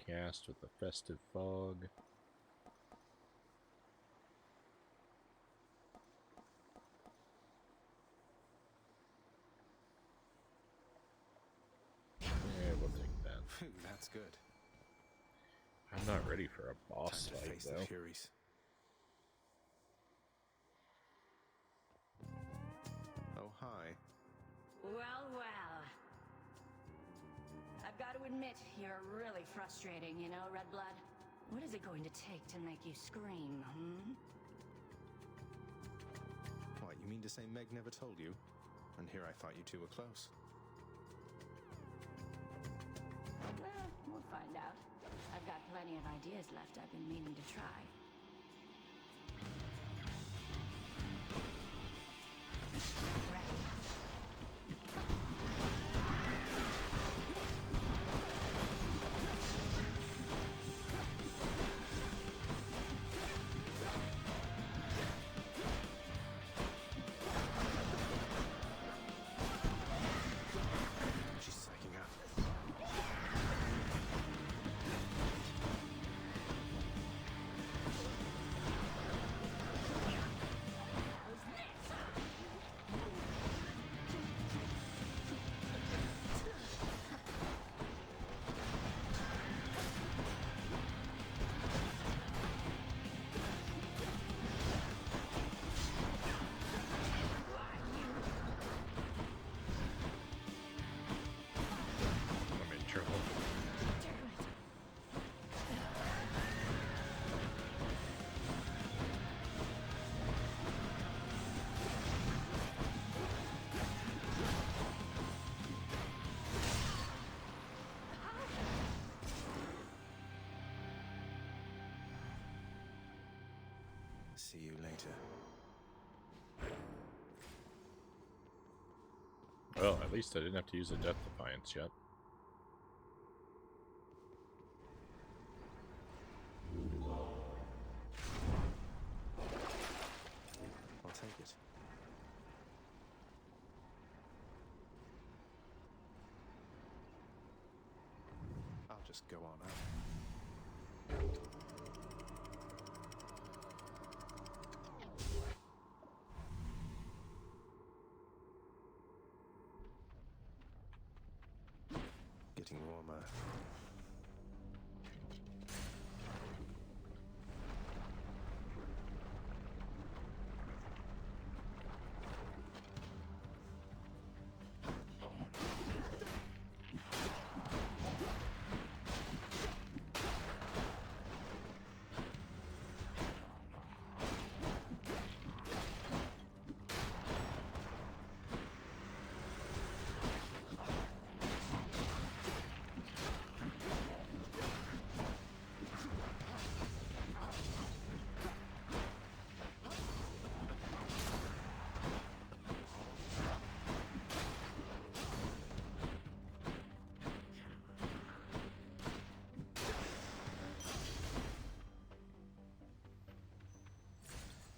Cast with the festive fog. Yeah, we'll take that. That's good. I'm not ready for a boss Time to fight, face though. the Furies. Oh, hi. Well, well. I've got to admit, you're really frustrating, you know, Redblood? What is it going to take to make you scream, hmm? to say Meg never told you? And here I thought you two were close. Well, we'll find out. I've got plenty of ideas left I've been meaning to try. She's psyching up. I'm in trouble. See you later. Well, at least I didn't have to use a Death Defiance yet. I'll take it. I'll just go on out. Getting warmer.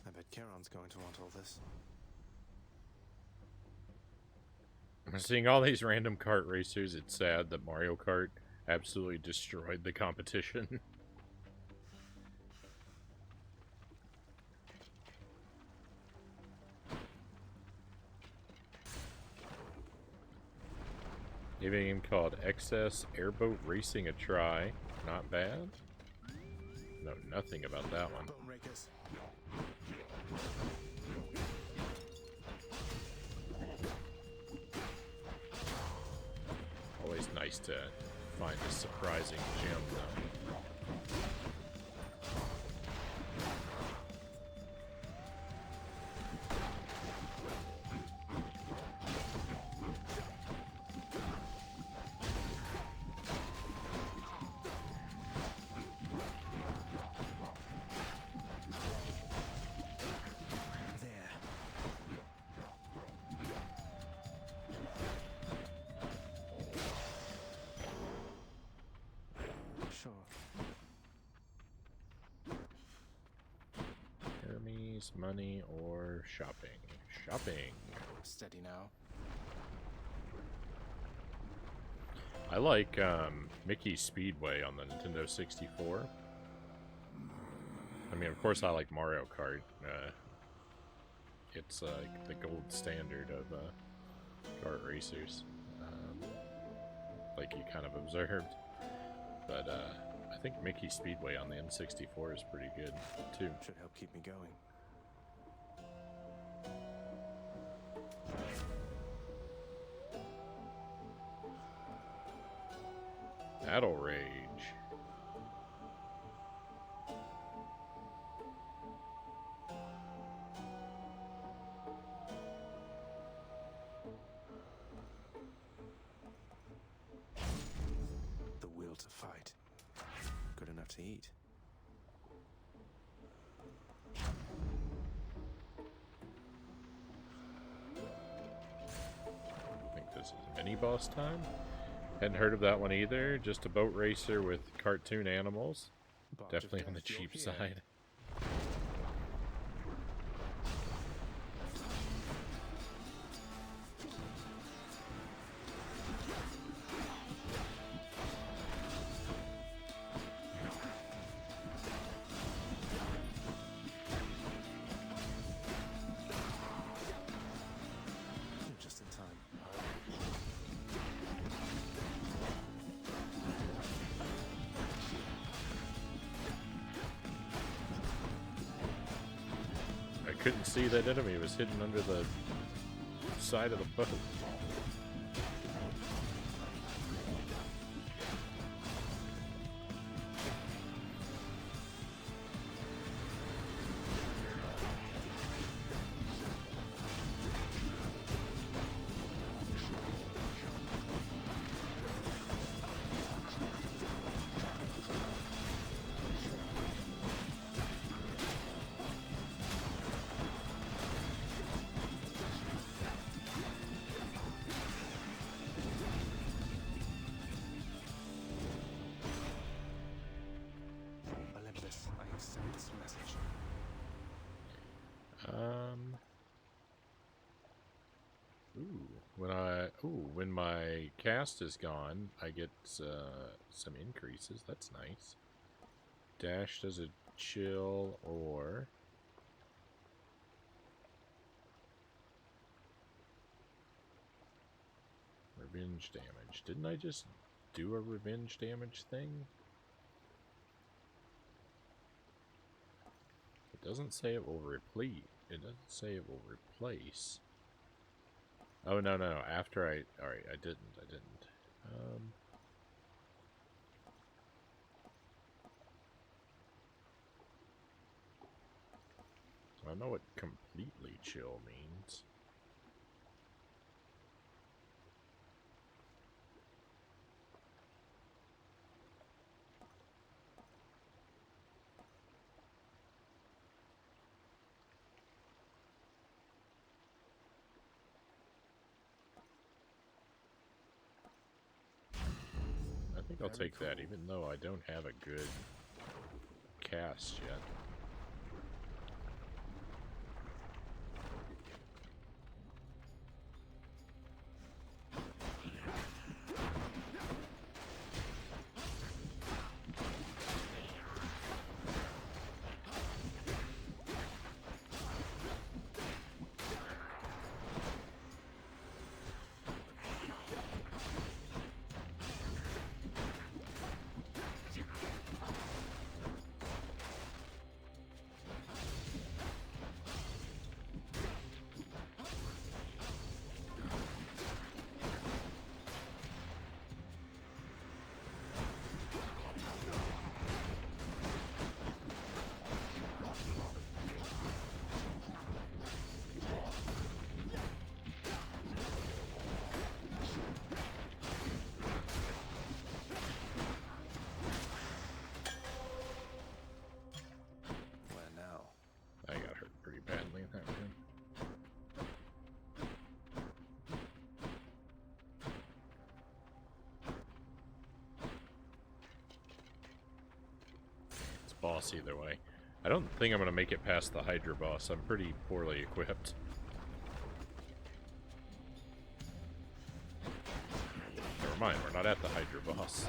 I bet Charon's going to want all this. Seeing all these random kart racers, it's sad that Mario Kart absolutely destroyed the competition. Giving a game called Excess Airboat Racing a try. Not bad. Know nothing about that one. Bone rakers. Always nice to find a surprising gem, though. There. Sure. Hermes, money, or shopping? Shopping. Steady now. I like Mickey's Speedway on the Nintendo 64. I mean, of course, I like Mario Kart. It's like the gold standard of kart racers, like you kind of observed. But I think Mickey's Speedway on the N64 is pretty good too. Should help keep me going. Battle Rage. eat. I think this is mini boss time. Hadn't heard of that one either. Just a boat racer with cartoon animals. Barge of Definitely on the Death, you're cheap here. side. You're just in time. I couldn't see that enemy was hidden under the side of the boat. Olympus, I accept this message. When my cast is gone, I get some increases. That's nice. Dash does a chill or revenge damage. Didn't I just do a revenge damage thing? It doesn't say it will replete. It doesn't say it will replace. Oh, no. After alright, I didn't. I don't know what completely chill means. I think I'll take that, even though I don't have a good cast yet. Where now? I got hurt pretty badly in that one. It's boss either way. I don't think I'm going to make it past the Hydra boss. I'm pretty poorly equipped. Never mind, we're not at the Hydra boss.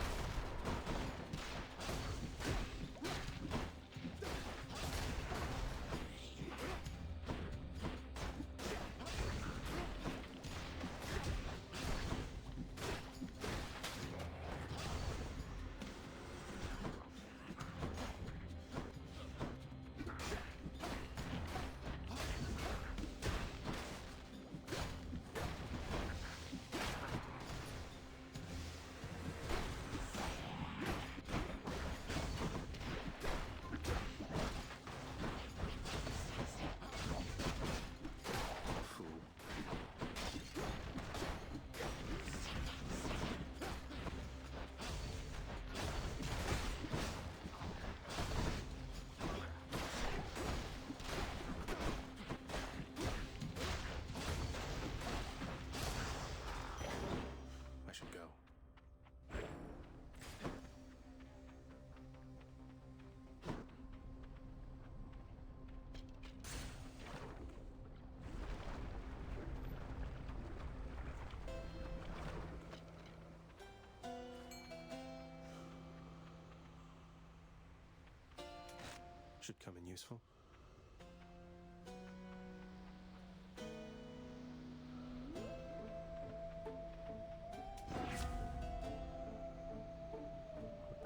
Should come in useful.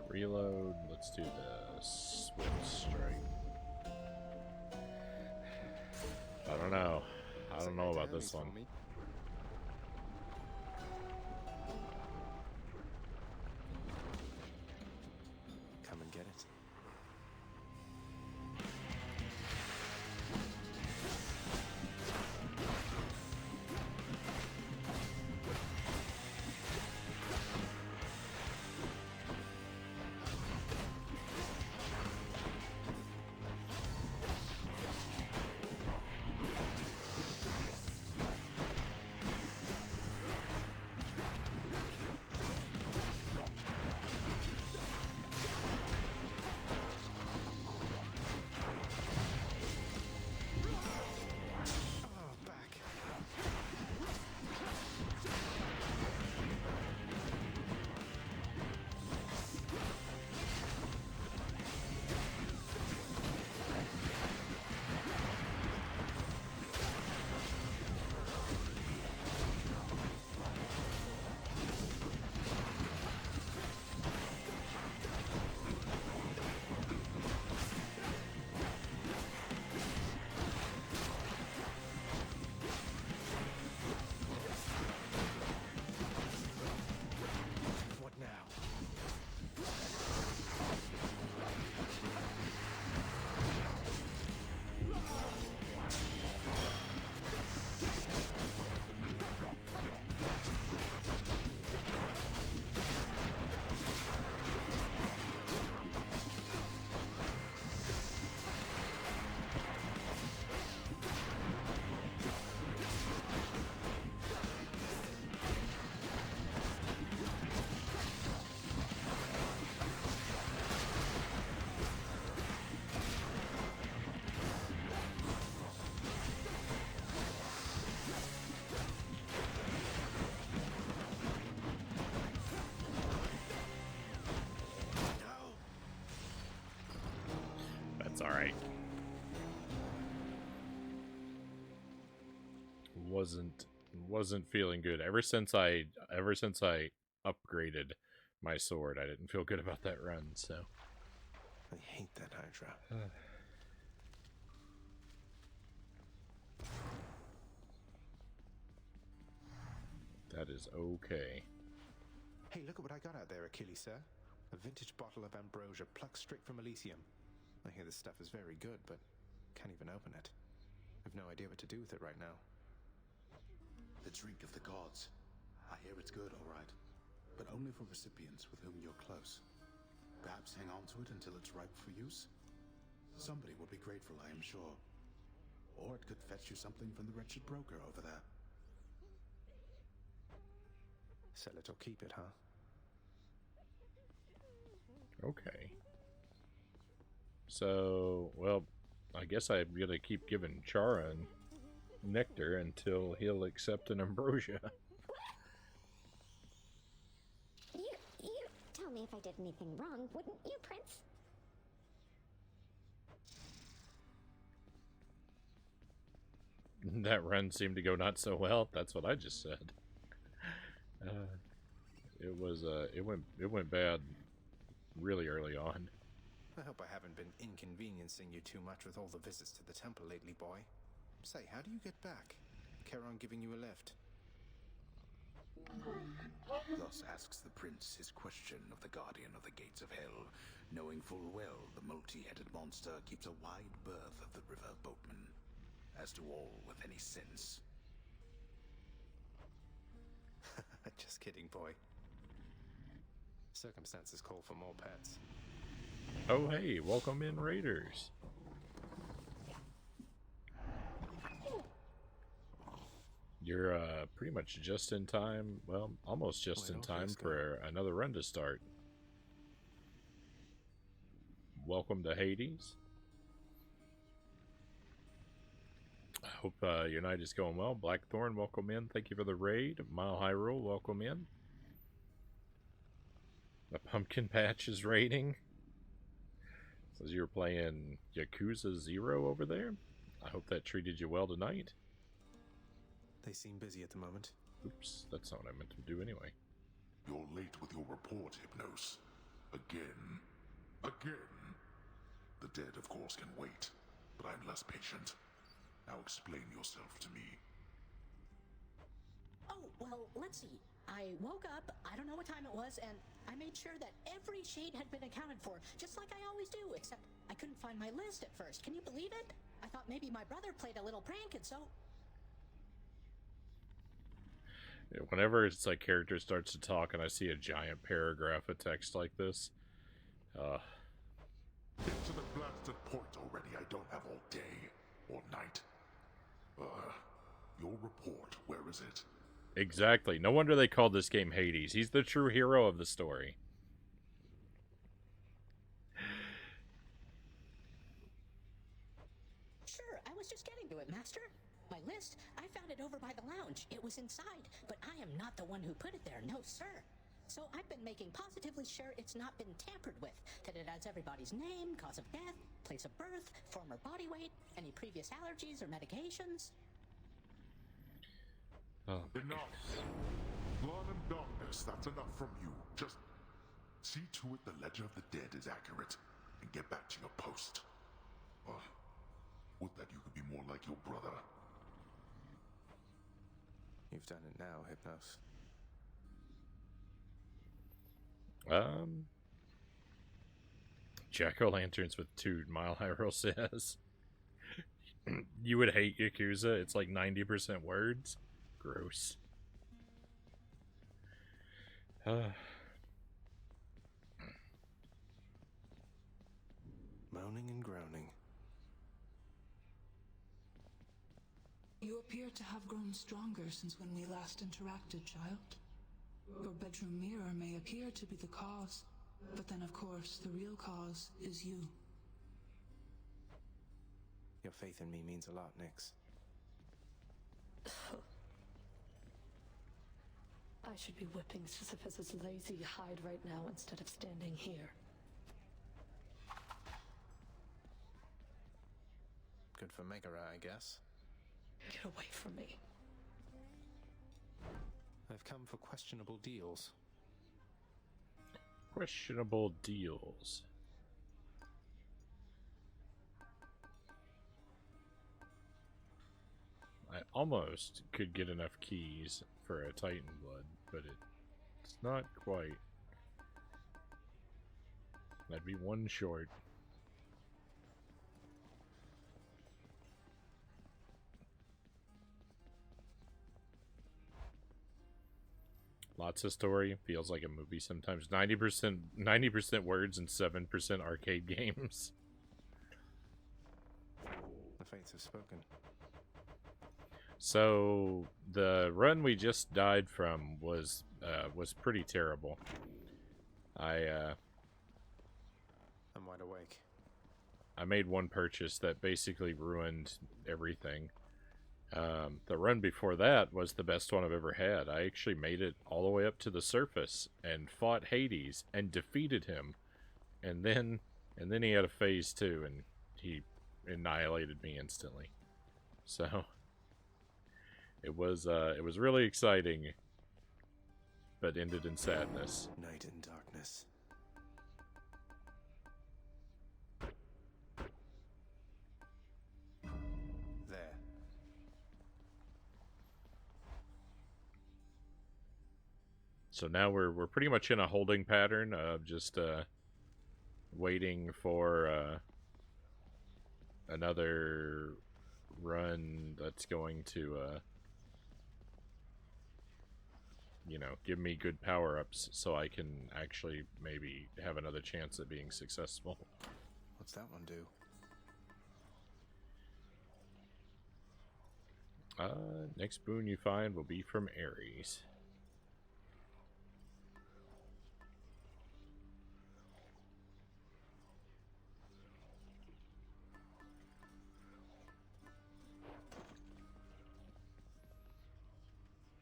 Reload. Let's do the Swift Strike. I don't know. I don't know about this one. Come and get it. That's all right. Wasn't feeling good ever since I upgraded my sword. I didn't feel good about that run. So I hate that Hydra. That is okay. Hey, look at what I got out there, Achilles, sir. A vintage bottle of ambrosia plucked straight from Elysium. I hear this stuff is very good, but can't even open it. I've no idea what to do with it right now. The drink of the gods. I hear it's good, all right. But only for recipients with whom you're close. Perhaps hang on to it until it's ripe for use? Somebody will be grateful, I am sure. Or it could fetch you something from the wretched broker over there. Sell it or keep it, huh? Okay. So, well, I guess I'm gonna keep giving Chara nectar until he'll accept an ambrosia. You tell me if I did anything wrong, wouldn't you, Prince? That run seemed to go not so well. That's what I just said. It went bad really early on. I hope I haven't been inconveniencing you too much with all the visits to the temple lately, boy. Say, how do you get back? Charon giving you a lift? Thus asks the prince his question of the guardian of the gates of hell, knowing full well the multi-headed monster keeps a wide berth of the river boatman, as do all with any sense. Just kidding, boy. Circumstances call for more pets. Oh hey, welcome in, Raiders. You're pretty much just in time, well, almost just in time for another run to start. Welcome to Hades. I hope your night is going well. Blackthorn, welcome in. Thank you for the raid. Mile High Rule, welcome in. The Pumpkin Patch is raiding. as you were playing Yakuza 0 over there. I hope that treated you well tonight. They seem busy at the moment. Oops, that's not what I meant to do anyway. You're late with your report, Hypnos. Again. Again. The dead, of course, can wait, but I'm less patient. Now explain yourself to me. Oh, well, let's see. I woke up, I don't know what time it was, and I made sure that every shade had been accounted for, just like I always do, except I couldn't find my list at first. Can you believe it? I thought maybe my brother played a little prank, and so... Whenever it's like character starts to talk and I see a giant paragraph of text like this, Get to the blasted point already. I don't have all day or night. Your report, where is it? Exactly. No wonder they called this game Hades. He's the true hero of the story. Sure, I was just getting to it, Master. My list, I found it over by the lounge. It was inside, but I am not the one who put it there, no sir. So I've been making positively sure it's not been tampered with, that it has everybody's name, cause of death, place of birth, former body weight, any previous allergies or medications. Oh. Enough. Blood and darkness, that's enough from you. Just see to it the ledger of the dead is accurate, and get back to your post. Would that you could be more like your brother. You've done it now, Hypnos. Jack-o'-lanterns with 2 Mile High Roll says. You would hate Yakuza. It's like 90% words. Gross. Moaning and groaning. You appear to have grown stronger since when we last interacted, child. Your bedroom mirror may appear to be the cause, but then of course the real cause is you. Your faith in me means a lot, Nyx. I should be whipping Sisyphus's lazy hide right now instead of standing here. Good for Megara, I guess. Get away from me. I've come for questionable deals. Questionable deals. I almost could get enough keys for a Titan Blood, but it's not quite. That'd be 1 short. Lots of story. Feels like a movie sometimes. 90% words and 7% arcade games. The fates have spoken. So the run we just died from was pretty terrible. I'm wide awake. I made one purchase that basically ruined everything. The run before that was the best one I've ever had. I actually made it all the way up to the surface and fought Hades and defeated him. And then he had a phase 2 and he annihilated me instantly. So it was really exciting, but ended in sadness. Night and darkness. There. So now we're pretty much in a holding pattern of just waiting for another run that's going to you know, give me good power-ups so I can actually maybe have another chance at being successful. What's that one do? Next boon you find will be from Ares.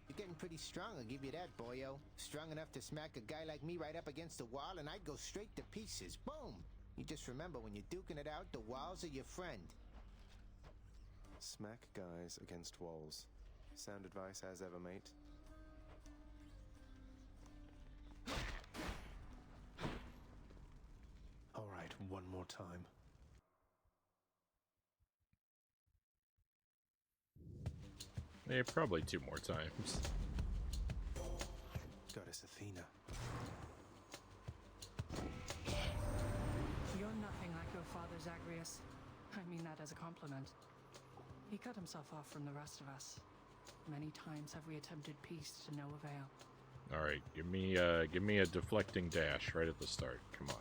You're getting pretty strong, I'll give you that, boyo. Strong enough to smack a guy like me right up against the wall and I'd go straight to pieces. Boom! You just remember when you're duking it out, the walls are your friend. Smack guys against walls. Sound advice as ever, mate. All right, one more time. Yeah, probably 2 more times. Goddess Athena. You're nothing like your father, Zagreus. I mean that as a compliment. He cut himself off from the rest of us. Many times have we attempted peace to no avail. All right, give me a deflecting dash right at the start. Come on.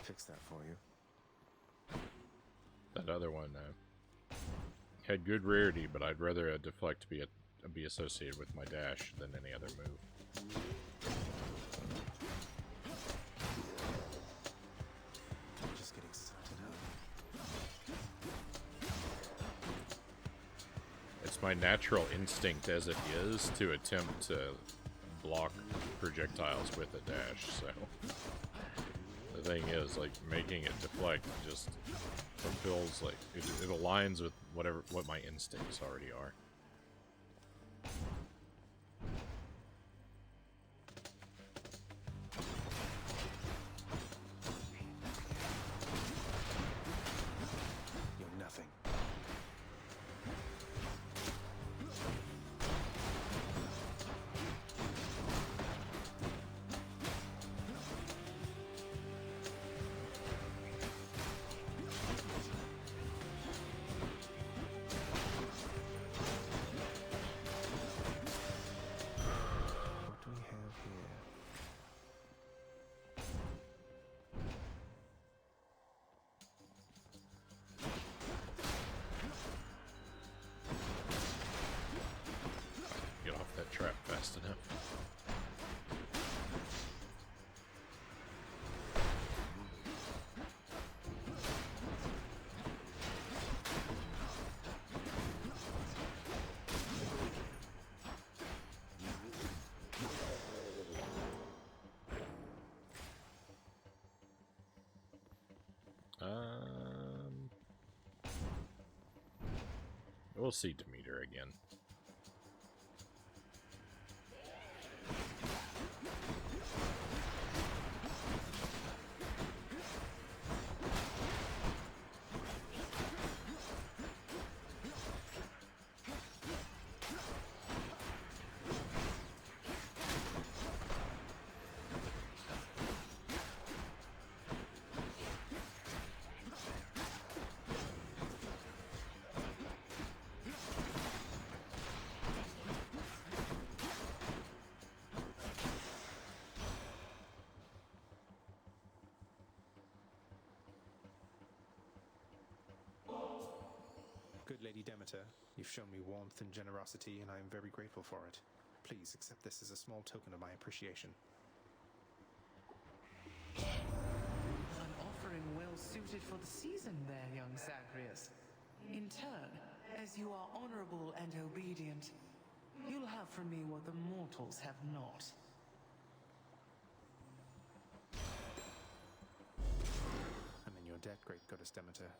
Fix that for you. That other one had good rarity, but I'd rather a deflect be associated with my dash than any other move. Just get excited, It's my natural instinct as it is to attempt to block projectiles with a dash, so the thing is, like, making it deflect just fulfills, like, it aligns with what my instincts already are. You're nothing. What do we have here? Get off that trap fast enough. We'll see Demeter again. Good Lady Demeter, you've shown me warmth and generosity, and I am very grateful for it. Please accept this as a small token of my appreciation. An offering well suited for the season there, young Zagreus. In turn, as you are honorable and obedient, you'll have from me what the mortals have not. I'm in your debt, great Goddess Demeter.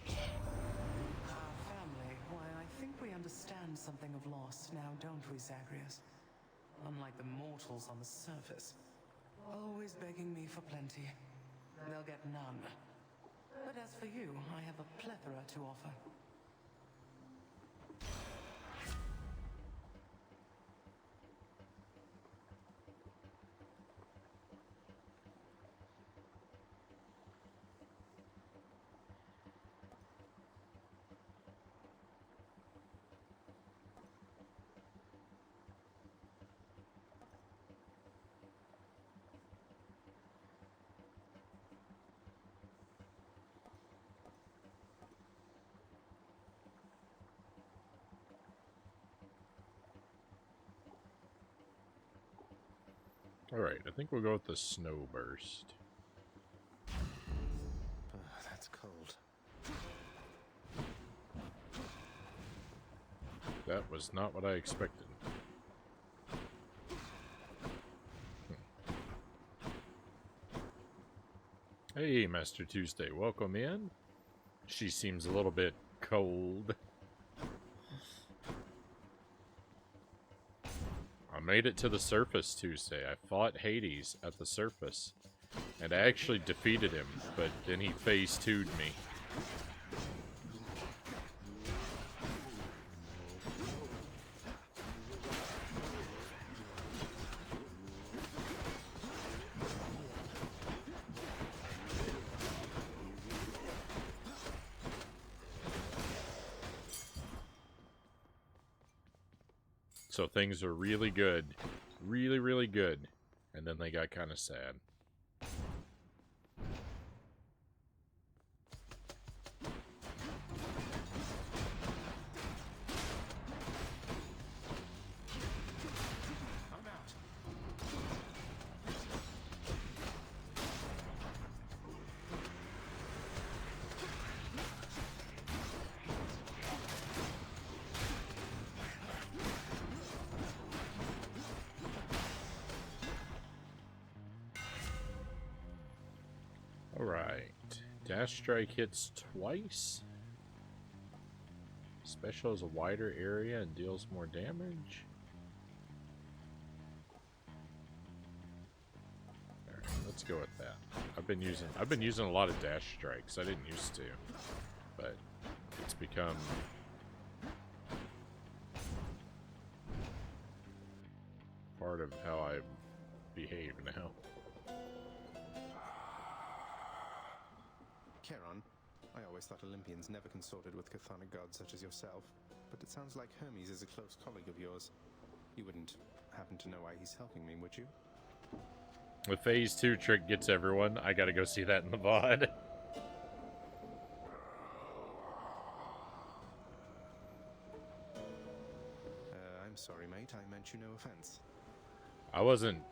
Our family, why, I think we understand something of loss now, don't we, Zagreus? Unlike the mortals on the surface, always begging me for plenty. They'll get none. But as for you, I have a plethora to offer. Alright, I think we'll go with the snow burst. That's cold. That was not what I expected. Hey, Master Tuesday, welcome in. She seems a little bit cold. I made it to the surface Tuesday. I fought Hades at the surface. And I actually defeated him, but then he phase 2'd me. So things are really good. Really, really good. And then they got kind of sad. Alright. Dash strike hits twice. Special is a wider area and deals more damage. Alright, let's go with that. I've been using a lot of dash strikes. I didn't used to. But it's become part of how I behave now. Charon, I always thought Olympians never consorted with chthonic gods such as yourself, but it sounds like Hermes is a close colleague of yours. You wouldn't happen to know why he's helping me, would you? The phase 2 trick gets everyone. I gotta go see that in the VOD. I'm sorry, mate. I meant you no offense. I wasn't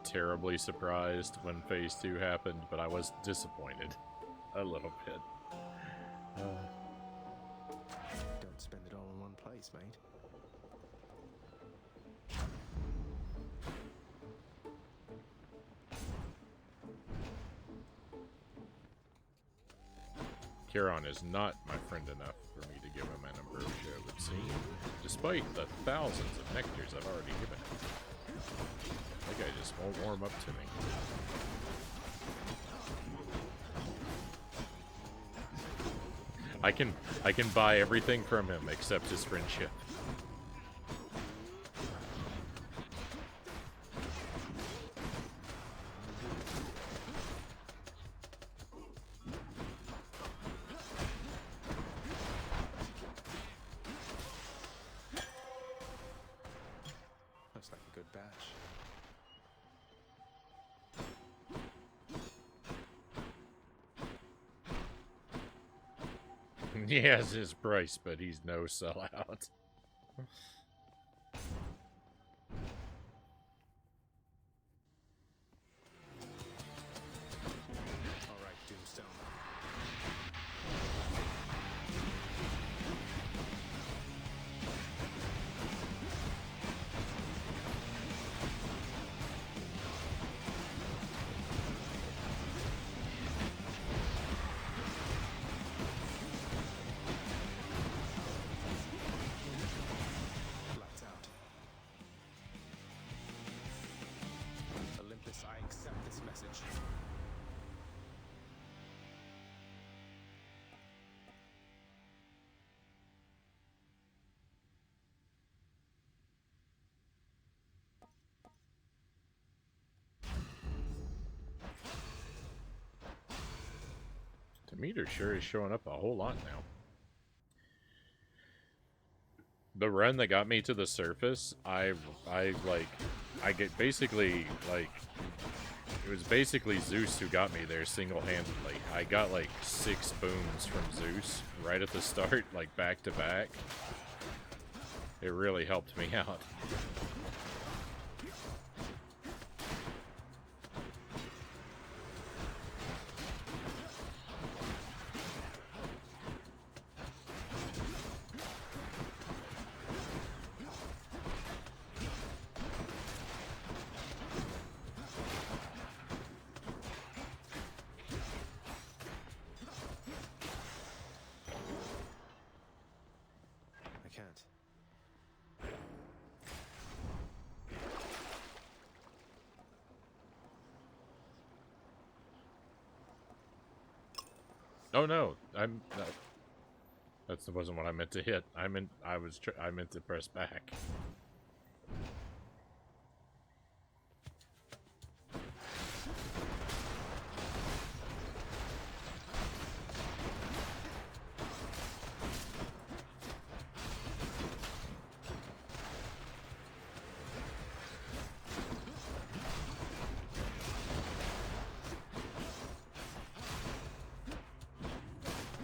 terribly surprised when phase 2 happened, but I was disappointed. A little bit. Don't spend it all in one place, mate. Charon is not my friend enough for me to give him an ambrosia, it would seem, despite the thousands of nectars I've already given him. That guy just won't warm up to me. I can buy everything from him except his friendship. Looks like a good batch. He has his price, but he's no sellout. Alright, Doomstone. Lights out. Olympus, I accept this message. Demeter sure is showing up a whole lot now. The run that got me to the surface, I get basically, like, it was basically Zeus who got me there single-handedly. I got, like, 6 booms from Zeus right at the start, like, back to back. It really helped me out. Oh no, that wasn't what I meant to hit. I meant to press back.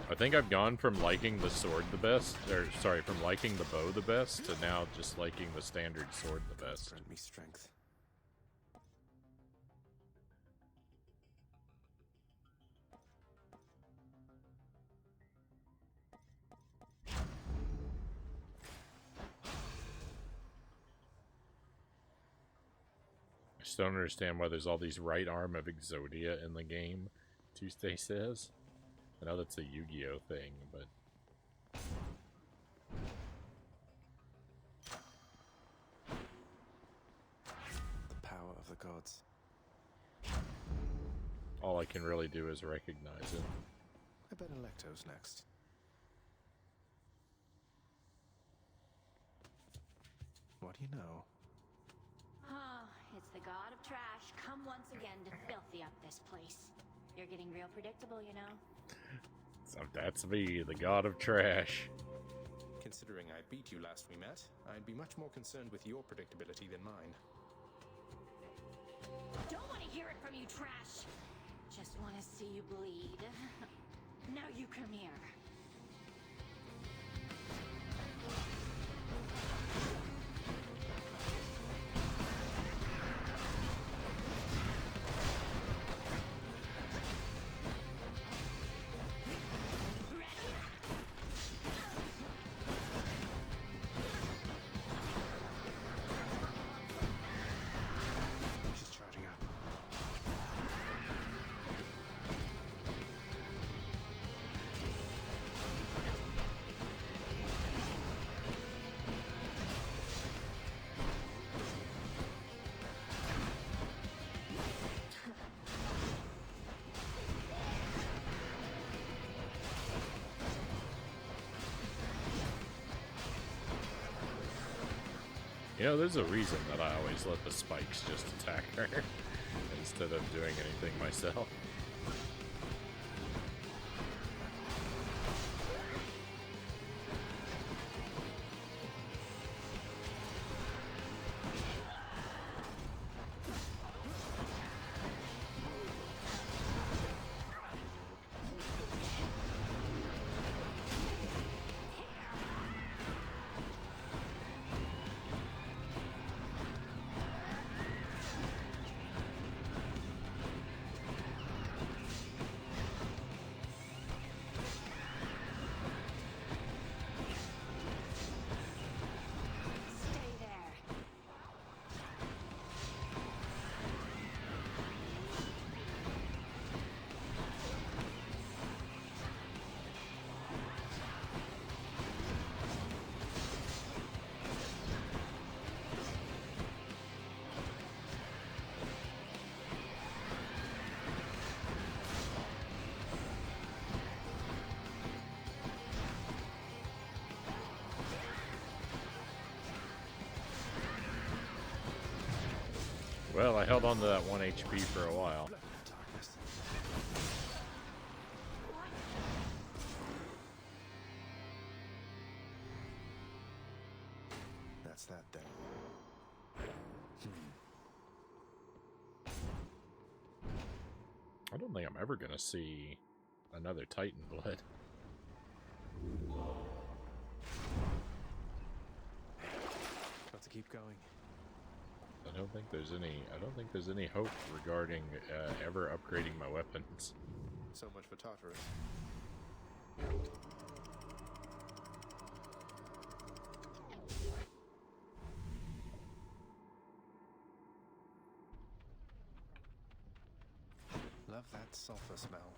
I think I've gone from liking the sword the best, or sorry, from liking the bow the best to now just liking the standard sword the best. Grant me strength. I just don't understand why there's all these right arm of Exodia in the game, Tuesday says. I know that's a Yu-Gi-Oh thing, but... The power of the gods. All I can really do is recognize it. I bet Electo's next. What do you know? Oh, it's the god of trash come once again to filthy up this place. You're getting real predictable, you know. So that's me, the god of trash. Considering I beat you last we met, I'd be much more concerned with your predictability than mine. Don't want to hear it from you, trash. Just want to see you bleed. Now you come here. She's charging up. You know, there's a reason that I always let the spikes just attack her instead of doing anything myself. Stay there. Well, I held on to that 1 HP for a while. That's that then. I don't think I'm ever gonna see another Titan Blood. Got to keep going. I don't think there's any hope regarding ever upgrading my weapons. So much for Tartarus. Love that sulfur smell.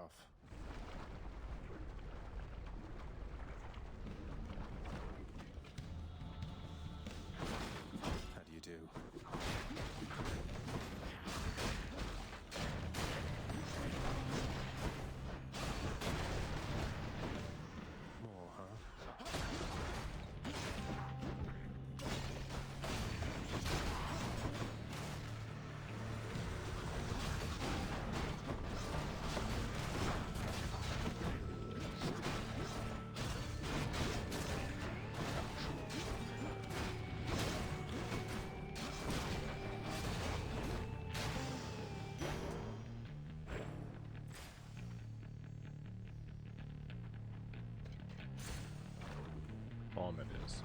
off. How do you do? More, huh? Bomb it is.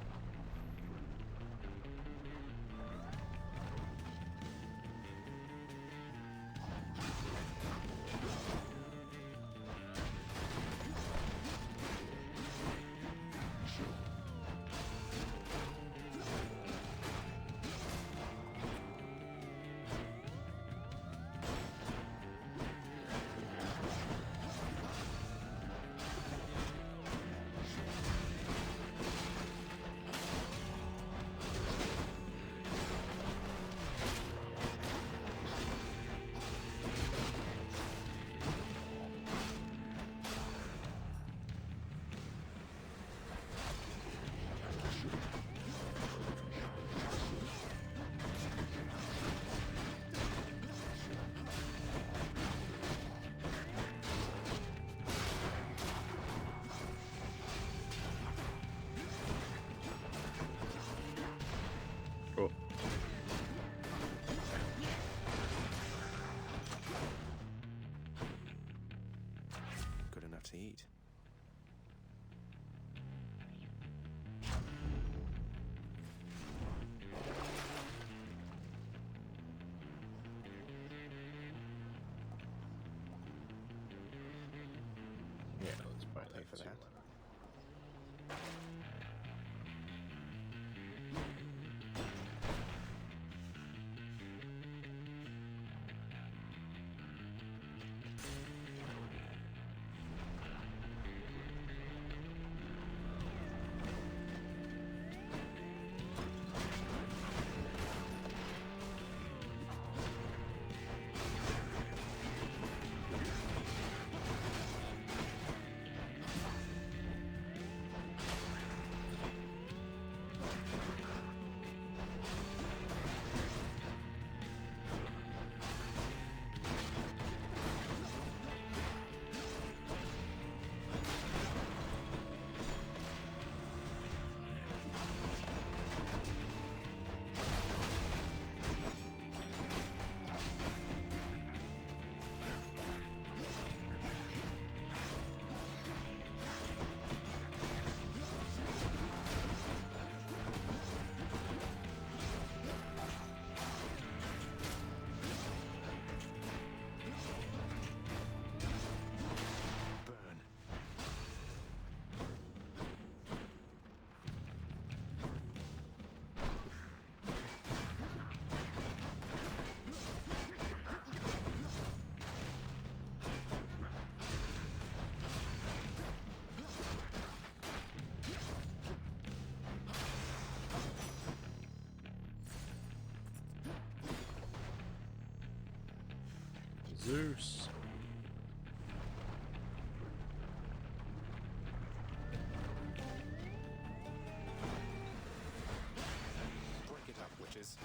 Oh. Good enough to eat. Yeah, let's buy I'll pay for that. Zeus. Break it up, witches.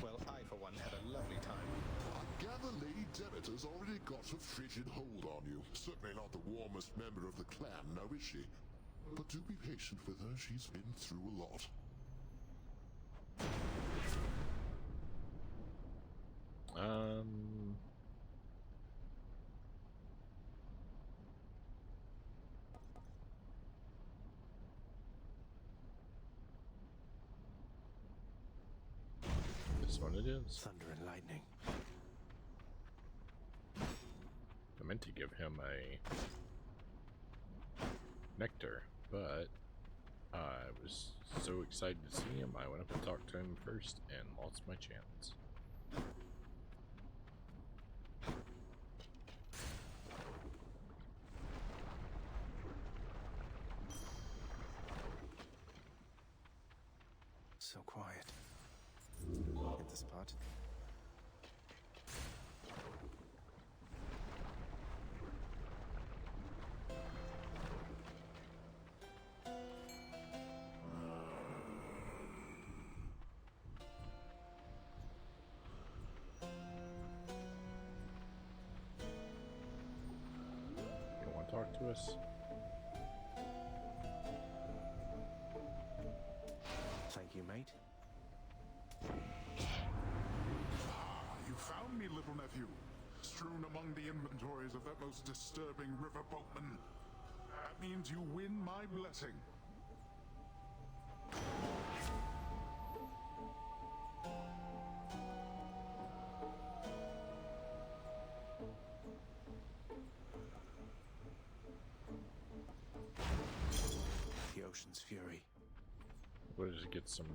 Well, I, for one, had a lovely time. I gather Lady Demeter's already got a frigid hold on you. Certainly not the warmest member of the clan, now is she? But do be patient with her, she's been through a lot. one it is. Thunder and lightning. I meant to give him a nectar, but I was so excited to see him, I went up and talked to him first and lost my chance. So quiet. Hit the spot. You want to talk to us? Thank you, mate. You found me, little nephew, strewn among the inventories of that most disturbing river boatman. That means you win my blessing. The ocean's fury. We'll just get some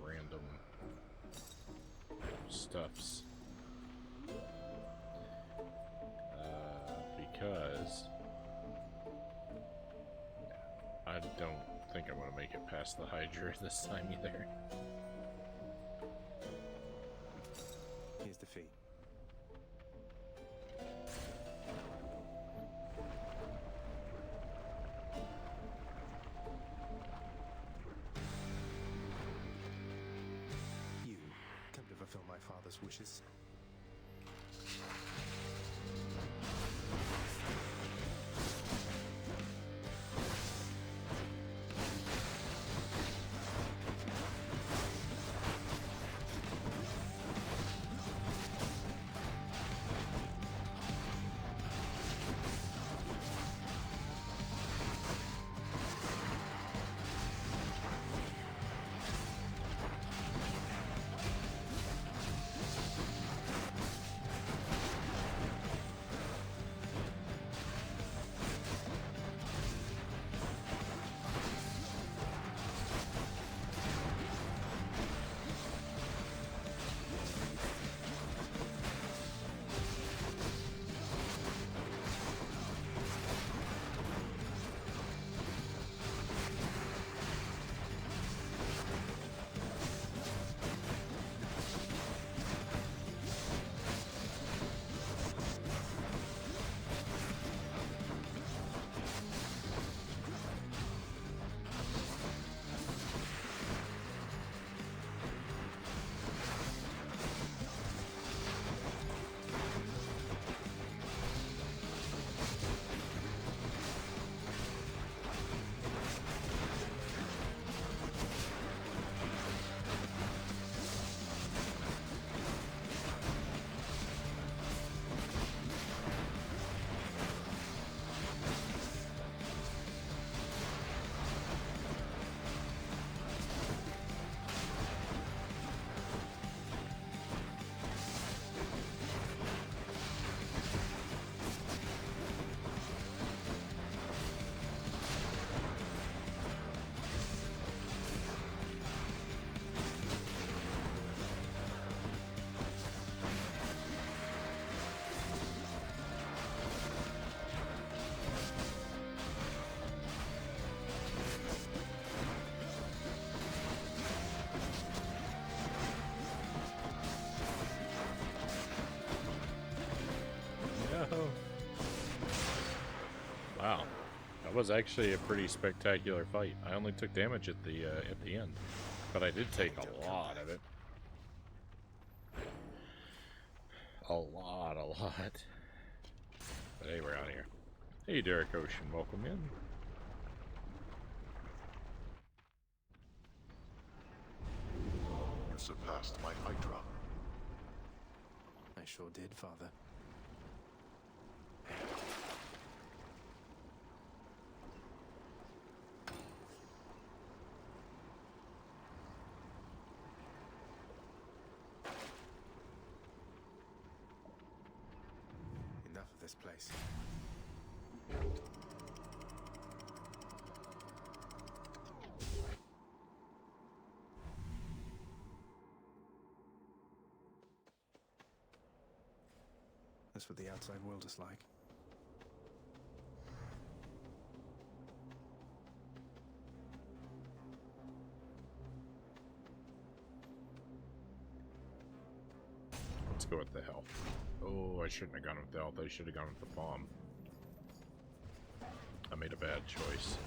random stuffs. Because I don't think I'm gonna make it past the Hydra this time either. Here's the fee. You come to fulfill my father's wishes. Wow, that was actually a pretty spectacular fight. I only took damage at the end, but I did take a lot of it. A lot. But hey, we're out of here. Hey, Derek Ocean, welcome in. You surpassed my Hydra. I sure did, Father. this place. That's what the outside world is like. Let's go with the health. Oh, I shouldn't have gone with the health. I should have gone with the bomb. I made a bad choice.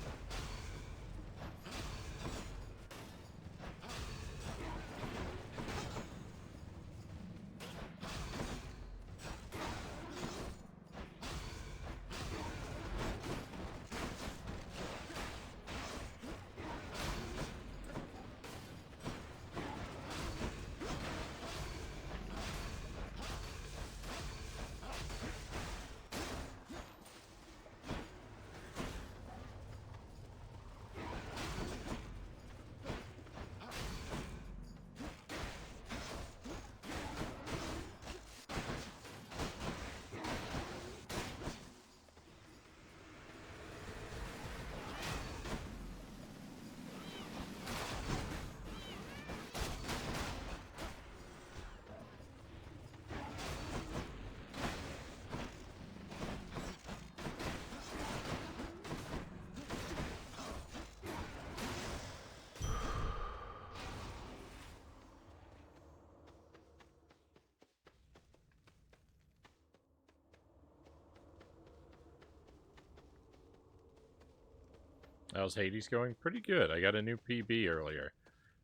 How's Hades going? Pretty good. I got a new PB earlier.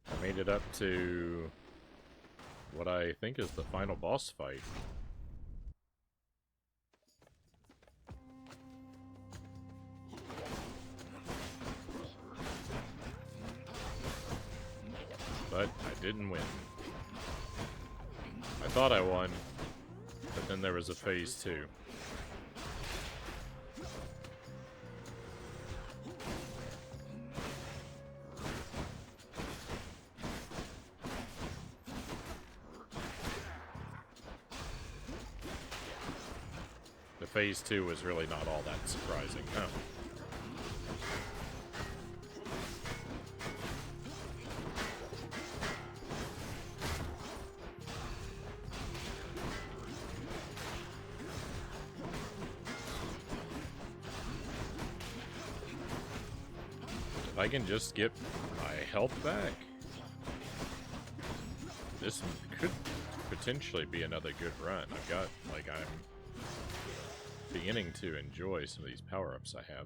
I made it up to what I think is the final boss fight. But I didn't win. I thought I won, but then there was a phase 2. Phase 2 was really not all that surprising. Oh. If I can just get my health back, this could potentially be another good run. I've got, like, I'm beginning to enjoy some of these power-ups I have.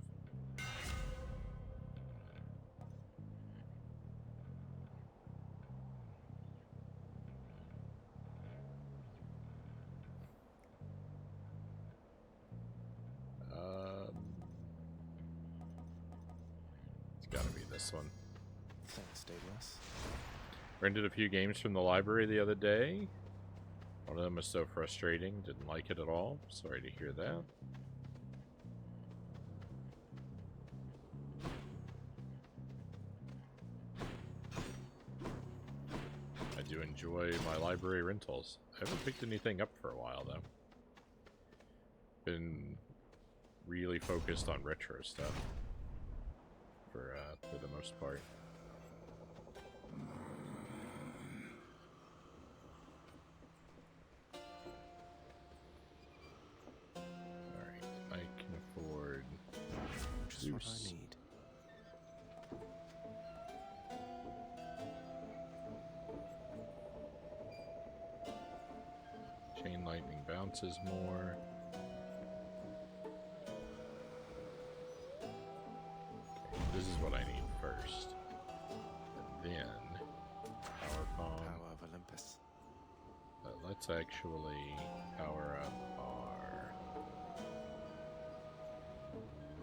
It's gotta be this one. Thanks, Daedalus. Rented a few games from the library the other day. One of them was so frustrating, didn't like it at all. Sorry to hear that. I do enjoy my library rentals. I haven't picked anything up for a while, though. Been really focused on retro stuff for the most part. What I need. Chain lightning bounces more. Okay, this is what I need first. And then power bomb. Power of Olympus. Let's actually power up our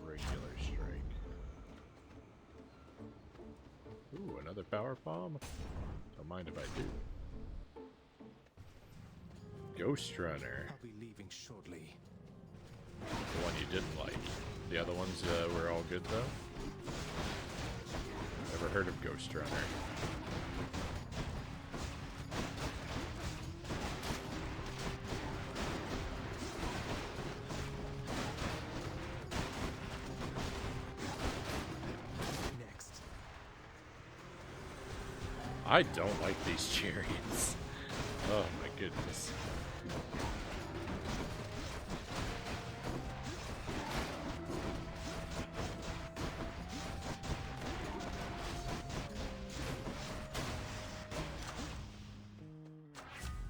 regular strike. Ooh, another power bomb? Don't mind if I do. Ghost Runner. I'll be leaving shortly. The one you didn't like. The other ones were all good, though. Never heard of Ghost Runner. I don't like these chariots. Oh my goodness.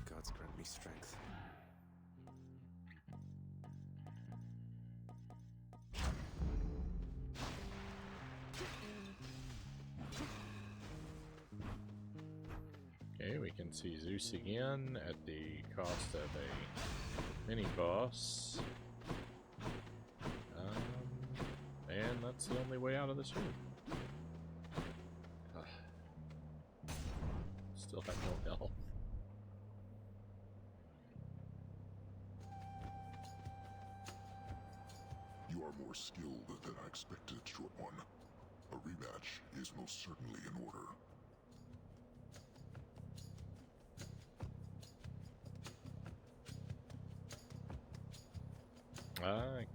Gods grant me strength. Okay, we can see Zeus again at the cost of a mini-boss. And that's the only way out of this room. Still have no health. You are more skilled than I expected, short one. A rematch is most certainly in order.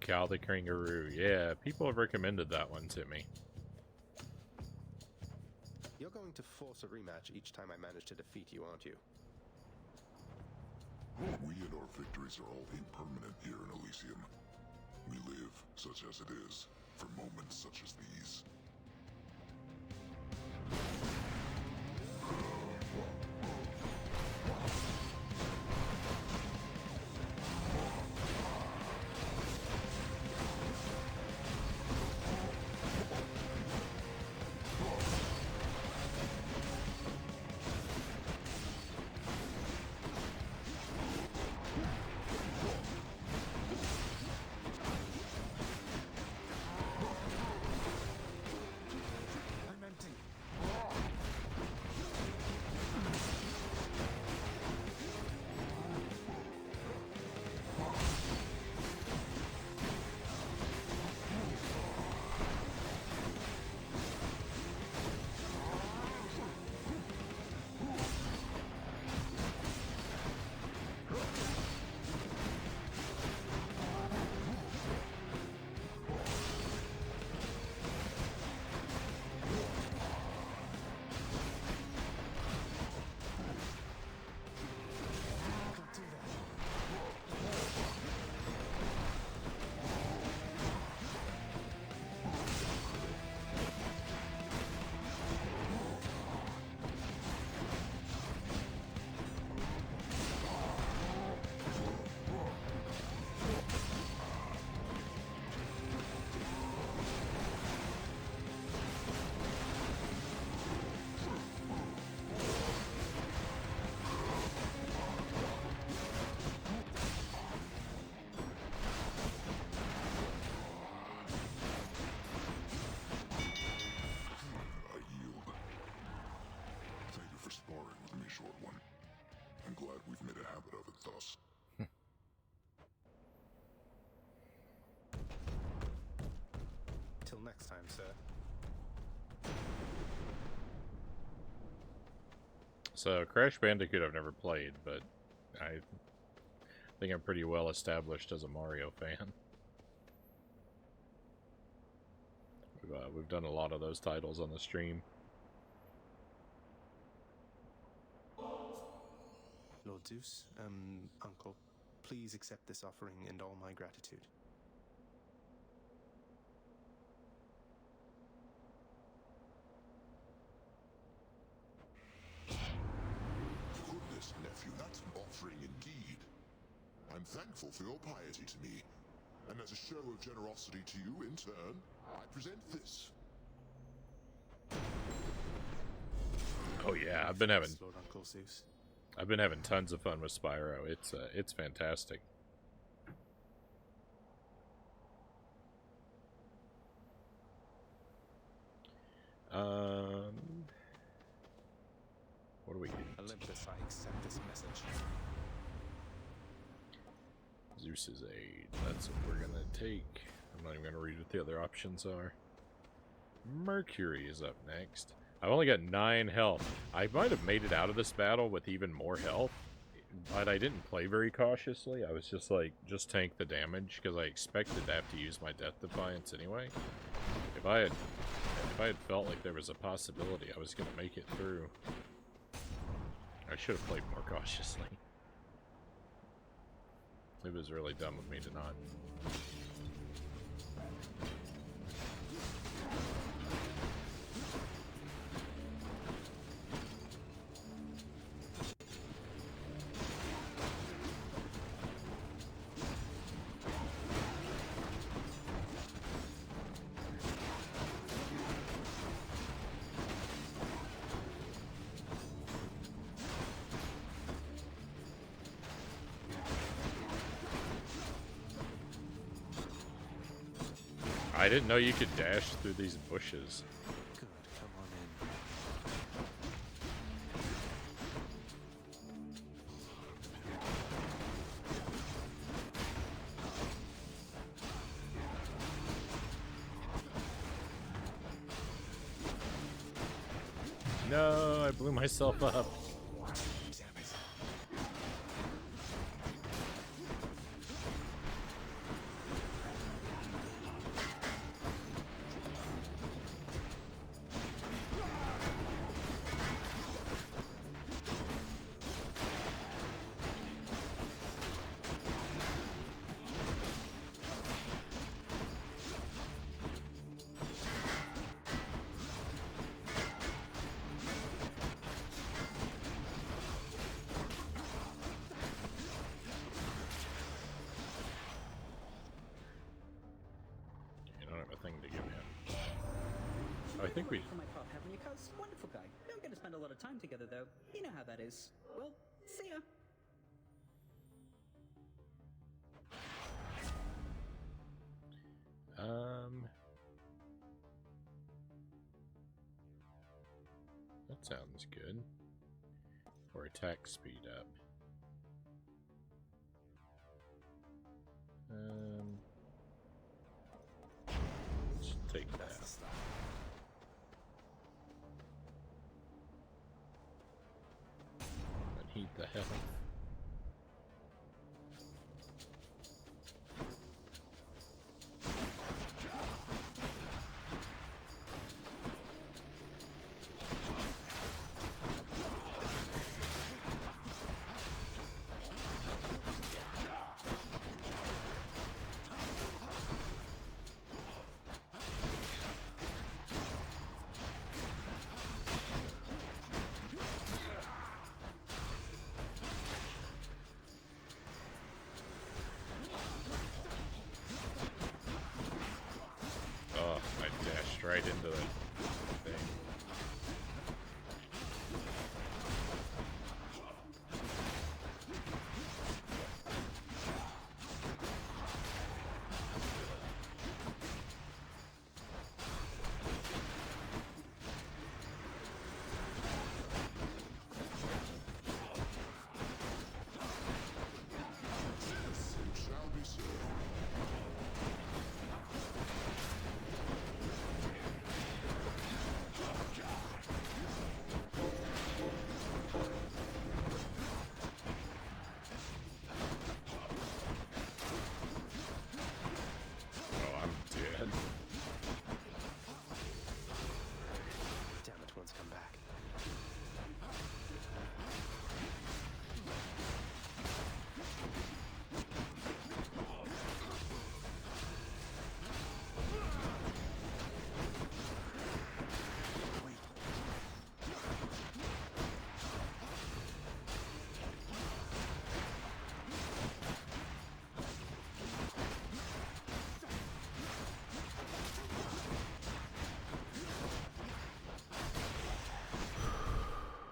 Cal the Kangaroo. Yeah, people have recommended that one to me. You're going to force a rematch each time I manage to defeat you, aren't you? We and our victories are all impermanent here in Elysium. We live, such as it is, for moments such as these. Short one. I'm glad we've made a habit of it thus. Till next time, sir. So, Crash Bandicoot I've never played, but I think I'm pretty well established as a Mario fan. We've done a lot of those titles on the stream. Lord Zeus, Uncle, please accept this offering and all my gratitude. Goodness, nephew, that's an offering indeed. I'm thankful for your piety to me, and as a show of generosity to you in turn, I present this. Oh yeah, I've been having Lord Uncle Zeus. I've been having tons of fun with Spyro. It's fantastic. What do we get? Olympus, I accept this message. Zeus's aid. That's what we're gonna take. I'm not even gonna read what the other options are. Mercury is up next. I've only got 9 health. I might have made it out of this battle with even more health, but I didn't play very cautiously. I was just like, just tank the damage, because I expected to have to use my Death Defiance anyway. If I had felt like there was a possibility I was going to make it through. I should have played more cautiously. It was really dumb of me to not. I didn't know you could dash through these bushes. Good, come on in. No, I blew myself up. I think we. For my pop, haven't you, cuz? Wonderful guy. Don't get to spend a lot of time together, though. You know how that is. Well, see ya. That sounds good. Or attack speed up. Let's take that. And heat the health. Oh, I dashed right into the thing. Oh, I'm dead. Damn it, one's come back.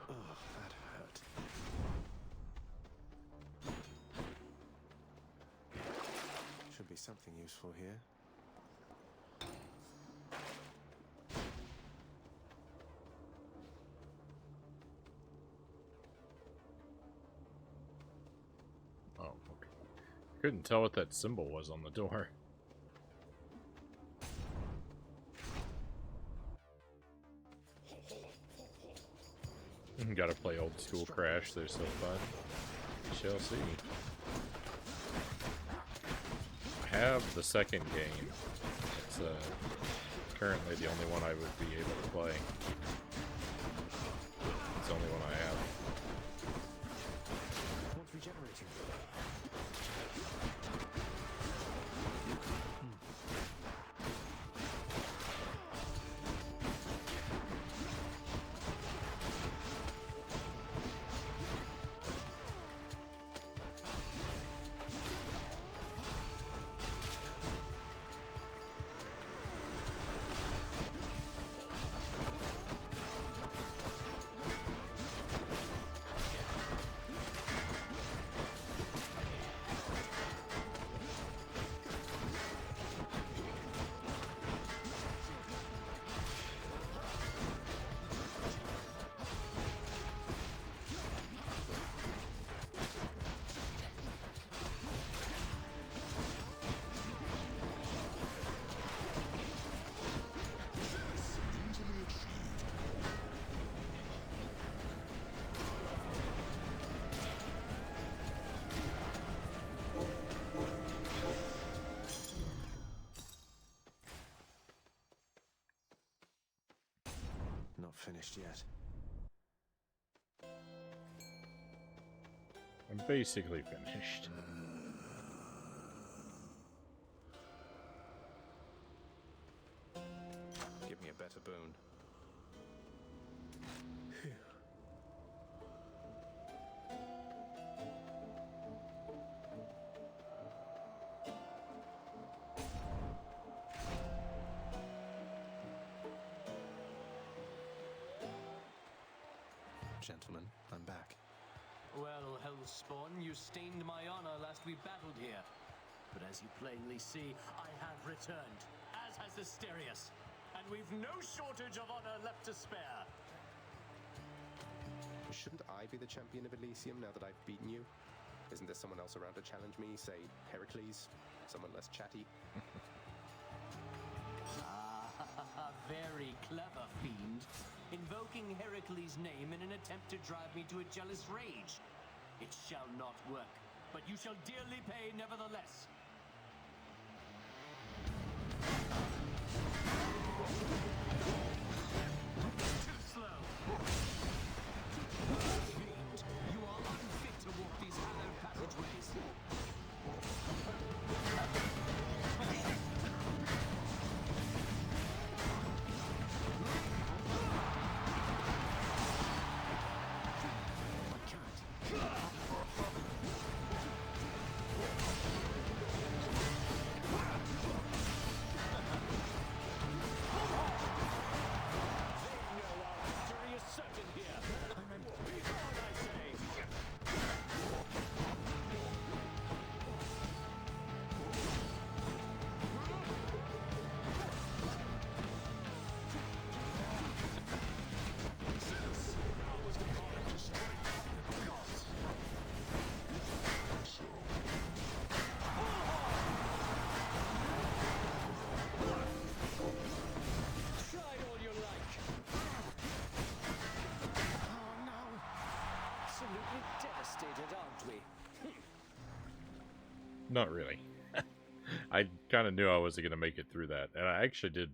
Oh, that hurt. Should be something useful here. Oh, okay. Couldn't tell what that symbol was on the door. Gotta play old school Crash, they're so fun. We shall see. I have the second game. It's currently the only one I would be able to play. It's the only one I have. Not finished yet. I'm basically finished. Give me a better boon. Gentlemen, I'm back. Well, Hellspawn, you stained my honor last we battled here. But as you plainly see, I have returned, as has Asterius. And we've no shortage of honor left to spare. Shouldn't I be the champion of Elysium now that I've beaten you? Isn't there someone else around to challenge me? Say, Heracles? Someone less chatty? Very clever, fiend. Invoking Heracles' name in an attempt to drive me to a jealous rage. It shall not work, but you shall dearly pay nevertheless. Too slow. Fiend, you are unfit to walk these hallowed passageways. Not really. I kind of knew I wasn't going to make it through that, and I actually did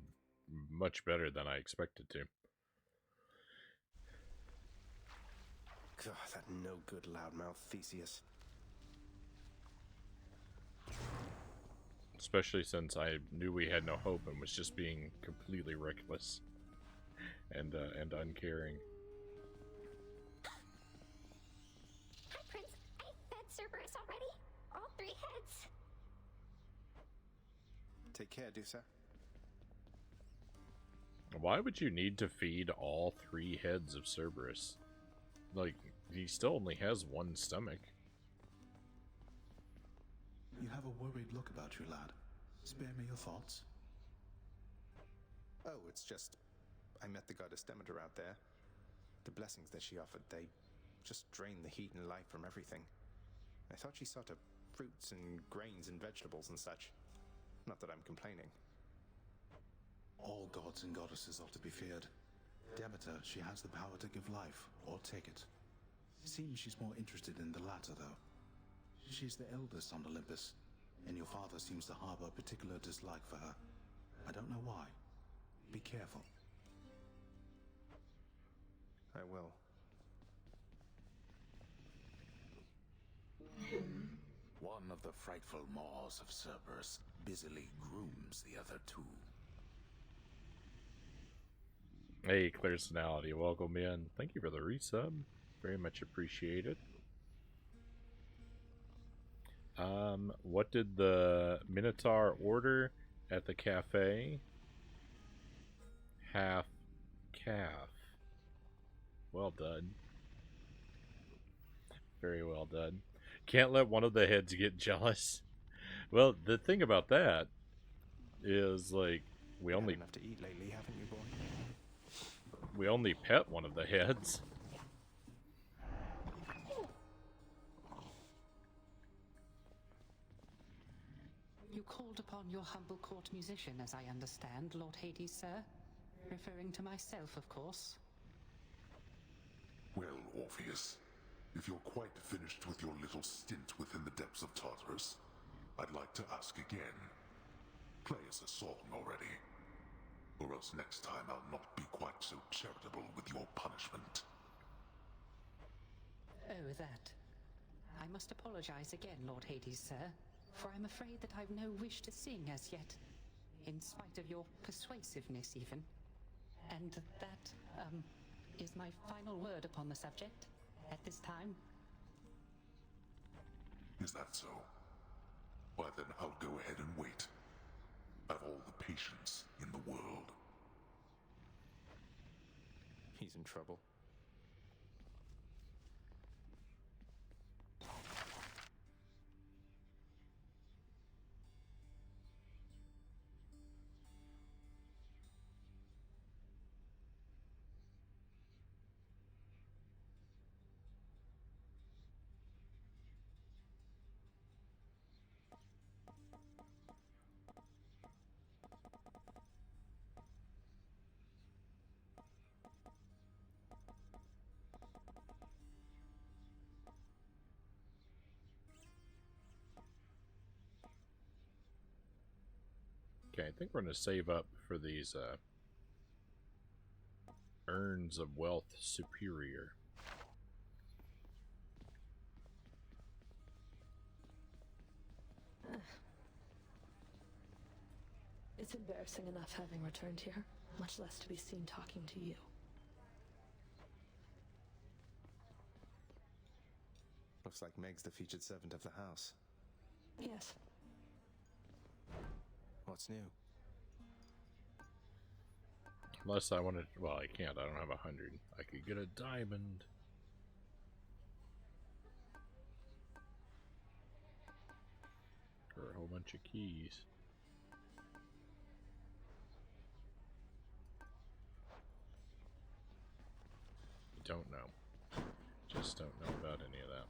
much better than I expected to. God, that no-good loudmouth Theseus. Especially since I knew we had no hope and was just being completely reckless and uncaring. Hi, Prince. I fed Cerberus already. All 3 heads. Take care, Dusa. Why would you need to feed all 3 heads of Cerberus? Like, he still only has 1 stomach. You have a worried look about you, lad. Spare me your thoughts. Oh, it's just... I met the goddess Demeter out there. The blessings that she offered, they just drained the heat and life from everything. I thought she saw to fruits and grains and vegetables and such. Not that I'm complaining. All gods and goddesses are to be feared. Demeter, she has the power to give life, or take it. Seems she's more interested in the latter, though. She's the eldest on Olympus, and your father seems to harbor a particular dislike for her. I don't know why. Be careful. I will. One of the frightful maws of Cerberus busily grooms the other 2. Hey, Clairsenality, welcome in. Thank you for the resub. Very much appreciated. What did the Minotaur order at the cafe? Half calf. Well done. Very well done. Can't let one of the heads get jealous. Well, the thing about that is, like, we only enough to eat lately, haven't you, boy? We only pet one of the heads. You called upon your humble court musician, as I understand, Lord Hades, sir. Referring to myself, of course. Well, Orpheus, if you're quite finished with your little stint within the depths of Tartarus, I'd like to ask again. Play us a song already. Or else next time I'll not be quite so charitable with your punishment. Oh, that. I must apologize again, Lord Hades, sir, for I'm afraid that I've no wish to sing as yet, in spite of your persuasiveness even. And that, is my final word upon the subject at this time. Is that so? Why then I'll go ahead and wait. I've all the patience in the world. He's in trouble. Okay, I think we're going to save up for these Urns of Wealth Superior. It's embarrassing enough having returned here, much less to be seen talking to you. Looks like Meg's the featured servant of the house. Yes. What's new? Unless I wanted... Well, I can't. I don't have 100. I could get a diamond. Or a whole bunch of keys. Don't know. Just don't know about any of that.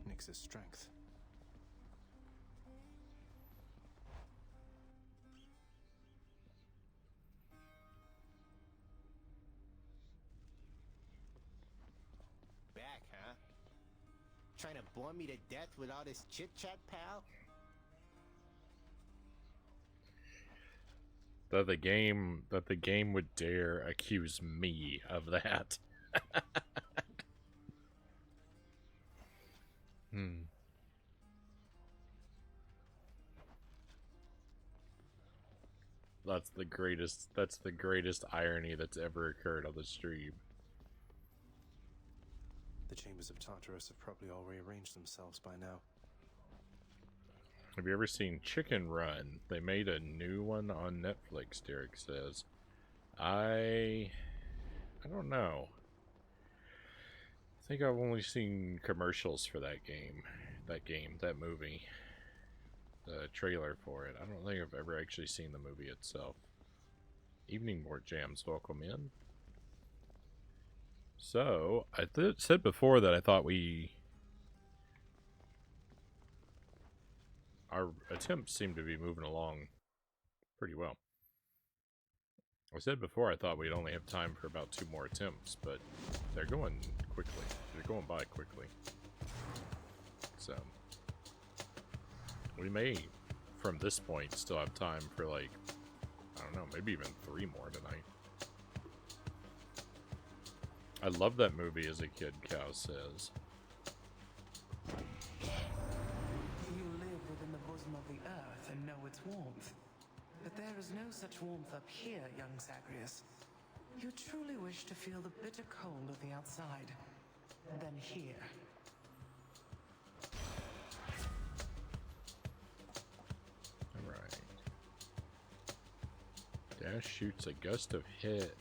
Nyx's strength. Back, huh? Trying to bore me to death with all this chit-chat, pal? That the game would dare accuse me of that. That's the greatest irony that's ever occurred on the stream. The chambers of Tartarus have probably all rearranged themselves by now. Have you ever seen Chicken Run? They made a new one on Netflix, Derek says. I don't know. I think I've only seen commercials for that that movie. The trailer for it. I don't think I've ever actually seen the movie itself. Evening Board Jams, welcome in. So, I said before that I thought our attempts seem to be moving along pretty well. I said before I thought we'd only have time for about 2 more attempts, but they're going quickly. They're going by quickly. So, we may, from this point, still have time for like, I don't know, maybe even 3 more tonight. I love that movie as a kid, Cow says. You live within the bosom of the earth and know its warmth. But there is no such warmth up here, young Zagreus. You truly wish to feel the bitter cold of the outside. Then here. Alright. Dash shoots a gust ahead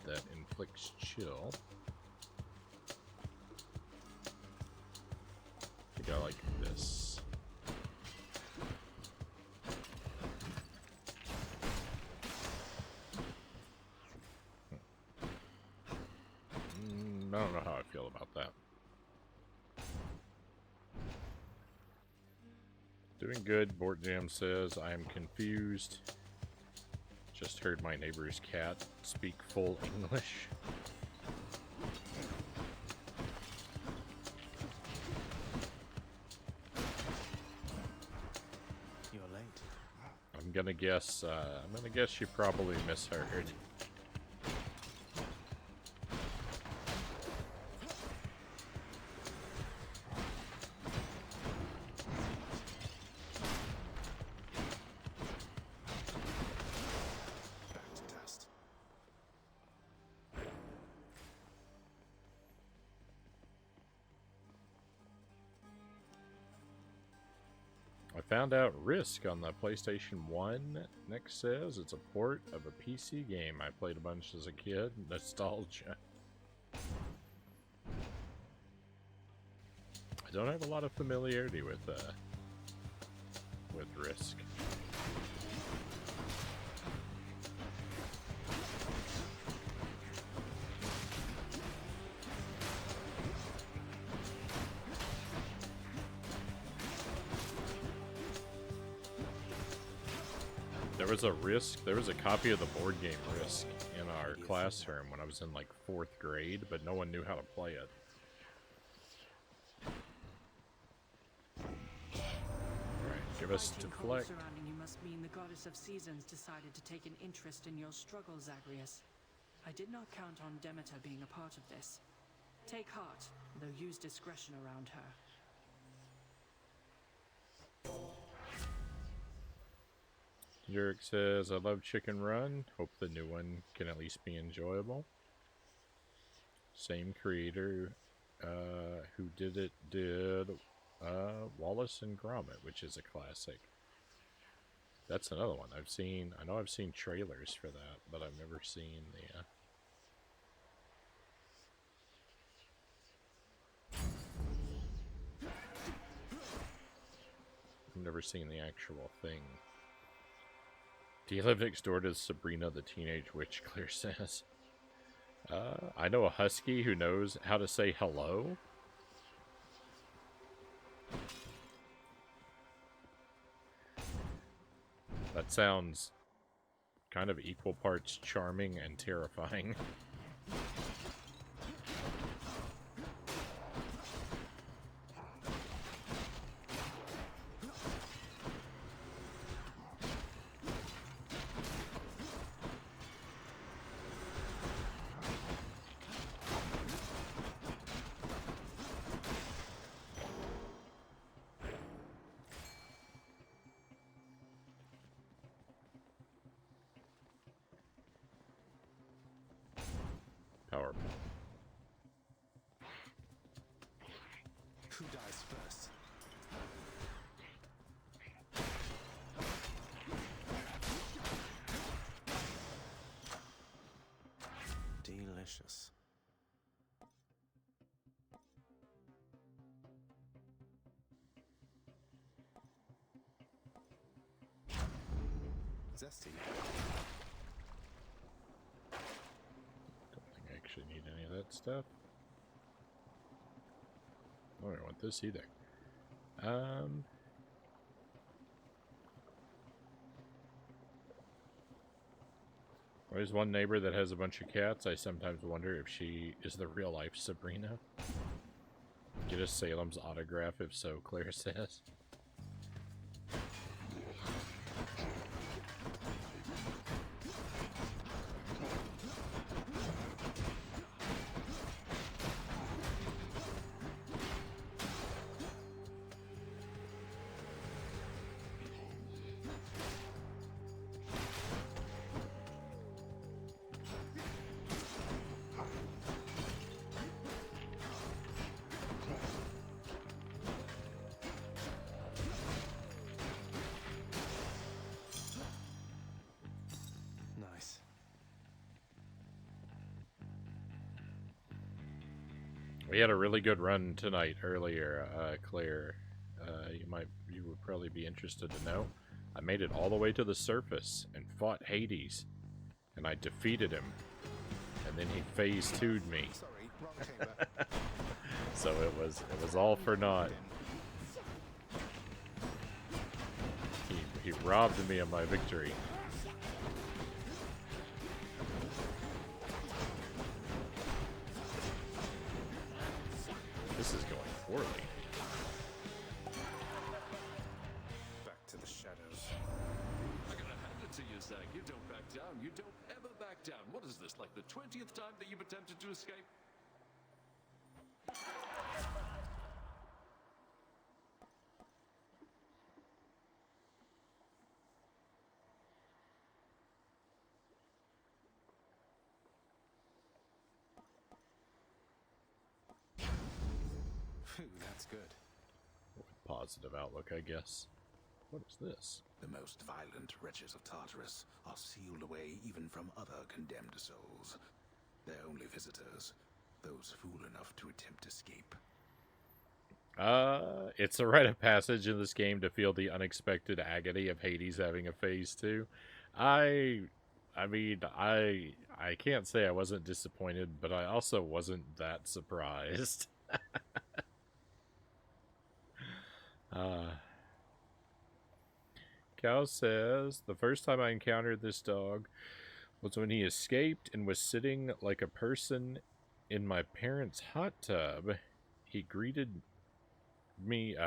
that inflicts chill. I think I like this. I don't know how I feel about that. Doing good, Bort Jam says. I am confused. Just heard my neighbor's cat speak full English. You're late. I'm gonna guess you probably misheard. Back to dust. I found out Risk on the PlayStation 1. Next says it's a port of a PC game I played a bunch as a kid. Nostalgia. I don't have a lot of familiarity with Risk. There was a copy of the board game Risk in our classroom when I was in like 4th grade, but no one knew how to play it. Alright, give us deflect. Surrounding you must mean the goddess of seasons decided to take an interest in your struggle, Zagreus. I did not count on Demeter being a part of this. Take heart, though use discretion around her. Jurek says, I love Chicken Run. Hope the new one can at least be enjoyable. Same creator who did Wallace and Gromit, which is a classic. That's another one I've seen. I know I've seen trailers for that, but I've never seen the... I've never seen the actual thing. Do you live next door to Sabrina the Teenage Witch, Claire says. I know a husky who knows how to say hello. That sounds kind of equal parts charming and terrifying. Power. Who dies first? Delicious. Zesty. I actually need any of that stuff. Oh, I don't want this either. There's one neighbor that has a bunch of cats. I sometimes wonder if she is the real life Sabrina. Get us Salem's autograph, if so, Claire says. Nice. We had a really good run tonight earlier, Claire. You would probably be interested to know. I made it all the way to the surface and fought Hades, and I defeated him, and then he phase 2'd me. Sorry, wrong chamber. So it was all for naught. He robbed me of my victory. Stag, you don't back down. You don't ever back down. What is this, like the 20th time that you've attempted to escape? Phew, that's good. Positive outlook, I guess. What is this? The most violent wretches of Tartarus are sealed away even from other condemned souls. Their only visitors, those fool enough to attempt escape. It's a rite of passage in this game to feel the unexpected agony of Hades having a phase 2. I mean, I can't say I wasn't disappointed, but I also wasn't that surprised. Cal says, the first time I encountered this dog was when he escaped and was sitting like a person in my parents' hot tub. He greeted me with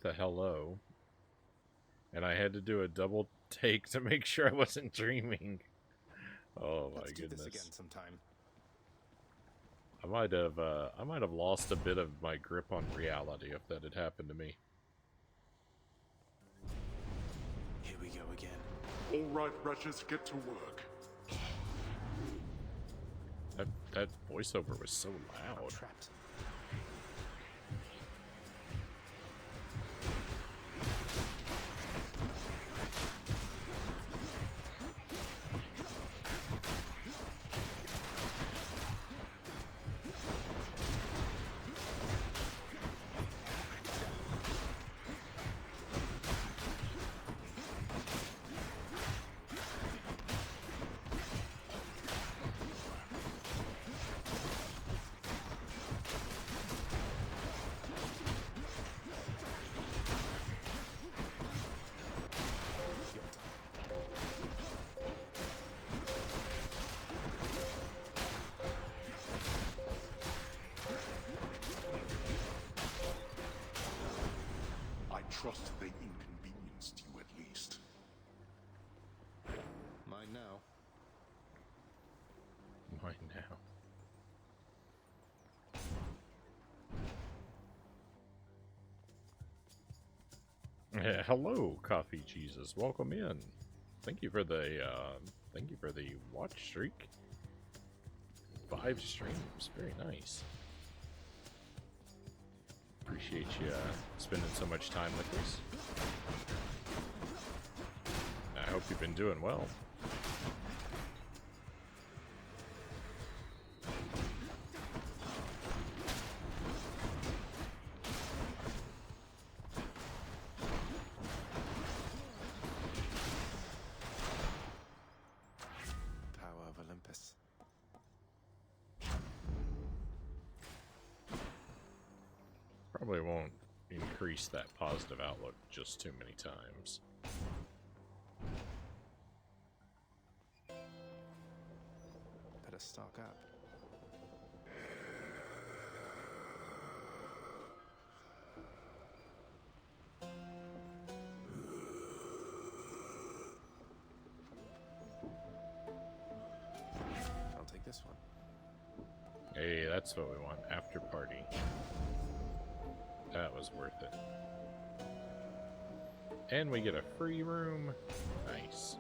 a hello, and I had to do a double take to make sure I wasn't dreaming. Oh my Let's do goodness. this again sometime. I might have lost a bit of my grip on reality if that had happened to me. Here we go again. All right, wretches, get to work. That voiceover was so loud. I'm trapped. Trust they inconvenienced you at least. Mine now. Mine now. Hello, Coffee Jesus. Welcome in. Thank you for the watch streak. 5 streams. Very nice. Appreciate you spending so much time with us. I hope you've been doing well. Power of Olympus. Probably won't increase that positive outlook just too many times. Better stock up. I'll take this one. Hey, that's what we want. After party. That was worth it. And we get a free room. Nice.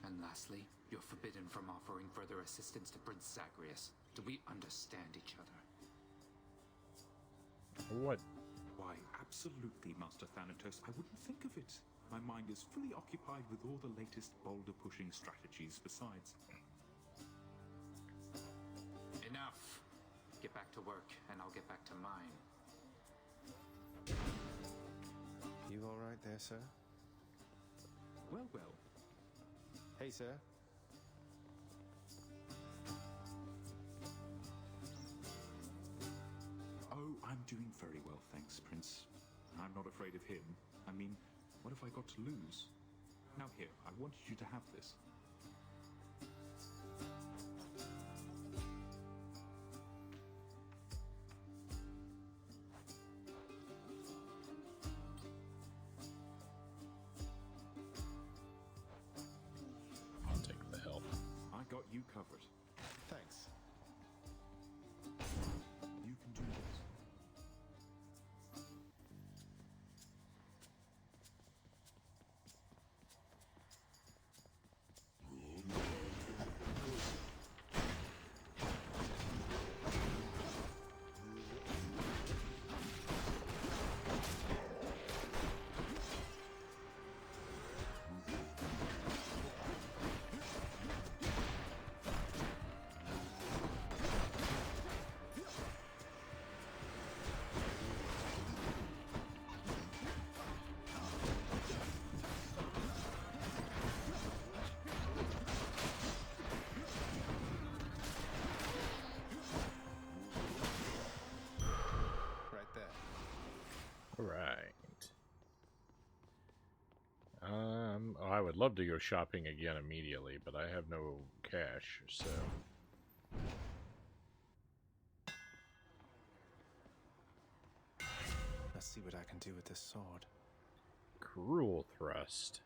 And lastly, you're forbidden from offering further assistance to Prince Zagreus. Do we understand each other? What? Why, absolutely, Master Thanatos. I wouldn't think of it. My mind is fully occupied with all the latest boulder-pushing strategies besides. Enough! Get back to work, and I'll get back to mine. You all right there, sir? Well, well. Hey, sir. Oh, I'm doing very well, thanks, Prince. I'm not afraid of him. I mean, what have I got to lose? Now here, I wanted you to have this. covered. Thanks. You can do this. Right. I would love to go shopping again immediately, but I have no cash, so. Let's see what I can do with this sword. Cruel thrust.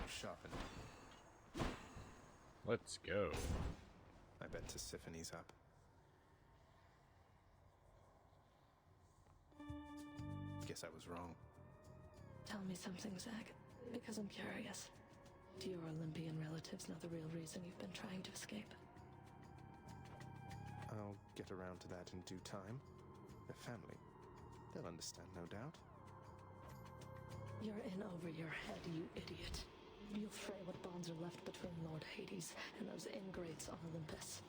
Sharpen. Let's go. I bet Tisiphony's up. Guess I was wrong. Tell me something, Zag, because I'm curious. Do your Olympian relatives know the real reason you've been trying to escape? I'll get around to that in due time. They're family. They'll understand, no doubt. You're in over your head, you idiot. You'll fray what bonds are left between Lord Hades and those ingrates on Olympus.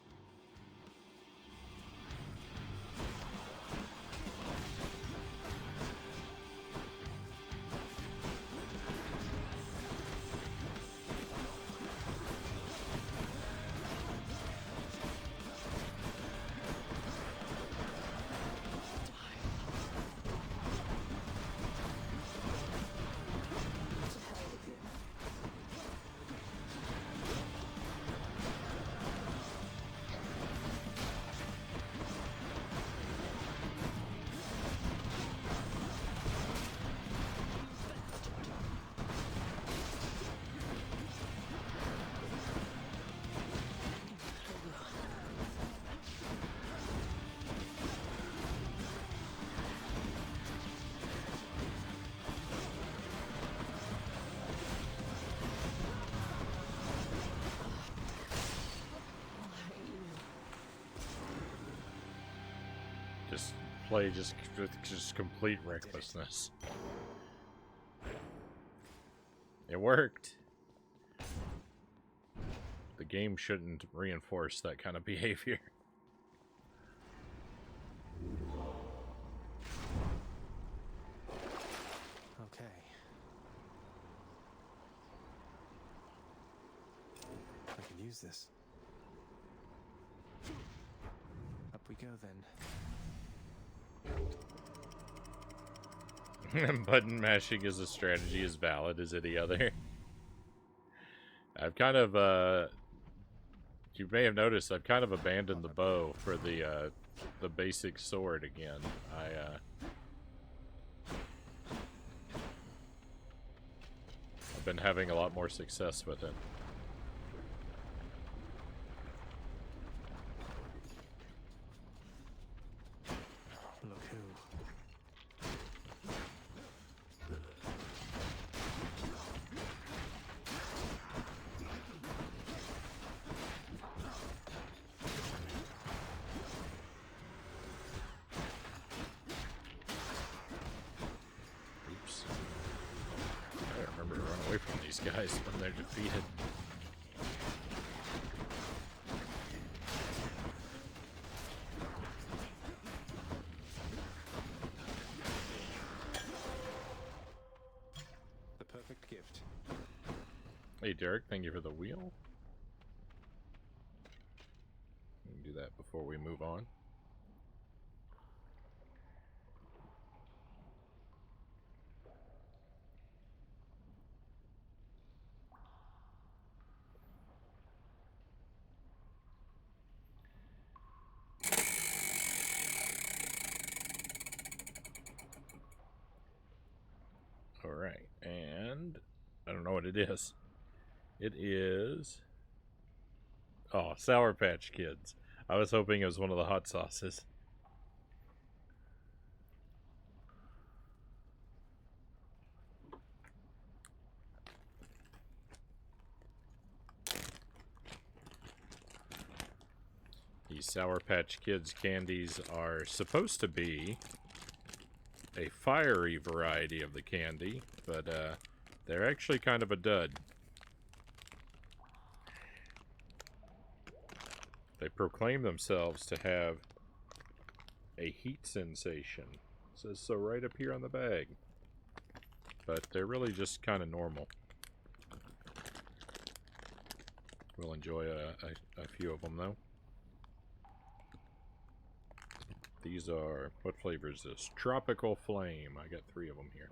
Play just complete recklessness. It worked. The game shouldn't reinforce that kind of behavior. Okay. I can use this. Up we go then. Button mashing as a strategy is valid as any other. I've kind of, you may have noticed, I've kind of abandoned the bow for the basic sword again. I've been having a lot more success with it. Look who. Oops. I remember to run away from these guys when they're defeated. The perfect gift. Hey Derek, thank you for the wheel. We can do that before we move on. Alright, and I don't know what it is. It is... Oh, Sour Patch Kids. I was hoping it was one of the hot sauces. These Sour Patch Kids candies are supposed to be a fiery variety of the candy, but they're actually kind of a dud. They proclaim themselves to have a heat sensation. It says so right up here on the bag. But they're really just kind of normal. We'll enjoy a few of them though. These are, what flavor is this? Tropical Flame. I got 3 of them here.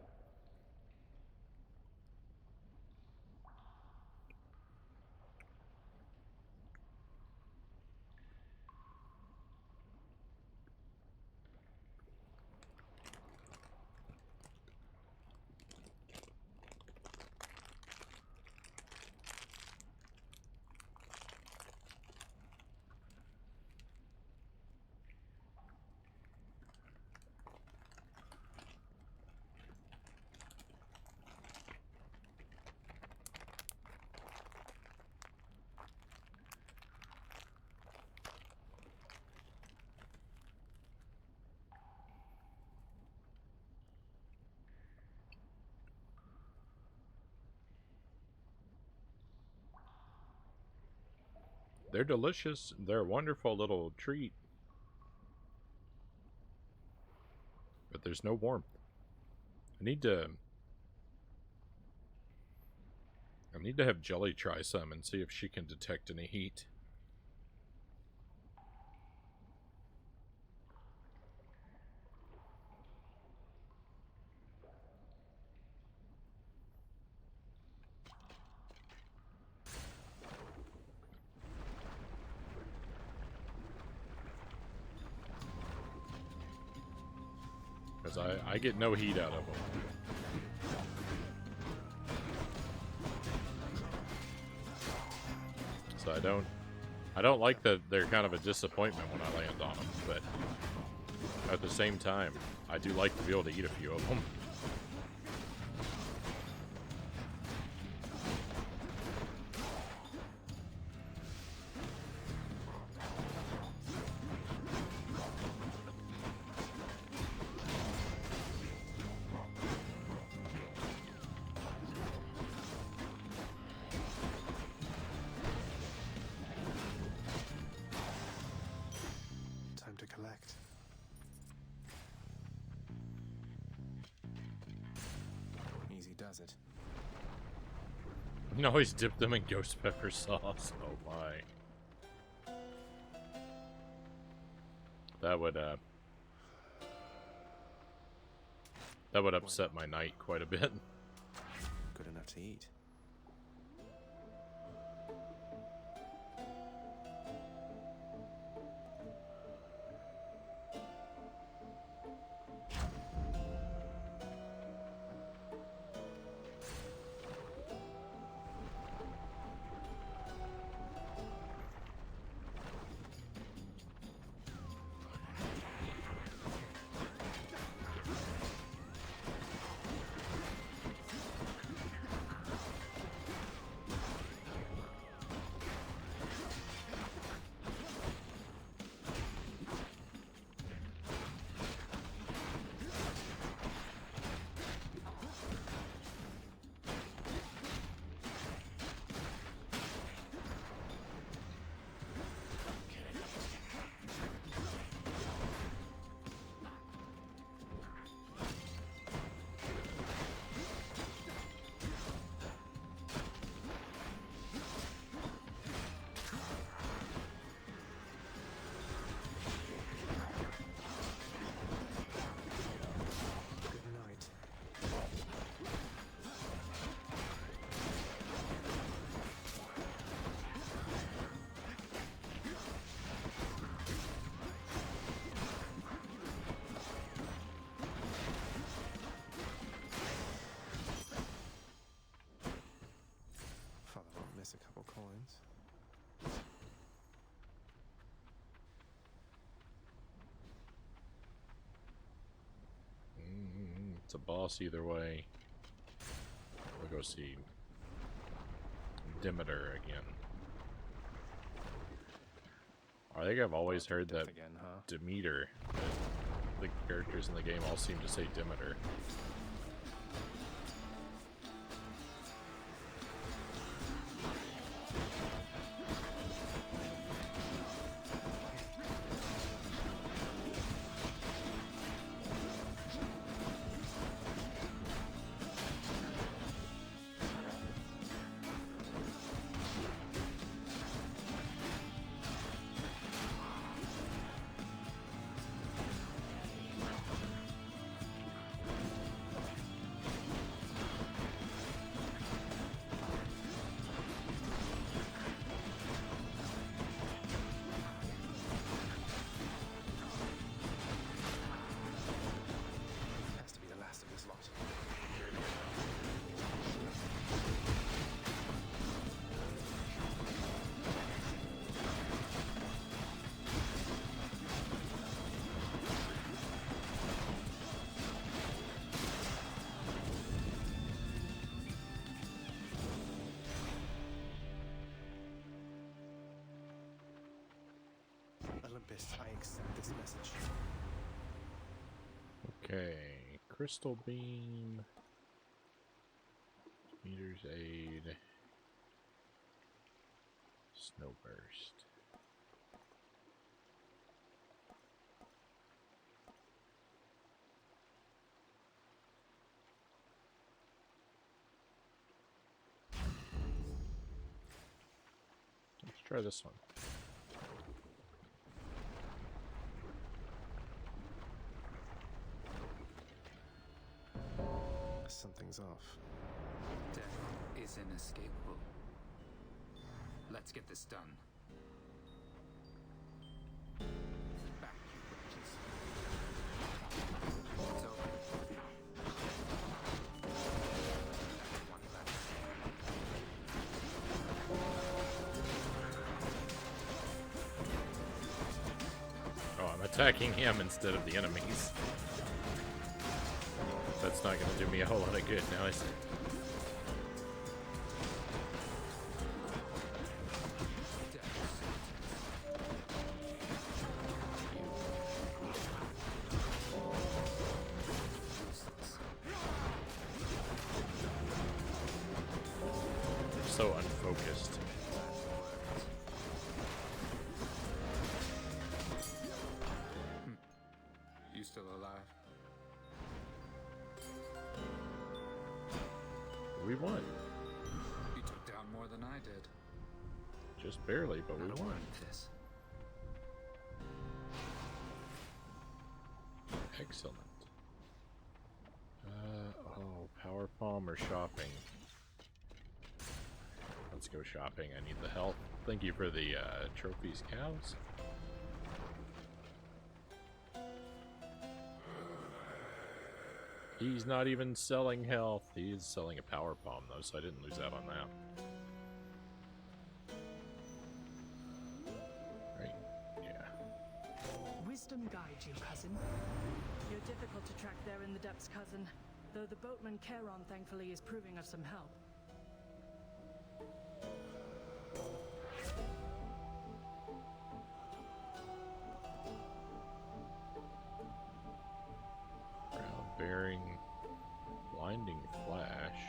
They're delicious. They're a wonderful little treat. But there's no warmth. I need to have Jelly try some and see if she can detect any heat. Because I get no heat out of them. So I don't like that they're kind of a disappointment when I land on them, but at the same time, I do like to be able to eat a few of them. Time to collect. Easy does it. You can always dip them in ghost pepper sauce. Oh my. That would upset my night quite a bit. Good enough to eat. It's a boss either way. We'll go see Demeter again. I think I've always heard that again, huh? Demeter. The characters in the game all seem to say Demeter. Has to be the last of this lot. Olympus, I accept this message. Okay, Crystal Beam, Meter's Aid, Snowburst. Let's try this one. Something's off. Death is inescapable. Let's get this done. Back, you wretches. It's over. That's one less. Oh, I'm attacking him instead of the enemies. That's not going to do me a whole lot of good now, is it? So unfocused. You still alive? We won. You took down more than I did. Just barely, but we won. This. Excellent. Oh, power palm or shopping? Let's go shopping. I need the help. Thank you for the trophies, cows. He's not even selling health. He is selling a power palm, though, so I didn't lose out on that. Right? Yeah. Wisdom guide you, cousin. You're difficult to track there in the depths, cousin. Though the boatman Charon, thankfully, is proving of some help. Ground bearing, blinding flash.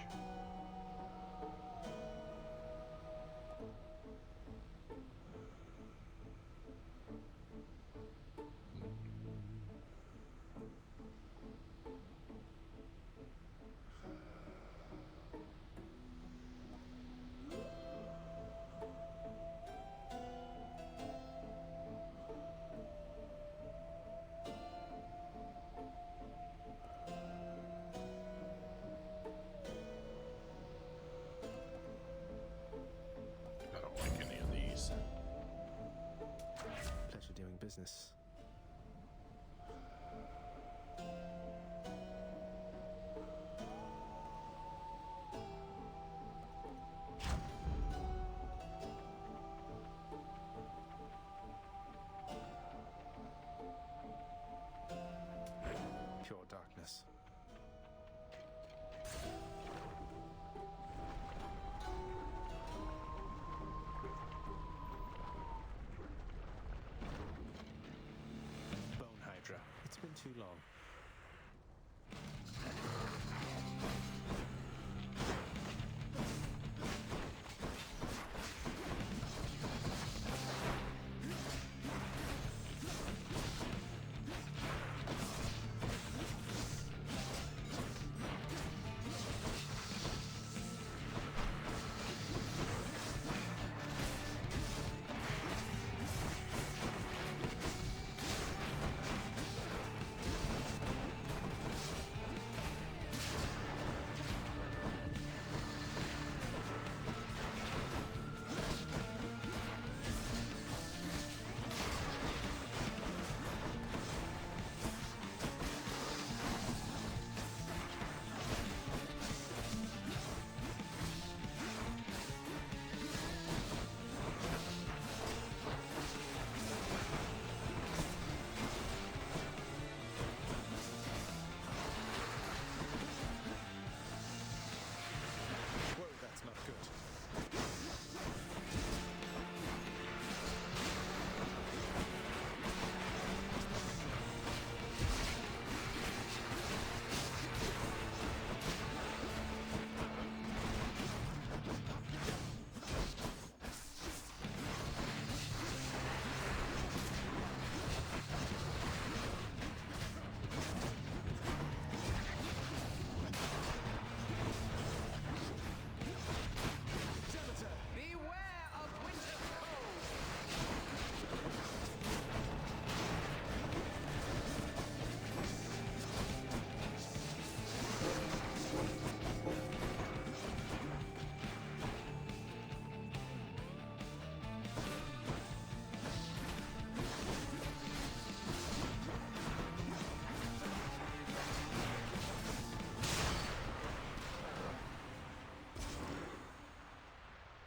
I don't like any of these. Pleasure doing business. Pure darkness. too long.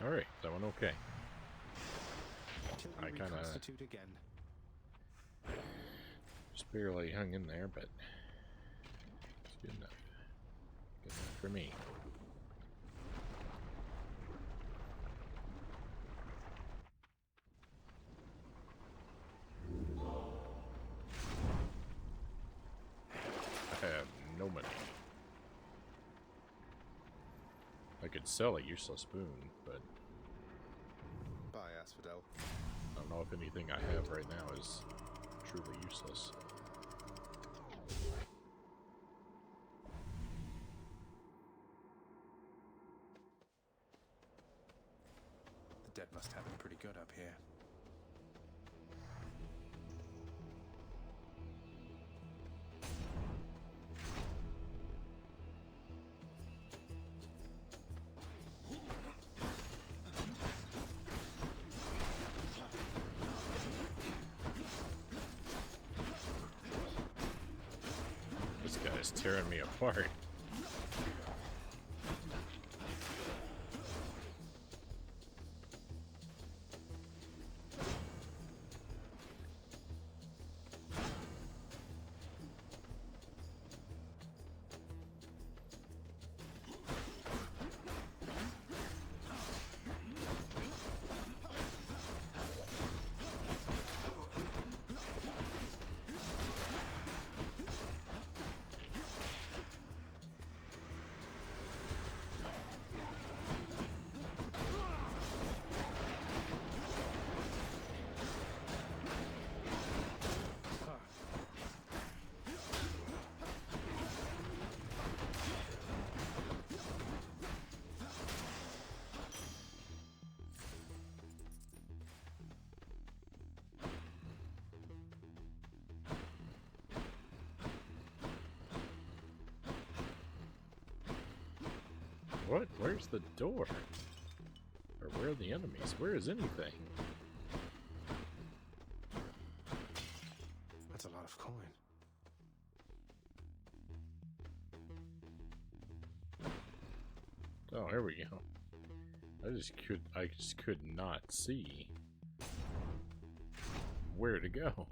Alright, that one okay. I kind of again. just barely hung in there, but it's good enough. Good enough for me. I have no money. I could sell a useless spoon, but Bye, Asphodel. I don't know if anything I have right now is truly useless. The dead must have it pretty good up here. This guy's tearing me apart. What? Where's the door? Or where are the enemies? Where is anything? That's a lot of coin. Oh, here we go. I just could not see where to go.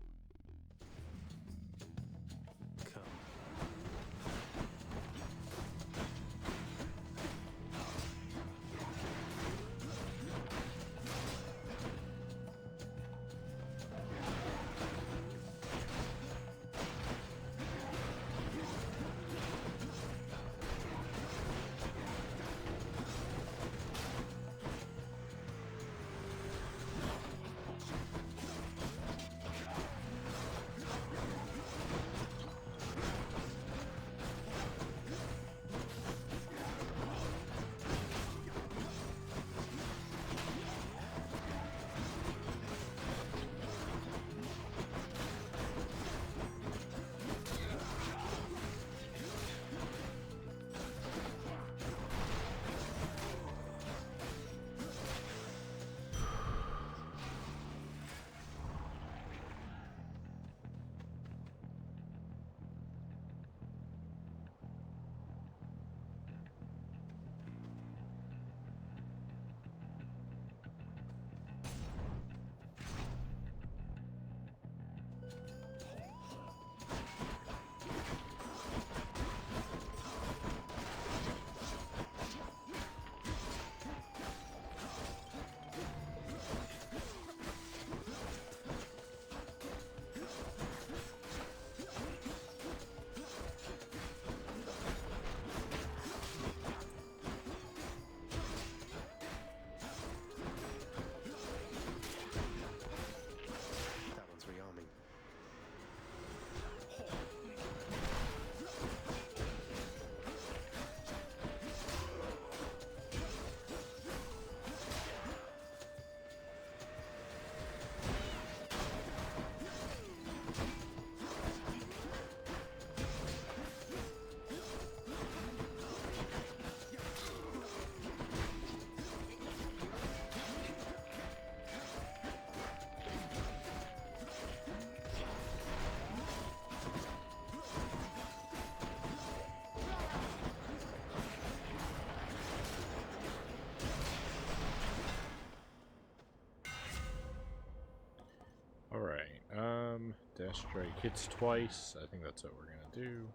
strike hits twice. I think that's what we're gonna do.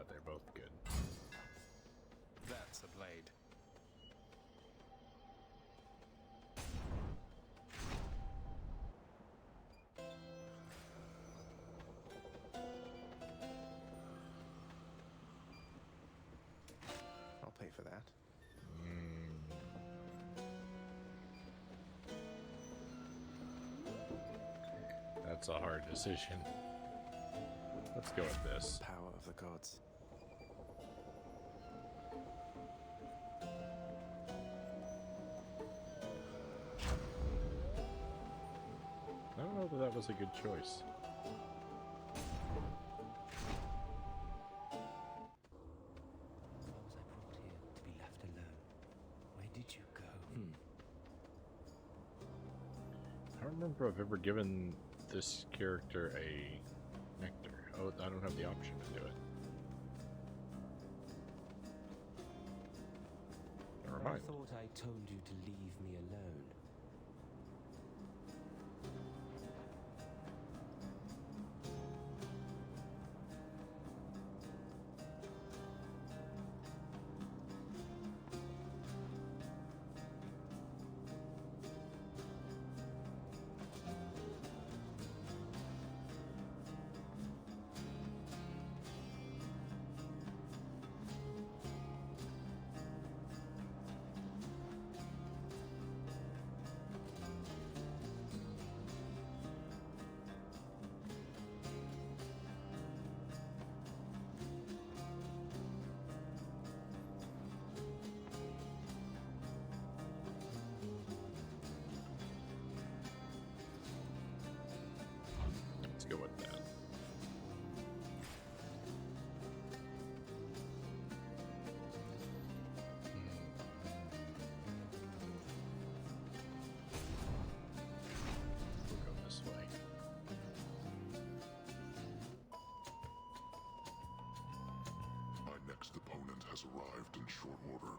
They're both good. That's a blade. I'll pay for that. That's a hard decision. Let's go with this. Power of the gods. I don't know that that was a good choice. To be left alone. Where did you go? I don't remember if I've ever given this character a nectar. Oh, I don't have the option to do it. Never mind. I thought I told you to leave me alone. Let's go with that. We'll go this way. My next opponent has arrived in short order.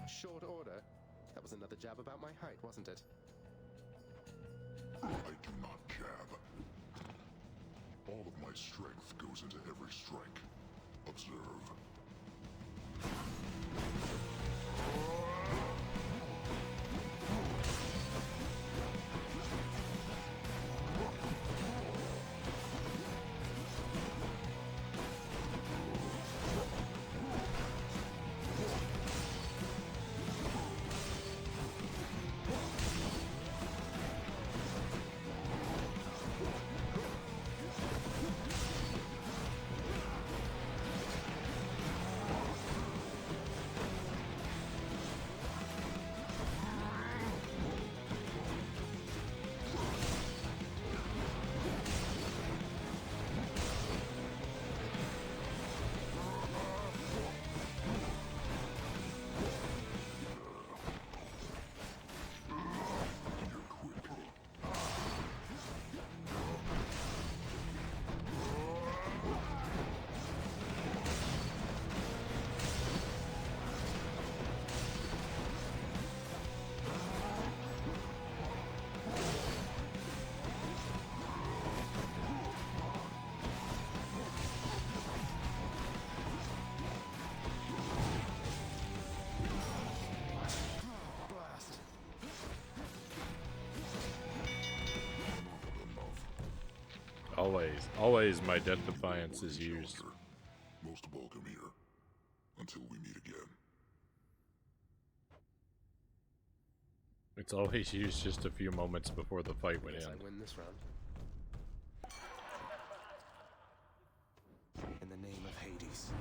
Short order? That was another jab about my height, wasn't it? I do not jab. All of my strength goes into every strike. Observe. Blast! Always my Death Defiance is used. Most welcome here. Until we meet again. It's always used just a few moments before the fight would Guess end. I win this round. In the name of Hades.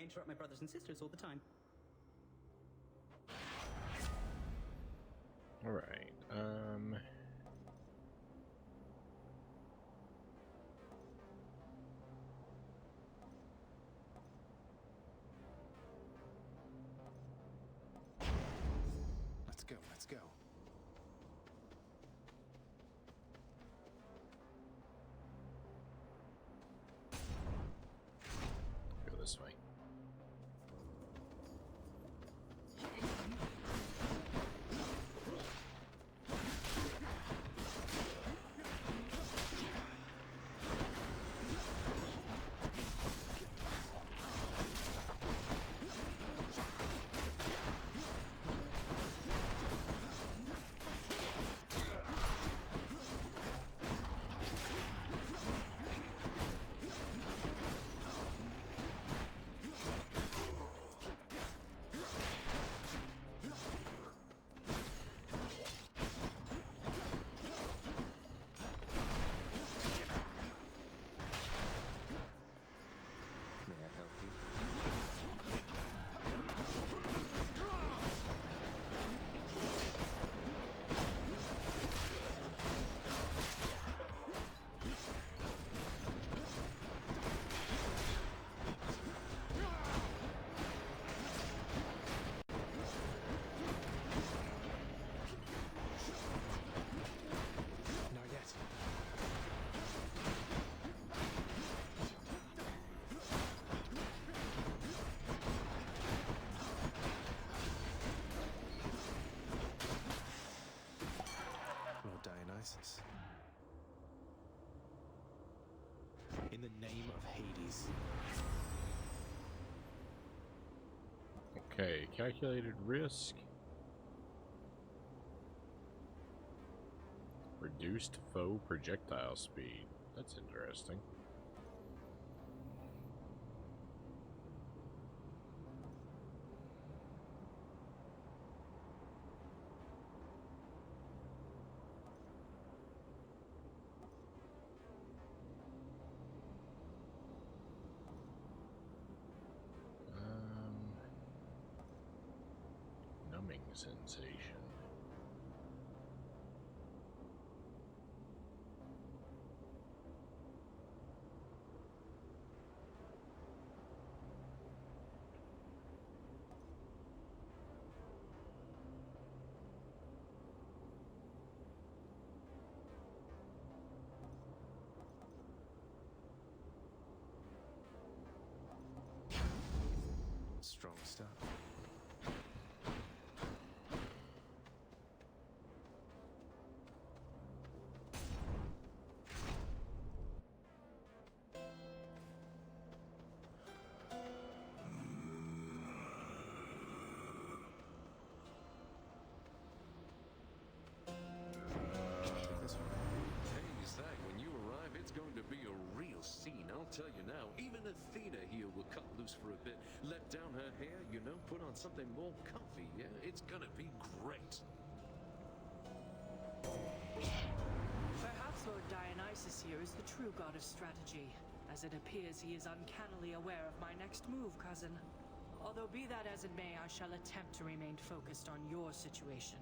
interrupt my brothers and sisters all the time. All right. Let's go, let's go. Go this way. May I help you? Not yet. Lord Dionysus. In the name of Hades. Okay, calculated risk. Reduced foe projectile speed. That's interesting. Numbing sensation. Strong stuff. Hey, Zach, when you arrive, it's going to be a real scene, I'll tell you now. Even Athena here will cut loose for a bit, let down her hair, you know, put on something more comfy, yeah? It's gonna be great. Perhaps Lord Dionysus here is the true god of strategy, as it appears he is uncannily aware of my next move, cousin. Although be that as it may, I shall attempt to remain focused on your situation,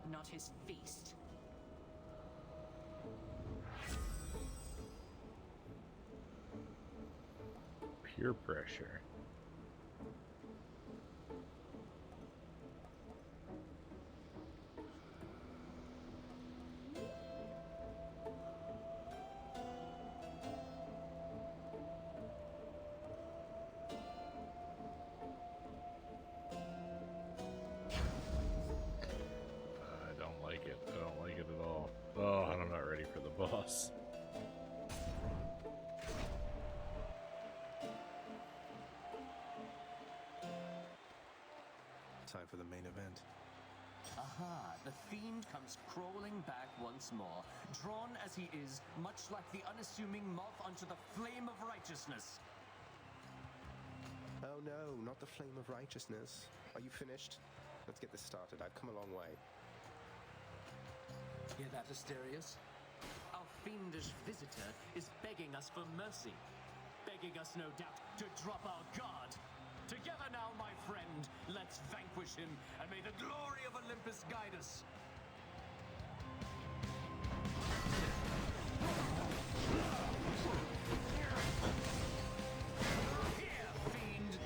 not his feast. Peer pressure. I don't like it. I don't like it at all. Oh, I'm not ready for the boss. Time for the main event. Aha, the fiend comes crawling back once more, drawn as he is, much like the unassuming moth unto the flame of righteousness. Oh no, not the flame of righteousness. Are you finished? Let's get this started. I've come a long way. Hear that, Asterius? Our fiendish visitor is begging us for mercy. Begging us, no doubt, to drop our guard. Together now, my friend, let's vanquish him, and may the glory of Olympus guide us. Here, fiend!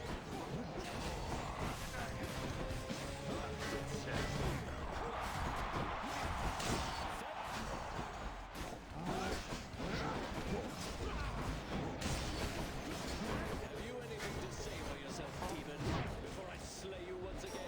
Have you anything to say for yourself, demon, before I slay you once again?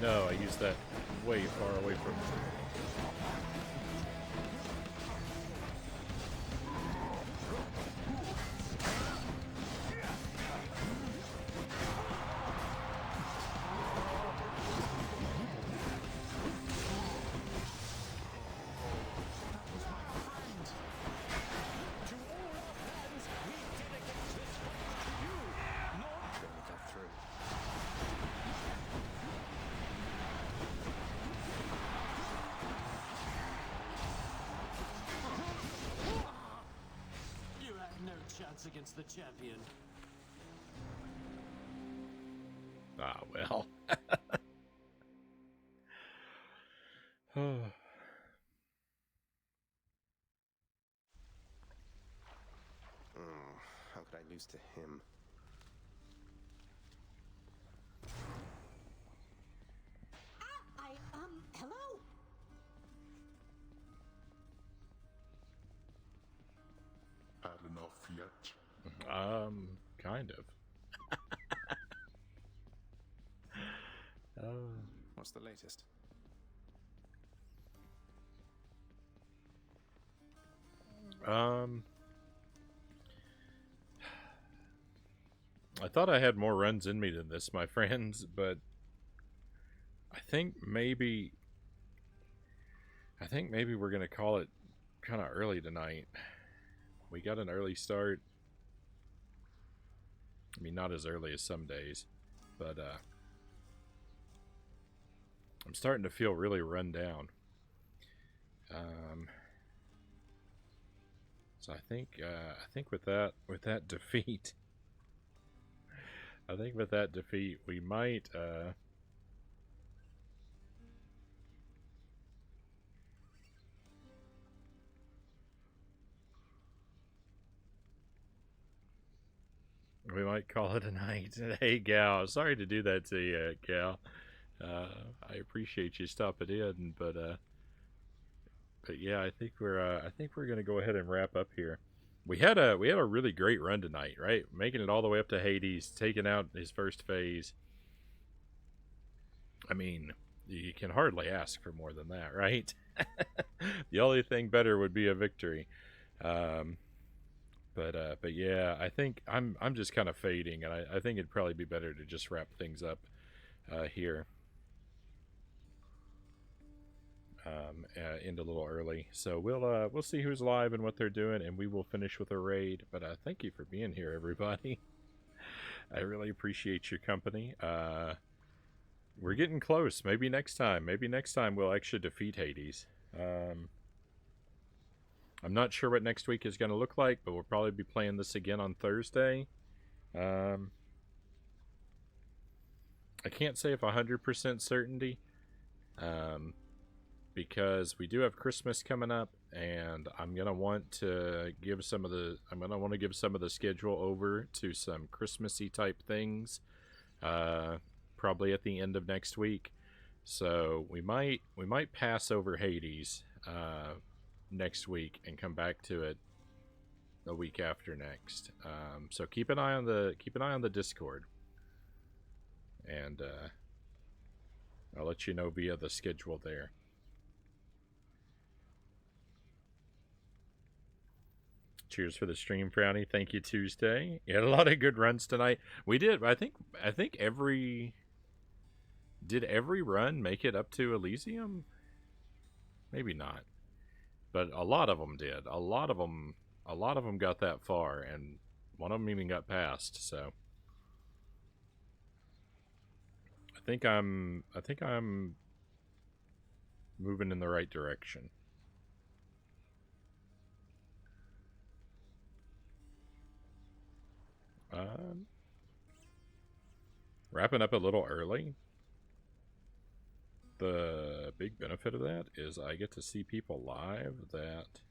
No, I used that way far away from me. You had no chance against the champion. Ah, well. How could I lose to him? Hello? Had enough yet? Kind of. What's the latest? I thought I had more runs in me than this, my friends, but I think maybe we're gonna call it kind of early tonight. We got an early start. I mean, not as early as some days, but I'm starting to feel really run down. So I think with that defeat, we might call it a night. Hey, Gal, sorry to do that to you, Gal. I appreciate you stopping in, but yeah, I think we're gonna go ahead and wrap up here. We had a really great run tonight, right? Making it all the way up to Hades, taking out his first phase. I mean, you can hardly ask for more than that, right? The only thing better would be a victory. But yeah, I think I'm just kind of fading, and I think it'd probably be better to just wrap things up here. End a little early, so we'll see who's live and what they're doing, and we will finish with a raid. But thank you for being here, everybody. I really appreciate your company. We're getting close. Maybe next time we'll actually defeat Hades. I'm not sure what next week is going to look like, but we'll probably be playing this again on Thursday. I can't say if 100% certainty, because we do have Christmas coming up, and I'm gonna want to give some of the schedule over to some Christmassy type things, probably at the end of next week. So we might pass over Hades next week and come back to it the week after next. So keep an eye on the Discord, and I'll let you know via the schedule there. Cheers for the stream, Frownie. Thank you, Tuesday. You had a lot of good runs tonight. We did. I think every run make it up to Elysium? Maybe not, but a lot of them did. A lot of them got that far, and one of them even got past. So I think I'm moving in the right direction. Wrapping up a little early. The big benefit of that is I get to see people live that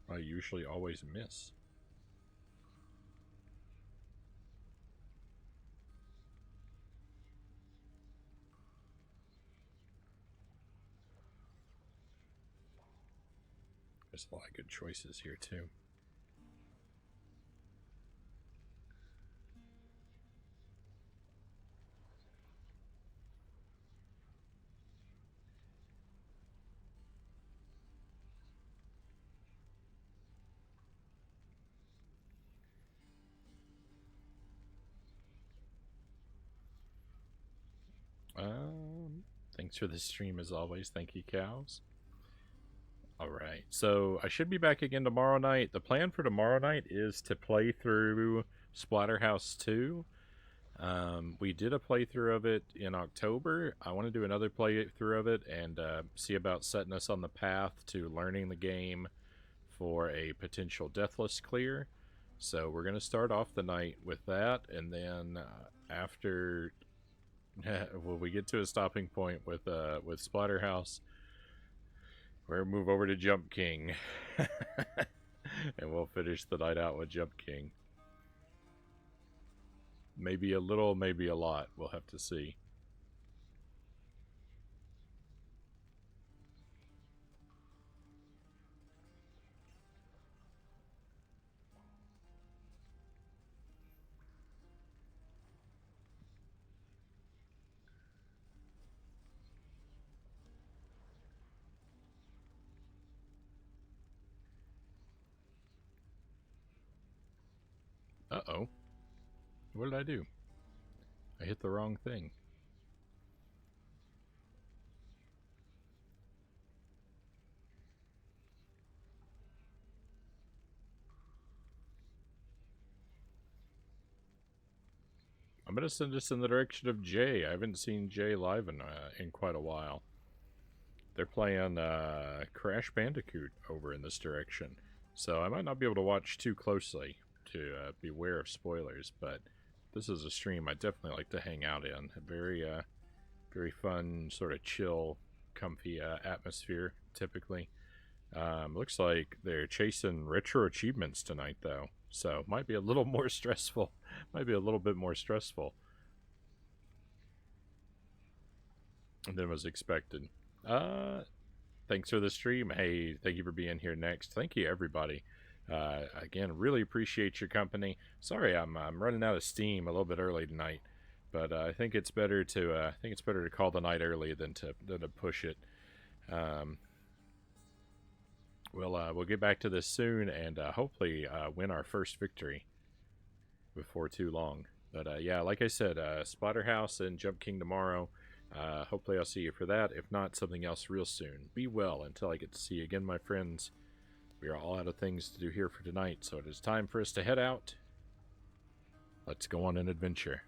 I usually always miss. There's a lot of good choices here too. Thanks for the stream as always. Thank you, cows. Alright, so I should be back again tomorrow night. The plan for tomorrow night is to play through Splatterhouse 2. We did a playthrough of it in October. I want to do another playthrough of it and see about setting us on the path to learning the game for a potential deathless clear. So we're going to start off the night with that, and then after when we get to a stopping point with Splatterhouse, we'll move over to Jump King. And we'll finish the night out with Jump King. Maybe a little, maybe a lot. We'll have to see. Uh-oh. What did I do? I hit the wrong thing. I'm gonna send this in the direction of Jay. I haven't seen Jay live in quite a while. They're playing Crash Bandicoot over in this direction, so I might not be able to watch too closely to beware of spoilers. But this is a stream I definitely like to hang out in. A very fun, sort of chill, comfy atmosphere. Typically, looks like they're chasing retro achievements tonight, though. So might be a little more stressful. Might be a little bit more stressful than was expected. Thanks for the stream. Hey, thank you for being here next. Thank you, everybody. Again, really appreciate your company. Sorry, I'm running out of steam a little bit early tonight, but I think it's better to call the night early than to push it. We'll get back to this soon and hopefully win our first victory before too long. But yeah, like I said, Splatterhouse and Jump King tomorrow. Hopefully I'll see you for that. If not, something else real soon. Be well until I get to see you again, my friends. We are all out of things to do here for tonight, so it is time for us to head out. Let's go on an adventure.